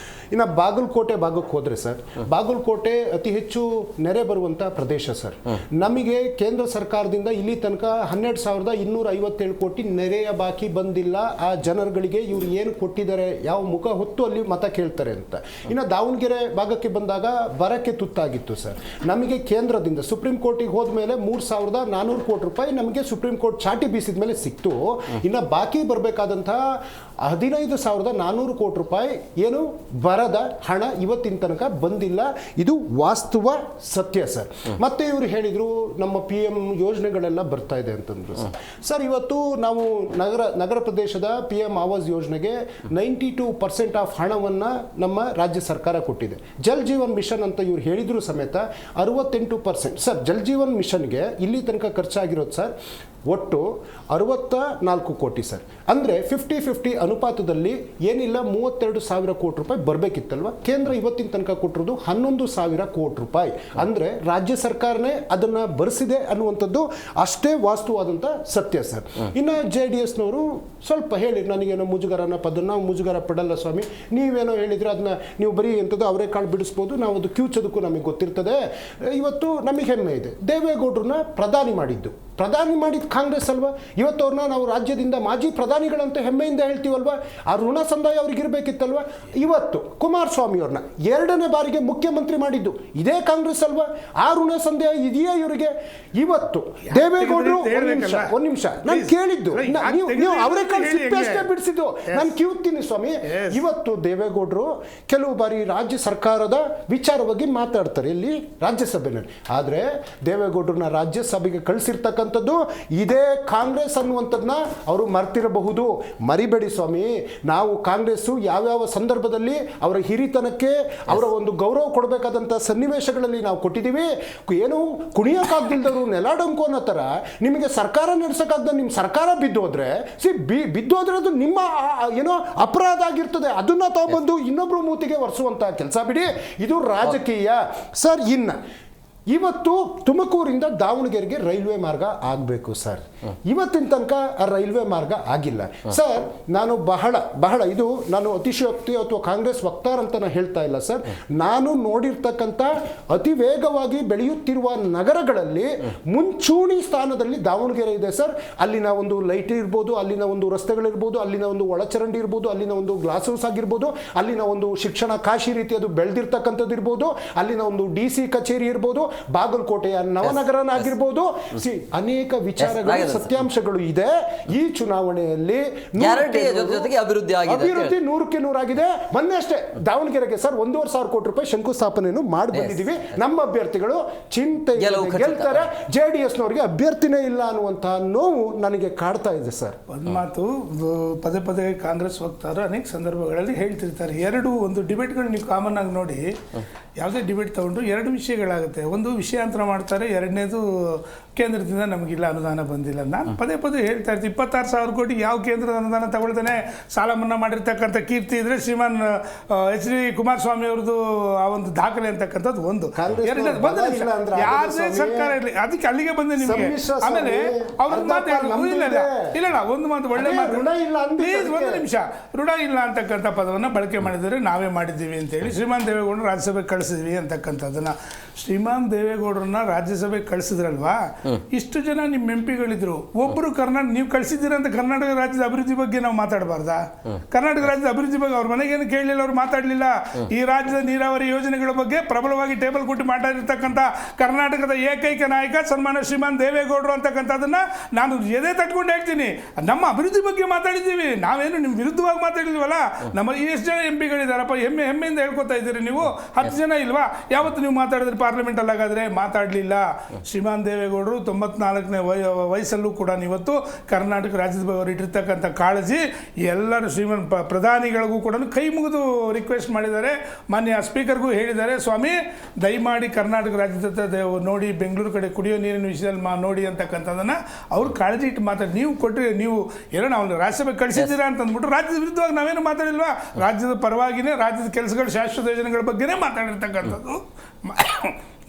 ಇನ್ನು ಬಾಗಲಕೋಟೆ ಭಾಗಕ್ಕೆ ಹೋದರೆ ಸರ್, ಬಾಗಲಕೋಟೆ ಅತಿ ಹೆಚ್ಚು ನೆರೆ ಬರುವಂಥ ಪ್ರದೇಶ ಸರ್. ನಮಗೆ ಕೇಂದ್ರ ಸರ್ಕಾರದಿಂದ ಇಲ್ಲಿ ತನಕ 12,257 ಕೋಟಿ ನೆರೆಯ ಬಾಕಿ ಬಂದಿಲ್ಲ. ಆ ಜನರುಗಳಿಗೆ ಇವರು ಏನು ಕೊಟ್ಟಿದ್ದಾರೆ, ಯಾವ ಮುಖ ಹೊತ್ತು ಅಲ್ಲಿ ಮತ ಕೇಳ್ತಾರೆ ಅಂತ. ಇನ್ನು ದಾವಣಗೆರೆ ಭಾಗಕ್ಕೆ ಬಂದಾಗ ಬರಕ್ಕೆ ತುತ್ತಾಗಿತ್ತು ಸರ್. ನಮಗೆ ಕೇಂದ್ರದಿಂದ ಸುಪ್ರೀಂ ಕೋರ್ಟಿಗೆ ಹೋದ್ಮೇಲೆ 3,400 ಕೋಟಿ ರೂಪಾಯಿ ನಮಗೆ ಸುಪ್ರೀಂ ಕೋರ್ಟ್ ಚಾಟಿ ಬೀಸಿದ ಮೇಲೆ ಸಿಕ್ತು. ಇನ್ನು ಬಾಕಿ ಬರಬೇಕಾದಂತಹ 15,400 ಕೋಟಿ ರೂಪಾಯಿ ಏನು ಬರದ ಹಣ ಇವತ್ತಿನ ತನಕ ಬಂದಿಲ್ಲ. ಇದು ವಾಸ್ತವ ಸತ್ಯ ಸರ್. ಮತ್ತೆ ಇವರು ಹೇಳಿದ್ರು ನಮ್ಮ PM ಯೋಜನೆಗಳೆಲ್ಲ ಬರ್ತಾ ಇದೆ ಅಂತಂದ್ರು ಸರ್. ಇವತ್ತು ನಾವು ನಗರ ಪ್ರದೇಶದ PM ಆವಾಸ್ ಯೋಜನೆಗೆ 92% ಆಫ್ ಹಣವನ್ನು ನಮ್ಮ ರಾಜ್ಯ ಸರ್ಕಾರ ಕೊಟ್ಟಿದೆ. ಜಲ್ ಜೀವನ್ ಮಿಷನ್ ಅಂತ ಇವ್ರು ಹೇಳಿದ್ರು ಸಮೇತ 68% ಸರ್. ಜಲ್ ಜೀವನ್ ಮಿಷನ್ಗೆ ಇಲ್ಲಿ ತನಕ ಖರ್ಚಾಗಿರೋದು ಸರ್ ಒಟ್ಟು 64 ಕೋಟಿ ಸರ್. ಅಂದರೆ 50-50 ಅನುಪಾತದಲ್ಲಿ ಏನಿಲ್ಲ 32,000 ಕೋಟಿ ರೂಪಾಯಿ ಬರಬೇಕಿತ್ತಲ್ವ. ಕೇಂದ್ರ ಇವತ್ತಿನ ತನಕ ಕೊಟ್ಟಿರೋದು 11,000 ಕೋಟಿ ರೂಪಾಯಿ. ಅಂದರೆ ರಾಜ್ಯ ಸರ್ಕಾರನೇ ಅದನ್ನು ಭರಿಸಿದೆ ಅನ್ನುವಂಥದ್ದು ಅಷ್ಟೇ ವಾಸ್ತವವಾದಂಥ ಸತ್ಯ ಸರ್. ಇನ್ನು JDSನವರು ಸ್ವಲ್ಪ ಹೇಳಿ, ನನಗೇನೋ ಮುಜುಗರನ ಪದ, ನಾವು ಮುಜುಗರ ಪಡಲ್ಲ ಸ್ವಾಮಿ, ನೀವೇನೋ ಹೇಳಿದ್ರೆ ಅದನ್ನ ನೀವು ಬರೀ ಎಂಥದ್ದು ಅವರೇ ಕಾಳು ಬಿಡಿಸ್ಬೋದು, ನಾವು ಅದು ಕ್ಯೂಚೋದಕ್ಕೂ ನಮಗೆ ಗೊತ್ತಿರ್ತದೆ. ಇವತ್ತು ನಮಗೆ ಹೆಮ್ಮೆ ಇದೆ, ದೇವೇಗೌಡರನ್ನ ಪ್ರಧಾನಿ ಮಾಡಿದ್ದು ಕಾಂಗ್ರೆಸ್ ಅಲ್ವಾ. ಇವತ್ತು ಅವ್ರನ್ನ ನಾವು ರಾಜ್ಯದಿಂದ ಮಾಜಿ ಪ್ರಧಾನಿಗಳಂತ ಹೆಮ್ಮೆಯಿಂದ ಹೇಳ್ತೀವಲ್ವಾ. ಆ ಋಣ ಸಂದಾಯ ಅವ್ರಿಗೆ ಇರಬೇಕಿತ್ತಲ್ವಾ. ಇವತ್ತು ಕುಮಾರಸ್ವಾಮಿ ಅವ್ರನ್ನ 2ನೇ ಬಾರಿಗೆ ಮುಖ್ಯಮಂತ್ರಿ ಮಾಡಿದ್ದು ಇದೇ ಕಾಂಗ್ರೆಸ್ ಅಲ್ವಾ. ಆ ಋಣ ಸಂದಾಯ ಇದೆಯಾ ಇವರಿಗೆ? ಇವತ್ತು ದೇವೇಗೌಡರು ಒಂದ್ ನಿಮಿಷ ನಾನು ಕೇಳಿದ್ದು, ನೀವು ಅವರೇ ಸಿಪ್ಪೆಷ್ಟೇ ಬಿಡಿಸಿದ್ದು, ನಾನು ಕಿವುತ್ತೀನಿ ಸ್ವಾಮಿ. ಇವತ್ತು ದೇವೇಗೌಡರು ಕೆಲವು ಬಾರಿ ರಾಜ್ಯ ಸರ್ಕಾರದ ವಿಚಾರವಾಗಿ ಮಾತಾಡ್ತಾರೆ ಇಲ್ಲಿ ರಾಜ್ಯಸಭೆಯಲ್ಲಿ. ಆದರೆ ದೇವೇಗೌಡರನ್ನ ರಾಜ್ಯಸಭೆಗೆ ಕಳಿಸಿರ್ತಕ್ಕಂಥದ್ದು ಇದೇ ಕಾಂಗ್ರೆಸ್ ಅನ್ನುವಂಥದ್ದನ್ನ ಅವರು ಮರ್ತಿರಬಹುದು. ಮರಿಬೇಡಿ ಸ್ವಾಮಿ. ನಾವು ಕಾಂಗ್ರೆಸ್ಸು ಯಾವ್ಯಾವ ಸಂದರ್ಭದಲ್ಲಿ ಅವರ ಹಿರಿತನಕ್ಕೆ ಅವರ ಒಂದು ಗೌರವ ಕೊಡಬೇಕಾದಂಥ ಸನ್ನಿವೇಶಗಳಲ್ಲಿ ನಾವು ಕೊಟ್ಟಿದ್ದೀವಿ. ಏನು ಕುಣಿಯೋಕ್ಕಾಗ್ದಿಲ್ದವರು ನೆಲಾಡಂಕು ಅನ್ನೋ ಥರ ನಿಮಗೆ ಸರ್ಕಾರ ನಡೆಸೋಕ್ಕಾಗ್ದ ನಿಮ್ಮ ಸರ್ಕಾರ ಬಿದ್ದೋದ್ರೆ ಬಿದ್ದೋದ್ರೆ ಅದು ನಿಮ್ಮ ಏನೋ ಅಪರಾಧ ಆಗಿರ್ತದೆ. ಅದನ್ನ ತಗೊಂಡ್ಬಂದು ಇನ್ನೊಬ್ರು ಮೂತಿಗೆ ಒರೆಸುವಂಥ ಕೆಲಸ ಬಿಡಿ. ಇದು ರಾಜಕೀಯ ಸರ್. ಇನ್ನು ಇವತ್ತು ತುಮಕೂರಿಂದ ದಾವಣಗೆರೆಗೆ ರೈಲ್ವೆ ಮಾರ್ಗ ಆಗಬೇಕು ಸರ್. ಇವತ್ತಿನ ತನಕ ಆ ರೈಲ್ವೆ ಮಾರ್ಗ ಆಗಿಲ್ಲ ಸರ್. ನಾನು ಬಹಳ ಇದು ನಾನು ಅತಿಶಯೋಕ್ತಿ ಅಥವಾ ಕಾಂಗ್ರೆಸ್ ವಕ್ತಾರ ಅಂತ ನಾನು ಹೇಳ್ತಾ ಇಲ್ಲ ಸರ್. ನಾನು ನೋಡಿರ್ತಕ್ಕಂಥ ಅತಿ ವೇಗವಾಗಿ ಬೆಳೆಯುತ್ತಿರುವ ನಗರಗಳಲ್ಲಿ ಮುಂಚೂಣಿ ಸ್ಥಾನದಲ್ಲಿ ದಾವಣಗೆರೆ ಇದೆ ಸರ್. ಅಲ್ಲಿನ ಒಂದು ಲೈಟ್ ಇರ್ಬೋದು, ಅಲ್ಲಿನ ಒಂದು ರಸ್ತೆಗಳಿರ್ಬೋದು, ಅಲ್ಲಿನ ಒಂದು ಒಳಚರಂಡಿ ಇರ್ಬೋದು, ಅಲ್ಲಿನ ಒಂದು ಗ್ಲಾಸ್ ಹೌಸ್ ಆಗಿರ್ಬೋದು, ಅಲ್ಲಿನ ಒಂದು ಶಿಕ್ಷಣ ಕಾಶಿ ರೀತಿ ಅದು ಬೆಳೆದಿರ್ತಕ್ಕಂಥದ್ದು ಇರ್ಬೋದು, ಅಲ್ಲಿನ ಒಂದು DC ಕಚೇರಿ ಇರ್ಬೋದು, ಬಾಗಲಕೋಟೆಯ ನವನಗರನಾಗಿರ್ಬೋದು. ಅನೇಕ ವಿಚಾರಗಳು ಸತ್ಯಾಂಶಗಳು ಇದೆ. ಈ ಚುನಾವಣೆಯಲ್ಲಿ ಅಭಿವೃದ್ಧಿ 100ಕ್ಕೆ 100 ಆಗಿದೆ. ಮೊನ್ನೆ ಅಷ್ಟೇ ದಾವಣಗೆರೆಗೆ ಸರ್ 1,500 ಕೋಟಿ ರೂಪಾಯಿ ಶಂಕುಸ್ಥಾಪನೆಯನ್ನು ಮಾಡಿ ಬಂದಿದ್ದೀವಿ. ನಮ್ಮ ಅಭ್ಯರ್ಥಿಗಳು ಚಿಂತೆ ಗೆಲ್ತಾರೆ. JDSನವರಿಗೆ ಅಭ್ಯರ್ಥಿನೇ ಇಲ್ಲ ಅನ್ನುವಂತಹ ನೋವು ನನಗೆ ಕಾಡ್ತಾ ಇದೆ ಸರ್. ಒಂದು ಮಾತು ಪದೇ ಪದೇ ಕಾಂಗ್ರೆಸ್ ವಕ್ತಾರ ಅನೇಕ ಸಂದರ್ಭಗಳಲ್ಲಿ ಹೇಳ್ತಿರ್ತಾರೆ. ಒಂದು ಡಿಬೇಟ್ಗಳು ನೀವು ಕಾಮನ್ ಆಗಿ ನೋಡಿ, ಯಾವುದೇ ಡಿಬೇಟ್ ತಗೊಂಡು 2 ವಿಷಯಗಳಾಗುತ್ತೆ. ಒಂದು ವಿಷಯಾಂತರ ಮಾಡ್ತಾರೆ, ಎರಡನೇದು ಕೇಂದ್ರದಿಂದ ನಮಗಿಲ್ಲ ಅನುದಾನ ಬಂದಿಲ್ಲ. ನಾನು ಪದೇ ಹೇಳ್ತಾ ಇರ್ತೀನಿ, 26,000 ಕೋಟಿ ಯಾವ ಕೇಂದ್ರದ ಅನುದಾನ ತಗೊಳ್ತಾನೆ ಸಾಲ ಮನ್ನಾ ಮಾಡಿರ್ತಕ್ಕಂಥ ಕೀರ್ತಿ ಇದ್ರೆ ಶ್ರೀಮಾನ್ HD ಕುಮಾರಸ್ವಾಮಿ ಅವ್ರದ್ದು ಆ ಒಂದು ದಾಖಲೆ ಅಂತಕ್ಕಂಥದ್ದು ಒಂದು. ಯಾರದೇ ಸರ್ಕಾರ ಇರಲಿ, ಅದಕ್ಕೆ ಅಲ್ಲಿಗೆ ಬಂದೆ ನಿಮಗೆ. ಆಮೇಲೆ ಅವ್ರ ಮಾತು ಇಲ್ಲ ಒಂದು ಮಾತು ಒಳ್ಳೆ ಮಾತು, ಪ್ಲೀಸ್ ಒಂದು ನಿಮಿಷ. ಋಣ ಇಲ್ಲ ಅಂತಕ್ಕಂಥ ಪದವನ್ನು ಬಳಕೆ ಮಾಡಿದರೆ ನಾವೇ ಮಾಡಿದ್ದೀವಿ ಅಂತೇಳಿ ಶ್ರೀಮಾನ್ ದೇವೇಗೌಡರು ರಾಜ್ಯಸಭೆಗೆ ಕಳಿಸಿದ್ವಿ ಅಂತಕ್ಕಂಥದ್ದನ್ನ. ಶ್ರೀಮಾನ್ ದೇವೇಗೌಡರನ್ನ ರಾಜ್ಯಸಭೆಗೆ ಕಳಿಸಿದ್ರಲ್ವಾ, ಇಷ್ಟು ಜನ ನಿಮ್ಮ MP ಗಳಿದ್ರು, ಒಬ್ಬರು ನೀವು ಕಳಿಸಿದ್ದೀರ ಅಂತ ಕರ್ನಾಟಕ ರಾಜ್ಯದ ಅಭಿವೃದ್ಧಿ ಬಗ್ಗೆ ನಾವು ಮಾತಾಡಬಾರ್ದಾ? ಕರ್ನಾಟಕ ರಾಜ್ಯದ ಅಭಿವೃದ್ಧಿ ಬಗ್ಗೆ ಅವ್ರ ಮನೆಗೇನು ಕೇಳಲಿಲ್ಲ, ಅವ್ರು ಮಾತಾಡಲಿಲ್ಲ. ಈ ರಾಜ್ಯದ ನೀರಾವರಿ ಯೋಜನೆಗಳ ಬಗ್ಗೆ ಪ್ರಬಲವಾಗಿ ಟೇಬಲ್ ಕೊಟ್ಟು ಮಾತಾಡಿರ್ತಕ್ಕಂಥ ಕರ್ನಾಟಕದ ಏಕೈಕ ನಾಯಕ ಸನ್ಮಾನ್ಯ ಶ್ರೀಮಾನ್ ದೇವೇಗೌಡರು ಅಂತಕ್ಕಂಥದ್ದನ್ನ ನಾನು ಎದೆ ತಟ್ಕೊಂಡು ಹೇಳ್ತೀನಿ. ನಮ್ಮ ಅಭಿವೃದ್ಧಿ ಬಗ್ಗೆ ಮಾತಾಡಿದ್ದೀವಿ, ನಾವೇನು ನಿಮ್ಮ ವಿರುದ್ಧವಾಗಿ ಮಾತಾಡಿದ್ವಲ್ಲ. ನಮ್ಮ ಎಷ್ಟು ಜನ MP ಗಳಿದಾರಪ್ಪ, ಹೆಮ್ಮೆಯಿಂದ ಹೇಳ್ಕೊತಾ ಇದ್ದೀರಿ ನೀವು. 10 ಜನ ಇಲ್ವಾ? ಯಾವತ್ತು ನೀವು ಮಾತಾಡಿದ್ರಿ ಪಾರ್ಲಿಮೆಂಟ್ ಅಲ್ಲಾಗಾದ್ರೆ? ಮಾತಾಡಲಿಲ್ಲ. ಶ್ರೀಮಾನ್ ದೇವೇಗೌಡರು 94ನೇ ವಯಸ್ಸಲ್ಲೂ ಕೂಡ ಇವತ್ತು ಕರ್ನಾಟಕ ರಾಜ್ಯದ ಬಗ್ಗೆ ಅವರು ಇಟ್ಟಿರ್ತಕ್ಕಂಥ ಕಾಳಜಿ ಎಲ್ಲರೂ ಪ್ರಧಾನಿಗಳಿಗೂ ಕೂಡ ಕೈ ಮುಗಿದು ರಿಕ್ವೆಸ್ಟ್ ಮಾಡಿದ್ದಾರೆ. ಮಾನ್ಯ ಸ್ಪೀಕರ್ಗೂ ಹೇಳಿದ್ದಾರೆ, ಸ್ವಾಮಿ ದಯಮಾಡಿ ಕರ್ನಾಟಕ ರಾಜ್ಯದ ನೋಡಿ ಬೆಂಗಳೂರು ಕಡೆ ಕುಡಿಯೋ ನೀರಿನ ವಿಷಯದಲ್ಲಿ ನೋಡಿ ಅಂತಕ್ಕಂಥದ್ದನ್ನು ಅವ್ರು ಕಾಳಜಿ ಇಟ್ಟು ಮಾತಾಡಿ. ನೀವು ಕೊಟ್ಟರೆ ನೀವು ಏನೋ ನಾವು ರಾಜ್ಯಸಭೆ ಕಳಿಸಿದ್ದೀರಾ ಅಂತ ಅಂದ್ಬಿಟ್ಟು ರಾಜ್ಯದ ವಿರುದ್ಧವಾಗಿ ನಾವೇನು ಮಾತಾಡಿಲ್ವಾ? ರಾಜ್ಯದ ಪರವಾಗಿನೇ ರಾಜ್ಯದ ಕೆಲಸಗಳು ಶಾಶ್ವತ ಯೋಜನೆಗಳ ಬಗ್ಗೆನೇ ಮಾತಾಡಿರ್ತಕ್ಕಂಥದ್ದು.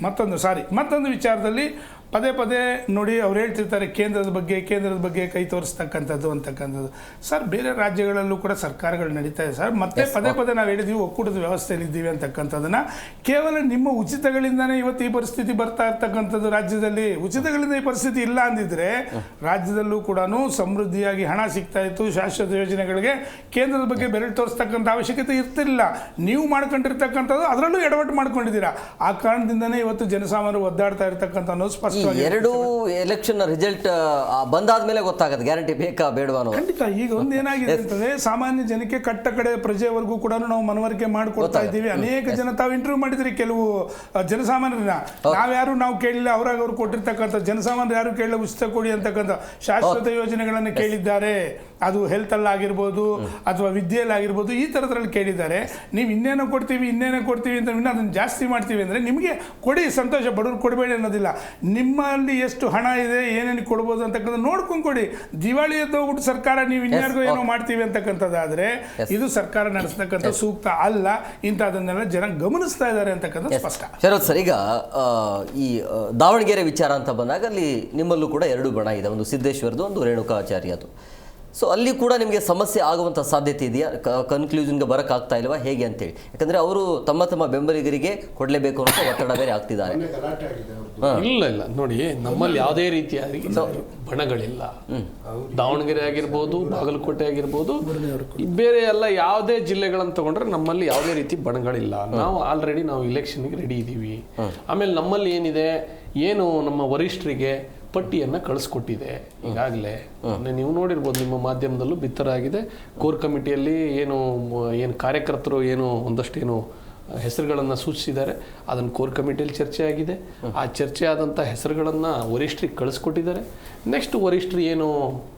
ಮತ್ತೊಂದು ವಿಚಾರದಲ್ಲಿ ಪದೇ ಪದೇ ನೋಡಿ ಅವ್ರು ಹೇಳ್ತಿರ್ತಾರೆ ಕೇಂದ್ರದ ಬಗ್ಗೆ ಕೈ ತೋರಿಸ್ತಕ್ಕಂಥದ್ದು ಅಂತಕ್ಕಂಥದ್ದು. ಸರ್, ಬೇರೆ ರಾಜ್ಯಗಳಲ್ಲೂ ಕೂಡ ಸರ್ಕಾರಗಳು ನಡೀತಾ ಇದೆ ಸರ್. ಮತ್ತೆ ಪದೇ ಪದೇ ನಾವು ಹೇಳಿದ್ದೀವಿ ಒಕ್ಕೂಟದ ವ್ಯವಸ್ಥೆಯಲ್ಲಿ ಇದ್ದೀವಿ ಅಂತಕ್ಕಂಥದ್ದನ್ನು. ಕೇವಲ ನಿಮ್ಮ ಉಚಿತಗಳಿಂದನೇ ಇವತ್ತು ಈ ಪರಿಸ್ಥಿತಿ ಬರ್ತಾ ಇರ್ತಕ್ಕಂಥದ್ದು. ರಾಜ್ಯದಲ್ಲಿ ಉಚಿತಗಳಿಂದ ಈ ಪರಿಸ್ಥಿತಿ ಇಲ್ಲ ಅಂದಿದ್ರೆ ರಾಜ್ಯದಲ್ಲೂ ಕೂಡ ಸಮೃದ್ಧಿಯಾಗಿ ಹಣ ಸಿಗ್ತಾ ಇತ್ತು. ಶಾಶ್ವತ ಯೋಜನೆಗಳಿಗೆ ಕೇಂದ್ರದ ಬಗ್ಗೆ ಬೆರಳು ತೋರಿಸ್ತಕ್ಕಂಥ ಅವಶ್ಯಕತೆ ಇರ್ತಿರಲಿಲ್ಲ. ನೀವು ಮಾಡ್ಕೊಂಡಿರ್ತಕ್ಕಂಥದ್ದು ಅದರಲ್ಲೂ ಎಡವಟ್ಟು ಮಾಡ್ಕೊಂಡಿದ್ದೀರಾ. ಆ ಕಾರಣದಿಂದನೇ ಇವತ್ತು ಜನಸಾಮಾನ್ಯರು ಒದ್ದಾಡ್ತಾ ಇರ್ತಕ್ಕಂಥ ಅನ್ನೋದು ಸ್ಪಷ್ಟ. ಎರಡು ಎಲೆಕ್ಷನ್ ರಿಸಲ್ಟ್ ಬಂದಾದ್ಮೇಲೆ ಗೊತ್ತಾಗತ್ತೆ ಗ್ಯಾರಂಟಿ ಬೇಕಾ ಬೇಡವಾ ಅನ್ನೋದು. ಖಂಡಿತ. ಈಗ ಒಂದು ಏನಾಗಿದೆ ಅಂತಂದ್ರೆ ಸಾಮಾನ್ಯ ಜನಕ್ಕೆ ಕಟ್ಟ ಕಡೆ ಪ್ರಜೆವರೆಗೂ ಕೂಡ ನಾವು ಮನವರಿಕೆ ಮಾಡಿಕೊಡ್ತಾ ಇದ್ದೀವಿ. ಅನೇಕ ಜನ ತಾವು ಇಂಟರ್ವ್ಯೂ ಮಾಡಿದ್ರಿ ಕೆಲವು ಜನಸಾಮಾನ್ಯರನ್ನ. ನಾವು ಕೇಳಿಲ್ಲ, ಅವ್ರು ಕೊಟ್ಟಿರ್ತಕ್ಕಂಥ ಜನಸಾಮಾನ್ಯರು ಯಾರು ಕೇಳಿಲ್ಲ ಉಚಿತ ಕೊಡಿ ಅಂತಕ್ಕಂಥ ಶಾಶ್ವತ ಯೋಜನೆಗಳನ್ನು ಕೇಳಿದ್ದಾರೆ. ಅದು ಹೆಲ್ತಲ್ಲಾಗಿರ್ಬೋದು ಅಥವಾ ವಿದ್ಯೆಯಲ್ಲಾಗಿರ್ಬೋದು, ಈ ಥರದ್ರಲ್ಲಿ ಕೇಳಿದ್ದಾರೆ. ನೀವು ಇನ್ನೇನೋ ಕೊಡ್ತೀವಿ ಅಂತ ಅದನ್ನು ಜಾಸ್ತಿ ಮಾಡ್ತೀವಿ ಅಂದರೆ ನಿಮಗೆ ಕೊಡಿ, ಸಂತೋಷ, ಬಡವ್ರು ಕೊಡಬೇಡಿ ಅನ್ನೋದಿಲ್ಲ. ನಿಮ್ಮಲ್ಲಿ ಎಷ್ಟು ಹಣ ಇದೆ, ಏನೇನು ಕೊಡ್ಬೋದು ಅಂತಕ್ಕಂಥ ನೋಡ್ಕೊಂಡು ಕೊಡಿ. ದಿವಾಳಿ ಎದ್ದೋಗ್ಬಿಟ್ಟು ಸರ್ಕಾರ ನೀವು ಇನ್ಯಾರಿಗೋ ಏನೋ ಮಾಡ್ತೀವಿ ಅಂತಕ್ಕಂಥದ್ದಾದರೆ ಇದು ಸರ್ಕಾರ ನಡೆಸ್ತಕ್ಕಂಥ ಸೂಕ್ತ ಅಲ್ಲ. ಇಂಥದನ್ನೆಲ್ಲ ಜನ ಗಮನಿಸ್ತಾ ಇದ್ದಾರೆ ಅಂತಕ್ಕಂಥ ಸ್ಪಷ್ಟ. ಶರತ್ ಸರ್, ಈಗ ಈ ದಾವಣಗೆರೆ ವಿಚಾರ ಅಂತ ಬಂದಾಗ ಅಲ್ಲಿ ನಿಮ್ಮಲ್ಲೂ ಕೂಡ ಎರಡು ಬಣ ಇದೆ, ಒಂದು ಸಿದ್ದೇಶ್ವರದು, ಒಂದು ರೇಣುಕಾಚಾರ್ಯದು. ಸೊ ಅಲ್ಲಿ ಕೂಡ ನಿಮಗೆ ಸಮಸ್ಯೆ ಆಗುವಂಥ ಸಾಧ್ಯತೆ ಇದೆಯಾ? ಕನ್ಕ್ಲೂಷನ್ಗೆ ಬರೋಕ್ಕಾಗ್ತಾ ಇಲ್ವಾ ಹೇಗೆ ಅಂತೇಳಿ? ಯಾಕಂದರೆ ಅವರು ತಮ್ಮ ಬೆಂಬಲಿಗರಿಗೆ ಕೊಡಲೇಬೇಕು ಅಂತ ಒತ್ತಡ ಬೇರೆ ಆಗ್ತಿದ್ದಾರೆ. ಇಲ್ಲ ನೋಡಿ, ನಮ್ಮಲ್ಲಿ ಯಾವುದೇ ರೀತಿಯ ಬಣಗಳಿಲ್ಲ. ದಾವಣಗೆರೆ ಆಗಿರ್ಬೋದು, ಬಾಗಲಕೋಟೆ ಆಗಿರ್ಬೋದು, ಬೇರೆ ಎಲ್ಲ ಯಾವುದೇ ಜಿಲ್ಲೆಗಳನ್ನು ತಗೊಂಡ್ರೆ ನಮ್ಮಲ್ಲಿ ಯಾವುದೇ ರೀತಿ ಬಣಗಳಿಲ್ಲ. ನಾವು ಆಲ್ರೆಡಿ ಇಲೆಕ್ಷನ್ಗೆ ರೆಡಿ ಇದ್ದೀವಿ. ಆಮೇಲೆ ನಮ್ಮಲ್ಲಿ ಏನಿದೆ, ಏನು ನಮ್ಮ ವರಿಷ್ಠರಿಗೆ ಪಟ್ಟಿಯನ್ನು ಕಳಿಸ್ಕೊಟ್ಟಿದೆ ಈಗಾಗಲೇ. ನೀವು ನೋಡಿರ್ಬೋದು, ನಿಮ್ಮ ಮಾಧ್ಯಮದಲ್ಲೂ ಬಿತ್ತರಾಗಿದೆ. ಕೋರ್ ಕಮಿಟಿಯಲ್ಲಿ ಏನು ಕಾರ್ಯಕರ್ತರು ಒಂದಷ್ಟು ಹೆಸರುಗಳನ್ನು ಸೂಚಿಸಿದ್ದಾರೆ. ಅದನ್ನು ಕೋರ್ ಕಮಿಟಿಯಲ್ಲಿ ಚರ್ಚೆ ಆಗಿದೆ. ಆ ಚರ್ಚೆ ಆದಂಥ ಹೆಸರುಗಳನ್ನು ವರಿಷ್ಠರಿಗೆ ಕಳಿಸ್ಕೊಟ್ಟಿದ್ದಾರೆ. ನೆಕ್ಸ್ಟ್ ವರಿಷ್ಠರು ಏನು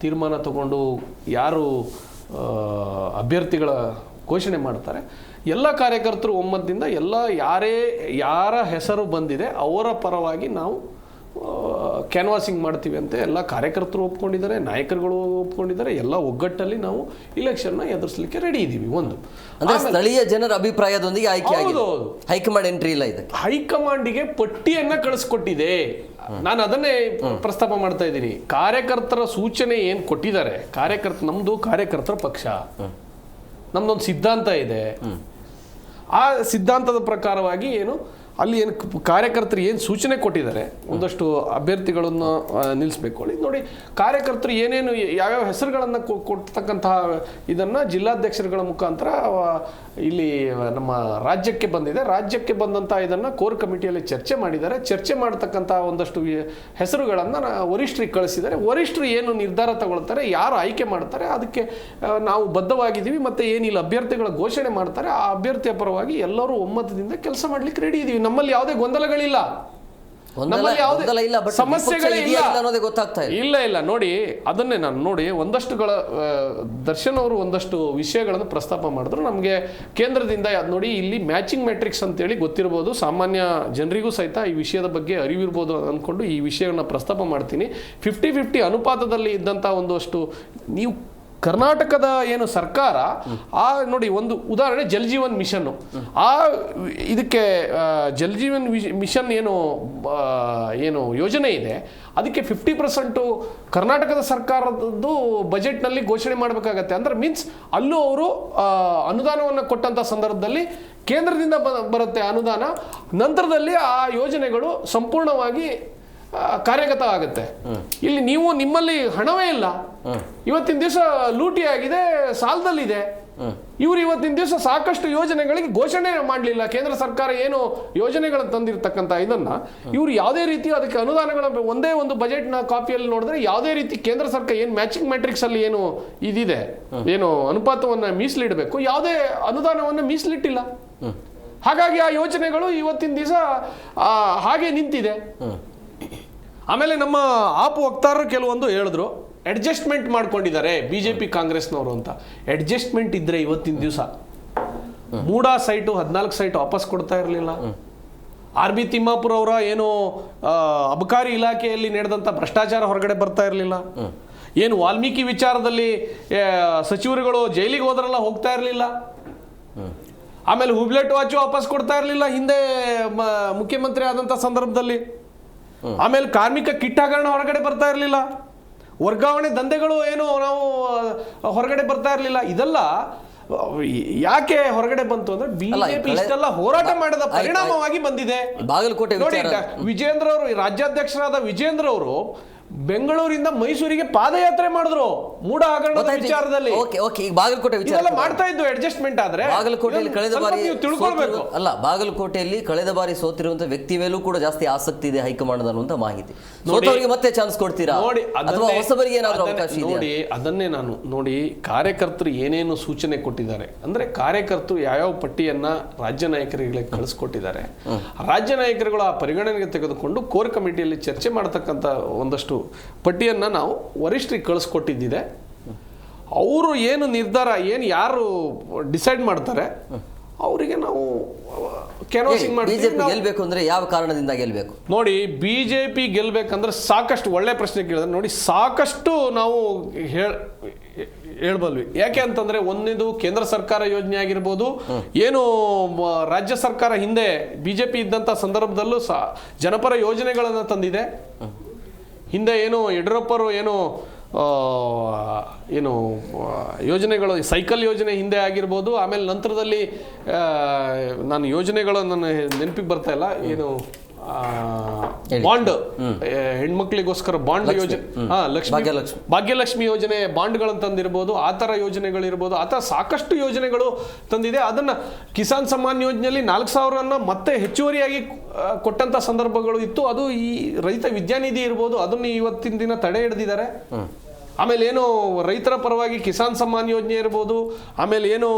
ತೀರ್ಮಾನ ತಗೊಂಡು ಯಾರು ಅಭ್ಯರ್ಥಿಗಳ ಘೋಷಣೆ ಮಾಡ್ತಾರೆ, ಎಲ್ಲ ಕಾರ್ಯಕರ್ತರು ಒಮ್ಮತದಿಂದ ಯಾರ ಹೆಸರು ಬಂದಿದೆ ಅವರ ಪರವಾಗಿ ನಾವು ಕ್ಯಾನ್ವಾಸಿಂಗ್ ಮಾಡ್ತೀವಿ ಅಂತ ಎಲ್ಲ ಕಾರ್ಯಕರ್ತರು ಒಪ್ಕೊಂಡಿದ್ದಾರೆ, ನಾಯಕರುಗಳು ಒಪ್ಕೊಂಡಿದ್ದಾರೆ. ಎಲ್ಲ ಒಗ್ಗಟ್ಟಲ್ಲಿ ನಾವು ಇಲೆಕ್ಷನ್ನ ಎದುರಿಸಲಿಕ್ಕೆ ರೆಡಿ ಇದ್ದೀವಿ. ಒಂದು ಅಂದ್ರೆ ಸ್ಥಳೀಯ ಜನರ ಅಭಿಪ್ರಾಯದೊಂದಿಗೆ ಆಯ್ಕೆ ಆಗಿದೆ. ಹೈಕಮಾಂಡ್ ಎಂಟ್ರಿ ಇಲ್ಲ ಇದಕ್ಕೆ. ಹೈಕಮಾಂಡಿಗೆ ಪಟ್ಟಿಯನ್ನ ಕಳಿಸ್ಕೊಟ್ಟಿದೆ. ನಾನು ಅದನ್ನೇ ಪ್ರಸ್ತಾಪ ಮಾಡ್ತಾ ಇದ್ದೀನಿ. ಕಾರ್ಯಕರ್ತರ ಸೂಚನೆ ಏನು ಕೊಟ್ಟಿದ್ದಾರೆ, ನಮ್ದು ಕಾರ್ಯಕರ್ತರ ಪಕ್ಷ, ನಮ್ದೊಂದು ಸಿದ್ಧಾಂತ ಇದೆ. ಆ ಸಿದ್ಧಾಂತದ ಪ್ರಕಾರವಾಗಿ ಅಲ್ಲಿ ಕಾರ್ಯಕರ್ತರು ಏನು ಸೂಚನೆ ಕೊಟ್ಟಿದ್ದಾರೆ, ಒಂದಷ್ಟು ಅಭ್ಯರ್ಥಿಗಳನ್ನು ನಿಲ್ಲಿಸಬೇಕು ನೋಡಿ. ಕಾರ್ಯಕರ್ತರು ಏನೇನು ಯಾವ್ಯಾವ ಹೆಸರುಗಳನ್ನು ಕೊಡ್ತಕ್ಕಂತಹ ಇದನ್ನು ಜಿಲ್ಲಾಧ್ಯಕ್ಷರುಗಳ ಮುಖಾಂತರ ಇಲ್ಲಿ ನಮ್ಮ ರಾಜ್ಯಕ್ಕೆ ಬಂದಿದೆ. ರಾಜ್ಯಕ್ಕೆ ಬಂದಂಥ ಇದನ್ನು ಕೋರ್ ಕಮಿಟಿಯಲ್ಲಿ ಚರ್ಚೆ ಮಾಡಿದ್ದಾರೆ. ಚರ್ಚೆ ಮಾಡತಕ್ಕಂಥ ಒಂದಷ್ಟು ಹೆಸರುಗಳನ್ನು ವರಿಷ್ಠರಿಗೆ ಕಳಿಸಿದ್ದಾರೆ. ವರಿಷ್ಠರು ಏನು ನಿರ್ಧಾರ ತಗೊಳ್ತಾರೆ, ಯಾರು ಆಯ್ಕೆ ಮಾಡ್ತಾರೆ, ಅದಕ್ಕೆ ನಾವು ಬದ್ಧವಾಗಿದ್ದೀವಿ. ಮತ್ತು ಏನಿಲ್ಲ ಅಭ್ಯರ್ಥಿಗಳ ಘೋಷಣೆ ಮಾಡ್ತಾರೆ, ಆ ಅಭ್ಯರ್ಥಿಯ ಪರವಾಗಿ ಎಲ್ಲರೂ ಒಮ್ಮತದಿಂದ ಕೆಲಸ ಮಾಡ್ಲಿಕ್ಕೆ ರೆಡಿ ಇದ್ದೀವಿ. ನಮ್ಮಲ್ಲಿ ಯಾವುದೇ ಗೊಂದಲಗಳಿಲ್ಲ, ಸಮಸ್ಯೆಗಳೇ ಇಲ್ಲ. ನೋಡಿ, ಅದನ್ನೇ ನಾನು ನೋಡಿ ಒಂದಷ್ಟುಗಳ ದರ್ಶನ್ ಅವರು ಒಂದಷ್ಟು ವಿಷಯಗಳನ್ನು ಪ್ರಸ್ತಾಪ ಮಾಡಿದ್ರು. ನಮಗೆ ಕೇಂದ್ರದಿಂದ ನೋಡಿ, ಇಲ್ಲಿ ಮ್ಯಾಚಿಂಗ್ ಮ್ಯಾಟ್ರಿಕ್ಸ್ ಅಂತೇಳಿ ಗೊತ್ತಿರ್ಬೋದು, ಸಾಮಾನ್ಯ ಜನರಿಗೂ ಸಹಿತ ಈ ವಿಷಯದ ಬಗ್ಗೆ ಅರಿವಿರ್ಬೋದು ಅಂದ್ಕೊಂಡು ಈ ವಿಷಯವನ್ನು ಪ್ರಸ್ತಾಪ ಮಾಡ್ತೀನಿ. 50-50 ಅನುಪಾತದಲ್ಲಿ ಇದ್ದಂಥ ಒಂದಷ್ಟು ನೀವು ಕರ್ನಾಟಕದ ಸರ್ಕಾರ ನೋಡಿ, ಒಂದು ಉದಾಹರಣೆ ಜಲ್ ಜೀವನ್ ಮಿಷನ್. ಇದಕ್ಕೆ ಜಲ್ ಜೀವನ್ ಮಿಷನ್ ಏನು ಯೋಜನೆ ಇದೆ, ಅದಕ್ಕೆ 50% ಕರ್ನಾಟಕದ ಸರ್ಕಾರದ್ದು ಬಜೆಟ್ನಲ್ಲಿ ಘೋಷಣೆ ಮಾಡಬೇಕಾಗತ್ತೆ. ಅಂದ್ರೆ ಮೀನ್ಸ್ ಅಲ್ಲೂ ಅವರು ಅನುದಾನವನ್ನು ಕೊಟ್ಟಂಥ ಸಂದರ್ಭದಲ್ಲಿ ಕೇಂದ್ರದಿಂದ ಬರುತ್ತೆ ಅನುದಾನ. ನಂತರದಲ್ಲಿ ಆ ಯೋಜನೆಗಳು ಸಂಪೂರ್ಣವಾಗಿ ಕಾರ್ಯಗತ ಆಗುತ್ತೆ. ಇಲ್ಲಿ ನಿಮ್ಮಲ್ಲಿ ಹಣವೇ ಇಲ್ಲ, ಇವತ್ತಿನ ದಿವಸ ಲೂಟಿ ಆಗಿದೆ, ಸಾಲದಲ್ಲಿದೆ. ಇವರು ಇವತ್ತಿನ ದಿವಸ ಸಾಕಷ್ಟು ಯೋಜನೆಗಳಿಗೆ ಘೋಷಣೆ ಮಾಡಲಿಲ್ಲ. ಕೇಂದ್ರ ಸರ್ಕಾರ ಏನು ಯೋಜನೆಗಳನ್ನು ತಂದಿರತಕ್ಕಂಥ ಇದನ್ನ ಇವರು ಯಾವುದೇ ರೀತಿ ಅದಕ್ಕೆ ಅನುದಾನಗಳ ಒಂದೇ ಒಂದು ಬಜೆಟ್ನ ಕಾಪಿಯಲ್ಲಿ ನೋಡಿದ್ರೆ ಯಾವುದೇ ರೀತಿ ಕೇಂದ್ರ ಸರ್ಕಾರ ಏನು ಮ್ಯಾಚಿಂಗ್ ಮ್ಯಾಟ್ರಿಕ್ಸ್ ಅಲ್ಲಿ ಏನು ಇದಿದೆ, ಏನು ಅನುಪಾತವನ್ನು ಮೀಸಲಿಡಬೇಕು, ಯಾವುದೇ ಅನುದಾನವನ್ನು ಮೀಸಲಿಟ್ಟಿಲ್ಲ. ಹಾಗಾಗಿ ಆ ಯೋಜನೆಗಳು ಇವತ್ತಿನ ದಿವಸ ಹಾಗೆ ನಿಂತಿದೆ. ಆಮೇಲೆ ನಮ್ಮ ಆಪ್ ವಕ್ತಾರರು ಕೆಲವೊಂದು ಹೇಳಿದ್ರು ಅಡ್ಜಸ್ಟ್ಮೆಂಟ್ ಮಾಡ್ಕೊಂಡಿದ್ದಾರೆ ಬಿಜೆಪಿ ಕಾಂಗ್ರೆಸ್ನವರು ಅಂತ. ಅಡ್ಜಸ್ಟ್ಮೆಂಟ್ ಇದ್ರೆ ಇವತ್ತಿನ ದಿವಸ ಮೂಡಾ ಸೈಟು 14 ಸೈಟ್ ವಾಪಸ್ ಕೊಡ್ತಾ ಇರಲಿಲ್ಲ. ಆರ್ ಬಿ ತಿಮ್ಮಾಪುರ ಅವರ ಏನು ಅಬಕಾರಿ ಇಲಾಖೆಯಲ್ಲಿ ನಡೆದಂಥ ಭ್ರಷ್ಟಾಚಾರ ಹೊರಗಡೆ ಬರ್ತಾ ಇರಲಿಲ್ಲ. ಏನು ವಾಲ್ಮೀಕಿ ವಿಚಾರದಲ್ಲಿ ಸಚಿವರುಗಳು ಜೈಲಿಗೆ ಹೋದ್ರಲ್ಲ ಹೋಗ್ತಾ ಇರಲಿಲ್ಲ. ಆಮೇಲೆ ಹುಬ್ಲೆಟ್ ವಾಚು ವಾಪಸ್ ಕೊಡ್ತಾ ಇರಲಿಲ್ಲ ಹಿಂದೆ ಮುಖ್ಯಮಂತ್ರಿ ಆದಂಥ ಸಂದರ್ಭದಲ್ಲಿ. ಆಮೇಲೆ ಕಾರ್ಮಿಕ ಕಿಟ್ ಹಗರಣ ಹೊರಗಡೆ ಬರ್ತಾ ಇರಲಿಲ್ಲ. ವರ್ಗಾವಣೆ ದಂಧೆಗಳು ಏನು ನಾವು ಹೊರಗಡೆ ಬರ್ತಾ ಇರಲಿಲ್ಲ. ಇದೆಲ್ಲ ಯಾಕೆ ಹೊರಗಡೆ ಬಂತು ಅಂದ್ರೆ ಬಿಜೆಪಿ ಇಷ್ಟೆಲ್ಲ ಹೋರಾಟ ಮಾಡಿದ ಪರಿಣಾಮವಾಗಿ ಬಂದಿದೆ. ಬಾಗಲಕೋಟೆ ವಿಜೇಂದ್ರ ಅವರು, ರಾಜ್ಯಾಧ್ಯಕ್ಷರಾದ ವಿಜೇಂದ್ರ ಅವರು ಬೆಂಗಳೂರಿಂದ ಮೈಸೂರಿಗೆ ಪಾದಯಾತ್ರೆ ಮಾಡಿದ್ರು ಮೂಡ ಹಗರಣದ ವಿಚಾರದಲ್ಲಿ. ಈಗ ಬಾಗಲಕೋಟೆ ವಿಚಾರ ಮಾಡ್ತಾ ಇದ್ದು ಅಡ್ಜಸ್ಟ್ಮೆಂಟ್ ಆದ್ರೆ ಬಾಗಲಕೋಟೆಯಲ್ಲಿ ಕಳೆದ ಬಾರಿ ತಿಳ್ಕೊಳ್ಬೇಕು. ಅಲ್ಲ, ಬಾಗಲಕೋಟೆಯಲ್ಲಿ ಕಳೆದ ಬಾರಿ ಸೋತಿರುವಂತ ವ್ಯಕ್ತಿ ಮೇಲೂ ಕೂಡ ಜಾಸ್ತಿ ಆಸಕ್ತಿ ಇದೆ ಹೈಕಮಾಂಡ್ ಅನ್ನುವಂತ ಮಾಹಿತಿ. ಸೋತವರಿಗೆ ಮತ್ತೆ ಚಾನ್ಸ್ ಕೊಡ್ತೀರಾ ಅಥವಾ ಹೊಸಬರಿಗೆ ಏನಾದರೂ ಅವಕಾಶ ಇದೆ? ನೋಡಿ, ಅದನ್ನೇ ನಾನು ನೋಡಿ ಕಾರ್ಯಕರ್ತರು ಏನೇನು ಸೂಚನೆ ಕೊಟ್ಟಿದ್ದಾರೆ ಅಂದ್ರೆ ಕಾರ್ಯಕರ್ತರು ಯಾವ್ಯಾವ ಪಟ್ಟಿಯನ್ನ ರಾಜ್ಯ ನಾಯಕರಿಗೆ ಕಳಿಸ್ಕೊಟ್ಟಿದ್ದಾರೆ. ರಾಜ್ಯ ನಾಯಕರುಗಳು ಆ ಪರಿಗಣನೆಗೆ ತೆಗೆದುಕೊಂಡು ಕೋರ್ ಕಮಿಟಿಯಲ್ಲಿ ಚರ್ಚೆ ಮಾಡತಕ್ಕಂಥ ಒಂದಷ್ಟು ಪಟ್ಟಿಯನ್ನ ನಾವು ವರಿಷ್ಠರಿಗೆ ಕಳಿಸ್ಕೊಟ್ಟಿದ್ದಿದೆ. ಅವರು ಏನು ನಿರ್ಧಾರ ಏನು ಯಾರು ಡಿಸೈಡ್ ಮಾಡ್ತಾರೆ ಅವರಿಗೆ ನಾವು ಕ್ಯಾನ್ವಾಸಿಂಗ್ ಮಾಡ್ತೀವಿ. ಗೆಲ್ಬೇಕು ಅಂದ್ರೆ ಯಾವ ಕಾರಣದಿಂದ ಗೆಲ್ಬೇಕು? ನೋಡಿ, ಬಿಜೆಪಿ ಗೆಲ್ಬೇಕಂದ್ರೆ ಸಾಕಷ್ಟು ಒಳ್ಳೆ ಪ್ರಶ್ನೆ ಕೇಳಿದ್ರೆ ನೋಡಿ ಸಾಕಷ್ಟು ನಾವು ಹೇಳ್ಬಲ್ವಿ. ಯಾಕೆ ಅಂತಂದ್ರೆ ಒಂದೇದು ಕೇಂದ್ರ ಸರ್ಕಾರ ಯೋಜನೆ ಆಗಿರ್ಬೋದು, ಏನು ರಾಜ್ಯ ಸರ್ಕಾರ ಹಿಂದೆ ಬಿಜೆಪಿ ಇದ್ದಂತ ಸಂದರ್ಭದಲ್ಲೂ ಜನಪರ ಯೋಜನೆಗಳನ್ನ ತಂದಿದೆ. ಹಿಂದೆ ಏನು ಯಡಿಯೂರಪ್ಪರು ಏನು ಯೋಜನೆಗಳು, ಸೈಕಲ್ ಯೋಜನೆ ಹಿಂದೆ ಆಗಿರ್ಬೋದು. ಆಮೇಲೆ ನಂತರದಲ್ಲಿ ನಾನು ಯೋಜನೆಗಳು ನನ್ನ ನೆನಪಿಗೆ ಬರ್ತಾ ಇಲ್ಲ, ಏನು ಬಾಂಡ್ ಹೆಣ್ಮಕ್ಳಿಗೋಸ್ಕರ ಬಾಂಡ್ ಯೋಜನೆ, ಭಾಗ್ಯಲಕ್ಷ್ಮಿ ಯೋಜನೆ ಬಾಂಡ್ಗಳನ್ನು ತಂದಿರ್ಬೋದು, ಆ ಥರ ಯೋಜನೆಗಳಿರ್ಬೋದು. ಆ ಥರ ಸಾಕಷ್ಟು ಯೋಜನೆಗಳು ತಂದಿದೆ. ಅದನ್ನ ಕಿಸಾನ್ ಸಮ್ಮಾನ್ ಯೋಜನೆಯಲ್ಲಿ 4,000 ಮತ್ತೆ ಹೆಚ್ಚುವರಿಯಾಗಿ ಕೊಟ್ಟಂತ ಸಂದರ್ಭಗಳು ಇತ್ತು. ಅದು ಈ ರೈತ ವಿದ್ಯಾನಿಧಿ ಇರ್ಬೋದು, ಅದನ್ನು ಇವತ್ತಿನ ದಿನ ತಡೆ ಹಿಡಿದಿದ್ದಾರೆ. ಆಮೇಲೆ ಏನು ರೈತರ ಪರವಾಗಿ ಕಿಸಾನ್ ಸಮ್ಮಾನ್ ಯೋಜನೆ ಇರ್ಬೋದು, ಆಮೇಲೆ ಏನು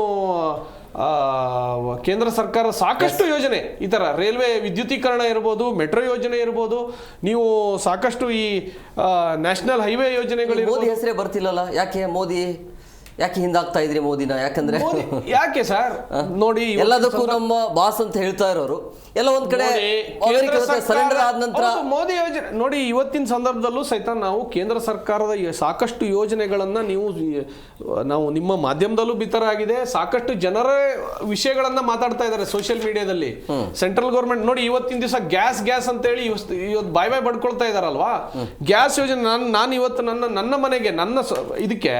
ಕೇಂದ್ರ ಸರ್ಕಾರ ಸಾಕಷ್ಟು ಯೋಜನೆ, ಈ ತರ ರೈಲ್ವೆ ವಿದ್ಯುತೀಕರಣ ಇರ್ಬೋದು, ಮೆಟ್ರೋ ಯೋಜನೆ ಇರ್ಬೋದು, ನೀವು ಸಾಕಷ್ಟು ಈ ನ್ಯಾಷನಲ್ ಹೈವೇ ಯೋಜನೆಗಳು. ಮೋದಿ ಹೆಸರೇ ಬರ್ತಿಲ್ಲಲ್ಲ, ಯಾಕೆ ಹಿಂದಾಗ್ತಾ ಇದ್ರಿ ಮೋದಿನ? ಯಾಕಂದ್ರೆ ಯಾಕೆ ಸರ್ ನೋಡಿ, ಎಲ್ಲದಕ್ಕೂ ನಮ್ಮ ಬಾಸ್ ಅಂತ ಹೇಳ್ತಾ ಇರೋರು ಎಲ್ಲ ಒಂದ್ ಕಡೆ ಸರೆಂಡರ್ ಆದ ನಂತರ ಮೋದಿ ಯೋಜನೆ ನೋಡಿ, ಇವತ್ತಿನ ಸಂದರ್ಭದಲ್ಲೂ ಸಹಿತ ನಾವು ಕೇಂದ್ರ ಸರ್ಕಾರದ ಸಾಕಷ್ಟು ಯೋಜನೆಗಳನ್ನ ನಾವು ನಿಮ್ಮ ಮಾಧ್ಯಮದಲ್ಲೂ ಬಿತ್ತರಾಗಿದೆ. ಸಾಕಷ್ಟು ಜನರ ವಿಷಯಗಳನ್ನ ಮಾತಾಡ್ತಾ ಇದ್ದಾರೆ ಸೋಷಿಯಲ್ ಮೀಡಿಯಾದಲ್ಲಿ. ಸೆಂಟ್ರಲ್ ಗೌರ್ಮೆಂಟ್ ನೋಡಿ, ಇವತ್ತಿನ ದಿವಸ ಗ್ಯಾಸ್ ಅಂತೇಳಿ ಇವತ್ತು ಬಾಯ್ ಬಡ್ಕೊಳ್ತಾ ಇದಾರಲ್ವಾ. ಗ್ಯಾಸ್ ಯೋಜನೆ ನಾನು ಇವತ್ತು ನನ್ನ ಮನೆಗೆ ಇದಕ್ಕೆ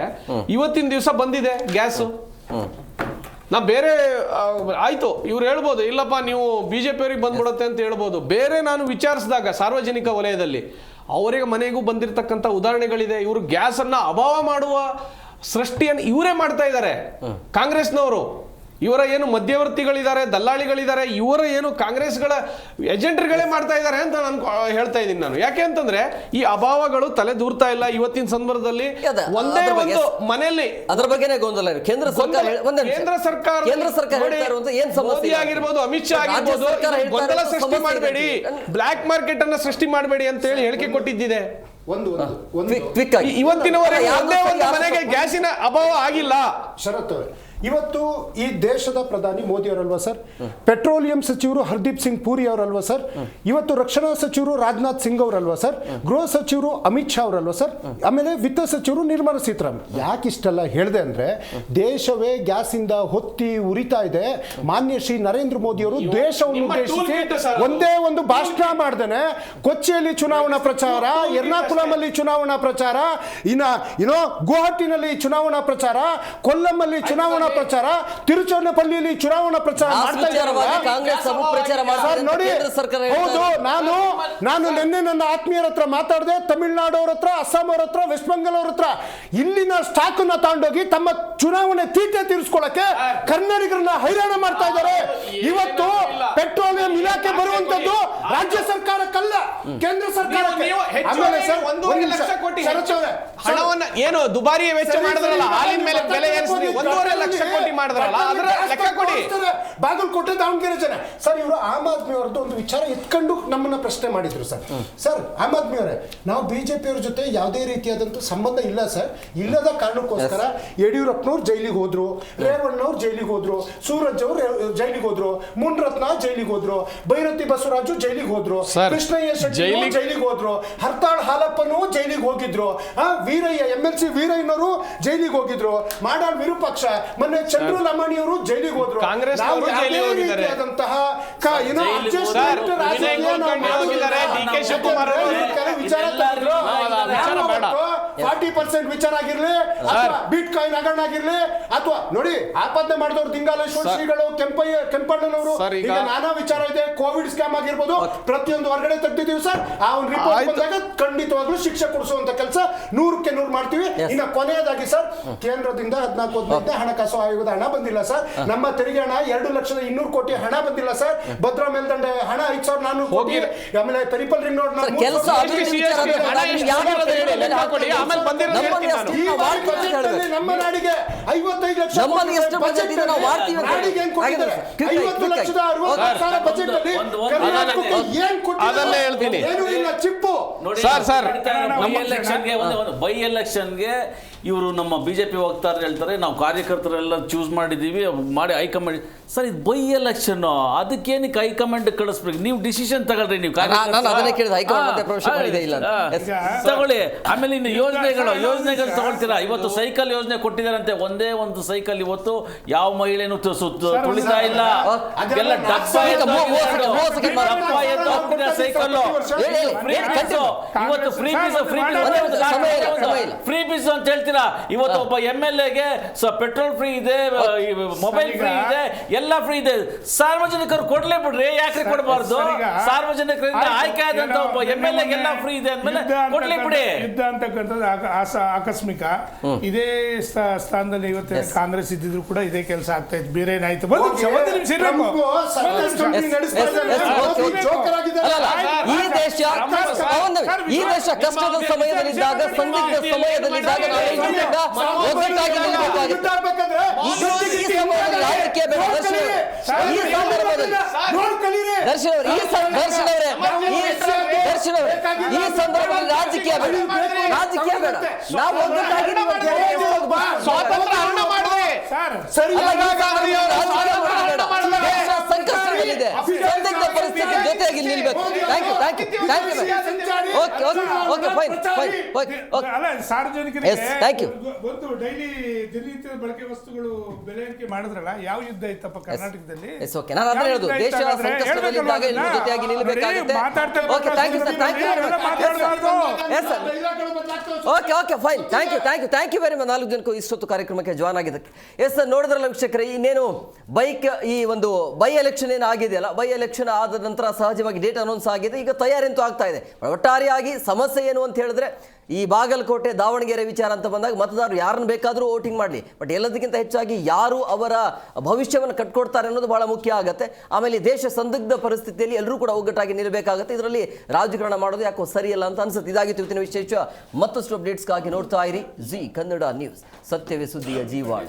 ಇವತ್ತಿನ ದಿವಸ ಬಂದಿದೆ ಗ್ಯಾಸ್. ನಾ ಬೇರೆ ಆಯ್ತು ಇವ್ರು ಹೇಳ್ಬೋದು ಇಲ್ಲಪ್ಪ ನೀವು ಬಿಜೆಪಿ ಅವ್ರಿಗೆ ಬಂದ್ಬಿಡುತ್ತೆ ಅಂತ ಹೇಳ್ಬೋದು. ಬೇರೆ ನಾನು ವಿಚಾರಿಸಿದಾಗ ಸಾರ್ವಜನಿಕ ವಲಯದಲ್ಲಿ ಅವರಿಗೆ ಮನೆಗೂ ಬಂದಿರತಕ್ಕಂಥ ಉದಾಹರಣೆಗಳಿದೆ. ಇವರು ಗ್ಯಾಸ್ ಅನ್ನ ಅಭಾವ ಮಾಡುವ ಸೃಷ್ಟಿಯನ್ನು ಇವರೇ ಮಾಡ್ತಾ ಇದ್ದಾರೆ ಕಾಂಗ್ರೆಸ್ನವರು. ಇವರ ಏನು ಮಧ್ಯವರ್ತಿಗಳಿದ್ದಾರೆ, ದಲ್ಲಾಳಿಗಳಿದ್ದಾರೆ, ಇವರ ಏನು ಕಾಂಗ್ರೆಸ್ಗಳ ಏಜೆಂಟ್ಗಳೇ ಮಾಡ್ತಾ ಇದ್ದಾರೆ ಅಂತ ನಾನು ಹೇಳ್ತಾ ಇದ್ದೀನಿ ನಾನು. ಯಾಕೆ ಅಂತಂದ್ರೆ ಈ ಅಭಾವಗಳು ತಲೆ ದೂರ್ತಾ ಇಲ್ಲ ಇವತ್ತಿನ ಸಂದರ್ಭದಲ್ಲಿ. ಒಂದೇ ಒಂದು ಮನೆಯಲ್ಲಿ ಅದರ ಬಗ್ಗೆನೇ ಗೊಂದಲ ಇದೆ. ಕೇಂದ್ರ ಸರ್ಕಾರ ಮೋದಿ ಆಗಿರ್ಬೋದು, ಅಮಿತ್ ಶಾ ಆಗಿರ್ಬೋದು, ಗೊಂದಲ ಸೃಷ್ಟಿ ಮಾಡಬೇಡಿ, ಬ್ಲಾಕ್ ಮಾರ್ಕೆಟ್ ಅನ್ನ ಸೃಷ್ಟಿ ಮಾಡಬೇಡಿ ಅಂತ ಹೇಳಿ ಹೇಳಿಕೆ ಕೊಟ್ಟಿದ್ದಿದೆ. ಇವತ್ತಿನವರೆಗೆ ಒಂದೇ ಒಂದು ಮನೆಗೆ ಗ್ಯಾಸಿನ ಅಭಾವ ಆಗಿಲ್ಲ. ಶರತ್, ಇವತ್ತು ಈ ದೇಶದ ಪ್ರಧಾನಿ ಮೋದಿ ಅವರಲ್ವಾ ಸರ್? ಪೆಟ್ರೋಲಿಯಂ ಸಚಿವರು ಹರ್ದೀಪ್ ಸಿಂಗ್ ಪೂರಿ ಅವರಲ್ವಾ ಸರ್? ಇವತ್ತು ರಕ್ಷಣಾ ಸಚಿವರು ರಾಜನಾಥ್ ಸಿಂಗ್ ಅವರಲ್ವಾ ಸರ್? ಗೃಹ ಸಚಿವರು ಅಮಿತ್ ಶಾ ಅವರಲ್ವಾ ಸರ್? ಆಮೇಲೆ ವಿತ್ತ ಸಚಿವರು ನಿರ್ಮಲಾ ಸೀತಾರಾಮನ್. ಯಾಕೆ ಇಷ್ಟೆಲ್ಲ ಹೇಳಿದೆ ಅಂದ್ರೆ, ದೇಶವೇ ಗ್ಯಾಸ್ ಇಂದ ಹೊತ್ತಿ ಉರಿತಾ ಇದೆ. ಮಾನ್ಯ ಶ್ರೀ ನರೇಂದ್ರ ಮೋದಿ ಅವರು ದೇಶವನ್ನು ಉದ್ದೇಶಿಸಿ ಒಂದೇ ಒಂದು ಭಾಷಣ ಮಾಡ್ದೇನೆ ಕೊಚ್ಚಿಯಲ್ಲಿ ಚುನಾವಣಾ ಪ್ರಚಾರ, ಎರ್ನಾಕುಲಮಲ್ಲಿ ಚುನಾವಣಾ ಪ್ರಚಾರ, ಗುವಾಹಟಿನಲ್ಲಿ ಚುನಾವಣಾ ಪ್ರಚಾರ, ಕೊಲ್ಲಂನಲ್ಲಿ ಚುನಾವಣಾ ಪ್ರಚಾರ, ತಿರುಚನ್ನಪಲ್ಲಿಯಲ್ಲಿ ಚುನಾವಣಾ ಪ್ರಚಾರ ಮಾಡ್ತಾ ಇದ್ದಾರೆ ನೋಡಿ. ಹೌದು, ನಾನು ನಿನ್ನೆ ನನ್ನ ಆತ್ಮೀಯರ ಹತ್ರ ಮಾತಾಡಿದೆ, ತಮಿಳುನಾಡು ಅವ್ರ ಹತ್ರ, ಅಸ್ಸಾಂ ಅವ್ರ ಹತ್ರ, ವೆಸ್ಟ್ ಬೆಂಗಾಲ್ ಅವ್ರ ಹತ್ರ. ಇಲ್ಲಿನ ಸ್ಟಾಕ್ ಅನ್ನ ತಗೊಂಡೋಗಿ ತಮ್ಮ ಚುನಾವಣೆ ತೀಟೆ ತೀರಿಸ್ಕೊಳ್ಳಕ್ಕೆ ಕನ್ನಡಿಗರನ್ನ ಹೈರಾಣ ಮಾಡ್ತಾ ಇದ್ದಾರೆ. ಇವತ್ತು ಪೆಟ್ರೋಲಿಯಂ ಇಲಾಖೆ ಬರುವಂತದ್ದು ರಾಜ್ಯ ಸರ್ಕಾರಕ್ಕಲ್ಲ, ಕೇಂದ್ರ ಸರ್ಕಾರಕ್ಕೆ. ಹಣವನ್ನ ಏನು ದುಬಾರಿ ವೆಚ್ಚ ಮಾಡಿದ್ರಲ್ಲ, ಹಾಲಿನ ಮೇಲೆ ಬೆಲೆ ಏರಿಸಿದ್ರಿ, 1.5 ಲಕ್ಷ ಲಕ್ಷ ಕೋಟಿ ಮಾಡಿದ್ರಲ್ಲ ಅದರ ಲೆಕ್ಕ ಕೊಡಿ. ಬಾಗಲಕೋಟೆ ದಾವಣಗೆರೆ ಜನ ಸರ್ ಇವರು ಆಮ್ ಆದ್ಮಿ ಅವ್ರದ್ದು ಒಂದು ವಿಚಾರ ಎತ್ಕೊಂಡು ನಮ್ಮನ್ನ ಪ್ರಶ್ನೆ ಮಾಡಿದ್ರು ಸರ್. ಸರ್ ಆಮ್ ಆದ್ಮಿ ಅವರೇ, ನಾವು ಬಿಜೆಪಿ ಅವ್ರ ಜೊತೆ ಯಾವುದೇ ರೀತಿಯಾದಂತ ಸಂಬಂಧ ಇಲ್ಲ ಸರ್. ಇಲ್ಲದ ಕಾರಣಕ್ಕೋಸ್ಕರ ಯಡಿಯೂರಪ್ಪನವ್ರು ಜೈಲಿಗೆ ಹೋದ್ರು, ರೇವಣ್ಣವ್ರು ಜೈಲಿಗೆ ಹೋದ್ರು, ಸೂರಜ್ ಅವರು ಜೈಲಿಗೆ ಹೋದ್ರು, ಮುನ್ರತ್ನ ಜೈಲಿಗೆ ಹೋದ್ರು, ಭೈರತಿ ಬಸವರಾಜು ಜೈಲಿಗೆ ಹೋದ್ರು, ಕೃಷ್ಣಯ್ಯ ಶೆಟ್ಟಿ ಜೈಲಿಗೆ ಹೋದ್ರು, ಹರ್ತಾಳ್ ಹಾಲಪ್ಪನು ಜೈಲಿಗೆ ಹೋಗಿದ್ರು, ವೀರಯ್ಯ MLC ವೀರಯ್ಯನವರು ಜೈಲಿಗೆ ಹೋಗಿದ್ರು, ಮಾಡಾಳ್ ವಿರೂಪಾಕ್ಷ, ಮೊನ್ನೆ ಚಂದ್ರು ಲಮಾಣಿ ಅವರು ಜೈಲಿಗೆ ಹೋದ್ರು. ಕಾಂಗ್ರೆಸ್ ವಿಚಾರ ಆಗಿರ್ಲಿ ಅಥವಾ ಬಿಟ್ ಕಾಯಿನ್ ಹಗರಣ ಆಗಿರ್ಲಿ ಅಥವಾ ನೋಡಿ ಆಪಾದನೆ ಮಾಡಿದವರು ದಿಂಗಾಲೇಶ್ವರ ಶ್ರೀಗಳು, ಕೆಂಪಣ್ಣನವರು, ಈಗ ನಾನಾ ವಿಚಾರ ಇದೆ. ಕೋವಿಡ್ ಸ್ಕ್ಯಾಮ್ ಆಗಿರ್ಬೋದು, ಪ್ರತಿಯೊಂದು ಹೊರಗಡೆ ತೆಗ್ದಿದೀವಿ ಸರ್. ಆ ಒಂದು ರಿಪೋರ್ಟ್ ಬಂದಾಗ ಖಂಡಿತವಾಗ್ಲೂ ಶಿಕ್ಷೆ ಕೊಡಿಸುವಂತ ಕೆಲಸ 100ಕ್ಕೆ 100 ಮಾಡ್ತೀವಿ. ಇನ್ನು ಕೊನೆಯದಾಗಿ ಸರ್, ಕೇಂದ್ರದಿಂದ 14 ಹಣಕಾಸು ಆಯೋಗದ ಹಣ ಬಂದಿಲ್ಲ ಸರ್. ನಮ್ಮ ತೆರಿಗೆ ಹಣ 2,200,000 ಕೋಟಿ ಹಣ ಬಂದಿಲ್ಲ ಸರ್. ಭದ್ರಾ ಮೇಲ್ದಂಡೆ ಹಣ 5,400 ಕೋಟಿ, ಆಮೇಲೆ ಪೆರಿಪಲ್ ರಿಂಗ್ ರೋಡ್ ನಮ್ಮ ನಾಡಿಗೆ 55 ಲಕ್ಷ ನಾಡಿಗೆ ಏನ್ ಕೊಟ್ಟಿದ್ದಾರೆ? 50 ಲಕ್ಷದ 60,000 ಬಜೆಟ್ ಅಲ್ಲಿ ಕರ್ನಾಟಕಕ್ಕೆ ಏನ್ ಕೊಟ್ಟಿದ್ದಾರೆ? ಹೇಳ್ತೀನಿ ಏನು ಇಲ್ಲ ಚಿಪ್ಪು. ಸರ್ ಬೈ ಎಲೆಕ್ಷನ್ಗೆ ಇವರು ನಮ್ಮ ಬಿಜೆಪಿ ವಕ್ತಾರರು ಹೇಳ್ತಾರೆ ನಾವು ಕಾರ್ಯಕರ್ತರೆಲ್ಲ ಚೂಸ್ ಮಾಡಿದ್ದೀವಿ ಮಾಡಿ ಹೈಕಮಾಂಡ್. ಸರ್ ಇದು ಬೈ ಎಲೆಕ್ಷನ್, ಅದಕ್ಕೇನಕ್ಕೆ ಹೈಕಮಾಂಡ್ ಕಳಿಸ್ಬೇಕು? ನೀವು ಡಿಸಿಷನ್ ತಗೊಳ್ರಿ. ನೀವು ತಗೊಳ್ಳಿ. ಆಮೇಲೆ ಇನ್ನು ಯೋಜನೆಗಳು ತಗೊಳ್ತೀರಾ. ಇವತ್ತು ಸೈಕಲ್ ಯೋಜನೆ ಕೊಟ್ಟಿದ್ದಾರಂತೆ, ಒಂದೇ ಒಂದು ಸೈಕಲ್ ಇವತ್ತು ಯಾವ ಮಹಿಳೆನೂ ತುಳಿತಾ ಇಲ್ಲ. ಎಲ್ಲ ಸೈಕಲ್ ಇವತ್ತು ಫ್ರೀ ಪೀಸ್ ಅಂತ ಹೇಳ್ತೀರಾ. ಇವತ್ತು ಒಬ್ಬ MLAಗೆ ಪೆಟ್ರೋಲ್ ಫ್ರೀ ಇದೆ, ಮೊಬೈಲ್ ಫ್ರೀ ಇದೆ, ಎಲ್ಲ ಫ್ರೀ ಇದೆ. ಸಾರ್ವಜನಿಕರು ಕೊಡ್ಲೇ ಬಿಡ್ರಿ, ಯಾಕೆ ಕೊಡಬಾರ್ದು? ಸಾರ್ವಜನಿಕರಿಂದ ಆಯ್ಕೆ ಆದಂತ ಒಬ್ಬ MLAಗೆ ಎಲ್ಲ ಫ್ರೀ ಇದೆ ಅಂದ್ಮೇಲೆ ಕೊಡ್ಲೇ ಬಿಡಿ. ಯುದ್ಧ ಅಂತಕ್ಕಂಥದ್ದು ಆಕಸ್ಮಿಕ. ಇದೇ ಸ್ಥಾನದಲ್ಲಿ ಇವತ್ತು ಕಾಂಗ್ರೆಸ್ ಇದ್ದಿದ್ರು ಕೂಡ ಇದೇ ಕೆಲಸ ಆಗ್ತಾ ಇತ್ತು. ಬೇರೆ ಏನಾಯ್ತು? ಈ ದೇಶ ಕಷ್ಟದ ಸಮಯದಲ್ಲಿದ್ದಾಗ, ಸಂದಿಗ್ಧ ಸಮಯದಲ್ಲಿದ್ದಾಗ ಒಗ್ಗಟ್ಟಾಗಿ ನಿಲ್ಲಬೇಕಾಗುತ್ತೆ. ರಾಜಕೀಯ ಈ ಸಂದರ್ಭದಲ್ಲಿ ರಾಜಕೀಯ ಬೇಡ. ನಾವು ಒಗ್ಗಟ್ಟಾಗಿ ಸಂಕಷ್ಟಗಳಿದೆ, ಸಂದಿಗ್ಧ ಪರಿಸ್ಥಿತಿ ಜೊತೆಯಾಗಿ ನಿಲ್ಬೇಕು. ಸಾರ್ವಜನಿಕರಿಗೆ ಒಂದು ಡೈಲಿ ದಿನನಿತ್ಯದ ಬಳಕೆ ವಸ್ತುಗಳು ಬೆಲೆ ಏರಿಕೆ ಮಾಡಿದ್ರಲ್ಲ, ಯಾವ ಯುದ್ಧ ಇತ್ತಪ್ಪ ಕರ್ನಾಟಕದಲ್ಲಿ? ದೇಶ ಸಂಕಷ್ಟದಲ್ಲಿದ್ದಾಗ ಎಲ್ಲರೂ ಜೊತೆಯಾಗಿ ನಿಲ್ಲಬೇಕಾಗುತ್ತೆ. Thank you very much. 4 ಜನಕ್ಕೂ ಇಷ್ಟೊತ್ತು ಕಾರ್ಯಕ್ರಮಕ್ಕೆ ಜಾಯ್ನ್ ಆಗಿದ್ದಕ್ಕೆ. ಎಸ್ ಸರ್, ನೋಡಿದ್ರಲ್ಲ ವೀಕ್ಷಕರೇ, ಇನ್ನೇನು ಈ ಒಂದು ಬೈ ಎಲೆಕ್ಷನ್ ಏನು ಆಗಿದೆಯಲ್ಲ, ಬೈ ಎಲೆಕ್ಷನ್ ಆದ ನಂತರ ಸಹಜವಾಗಿ ಡೇಟ್ ಅನೌನ್ಸ್ ಆಗಿದೆ. ಈಗ ತಯಾರಿ ಅಂತೂ ಆಗ್ತಾ ಇದೆ. ಒಟ್ಟಾರೆಯಾಗಿ ಸಮಸ್ಯೆ ಏನು ಅಂತ ಹೇಳಿದ್ರೆ, ಈ ಬಾಗಲಕೋಟೆ ದಾವಣಗೆರೆ ವಿಚಾರ ಅಂತ ಬಂದಾಗ ಮತದಾರರು ಯಾರನ್ನು ಬೇಕಾದರೂ ವೋಟಿಂಗ್ ಮಾಡಲಿ, ಬಟ್ ಎಲ್ಲದಕ್ಕಿಂತ ಹೆಚ್ಚಾಗಿ ಯಾರು ಅವರ ಭವಿಷ್ಯವನ್ನು ಕಟ್ಕೊಡ್ತಾರೆ ಅನ್ನೋದು ಬಹಳ ಮುಖ್ಯ ಆಗುತ್ತೆ. ಆಮೇಲೆ ದೇಶ ಸಂದಿಗ್ಧ ಪರಿಸ್ಥಿತಿಯಲ್ಲಿ ಎಲ್ಲರೂ ಕೂಡ ಒಗ್ಗಟ್ಟಾಗಿ ನಿಲ್ಲಬೇಕಾಗುತ್ತೆ. ಇದರಲ್ಲಿ ರಾಜಕಾರಣ ಮಾಡೋದು ಯಾಕೋ ಸರಿಯಲ್ಲ ಅಂತ ಅನ್ಸುತ್ತೆ. ಇದಾಗಿತ್ತು ಇವತ್ತಿನ ವಿಶೇಷ. ಮತ್ತಷ್ಟು ಅಪ್ಡೇಟ್ಸ್ಗಾಗಿ ನೋಡ್ತಾ ಇರಿ ಜಿ ಕನ್ನಡ ನ್ಯೂಸ್. ಸತ್ಯವೇ ಸುದ್ದಿಯ ಜೀವಾಳ.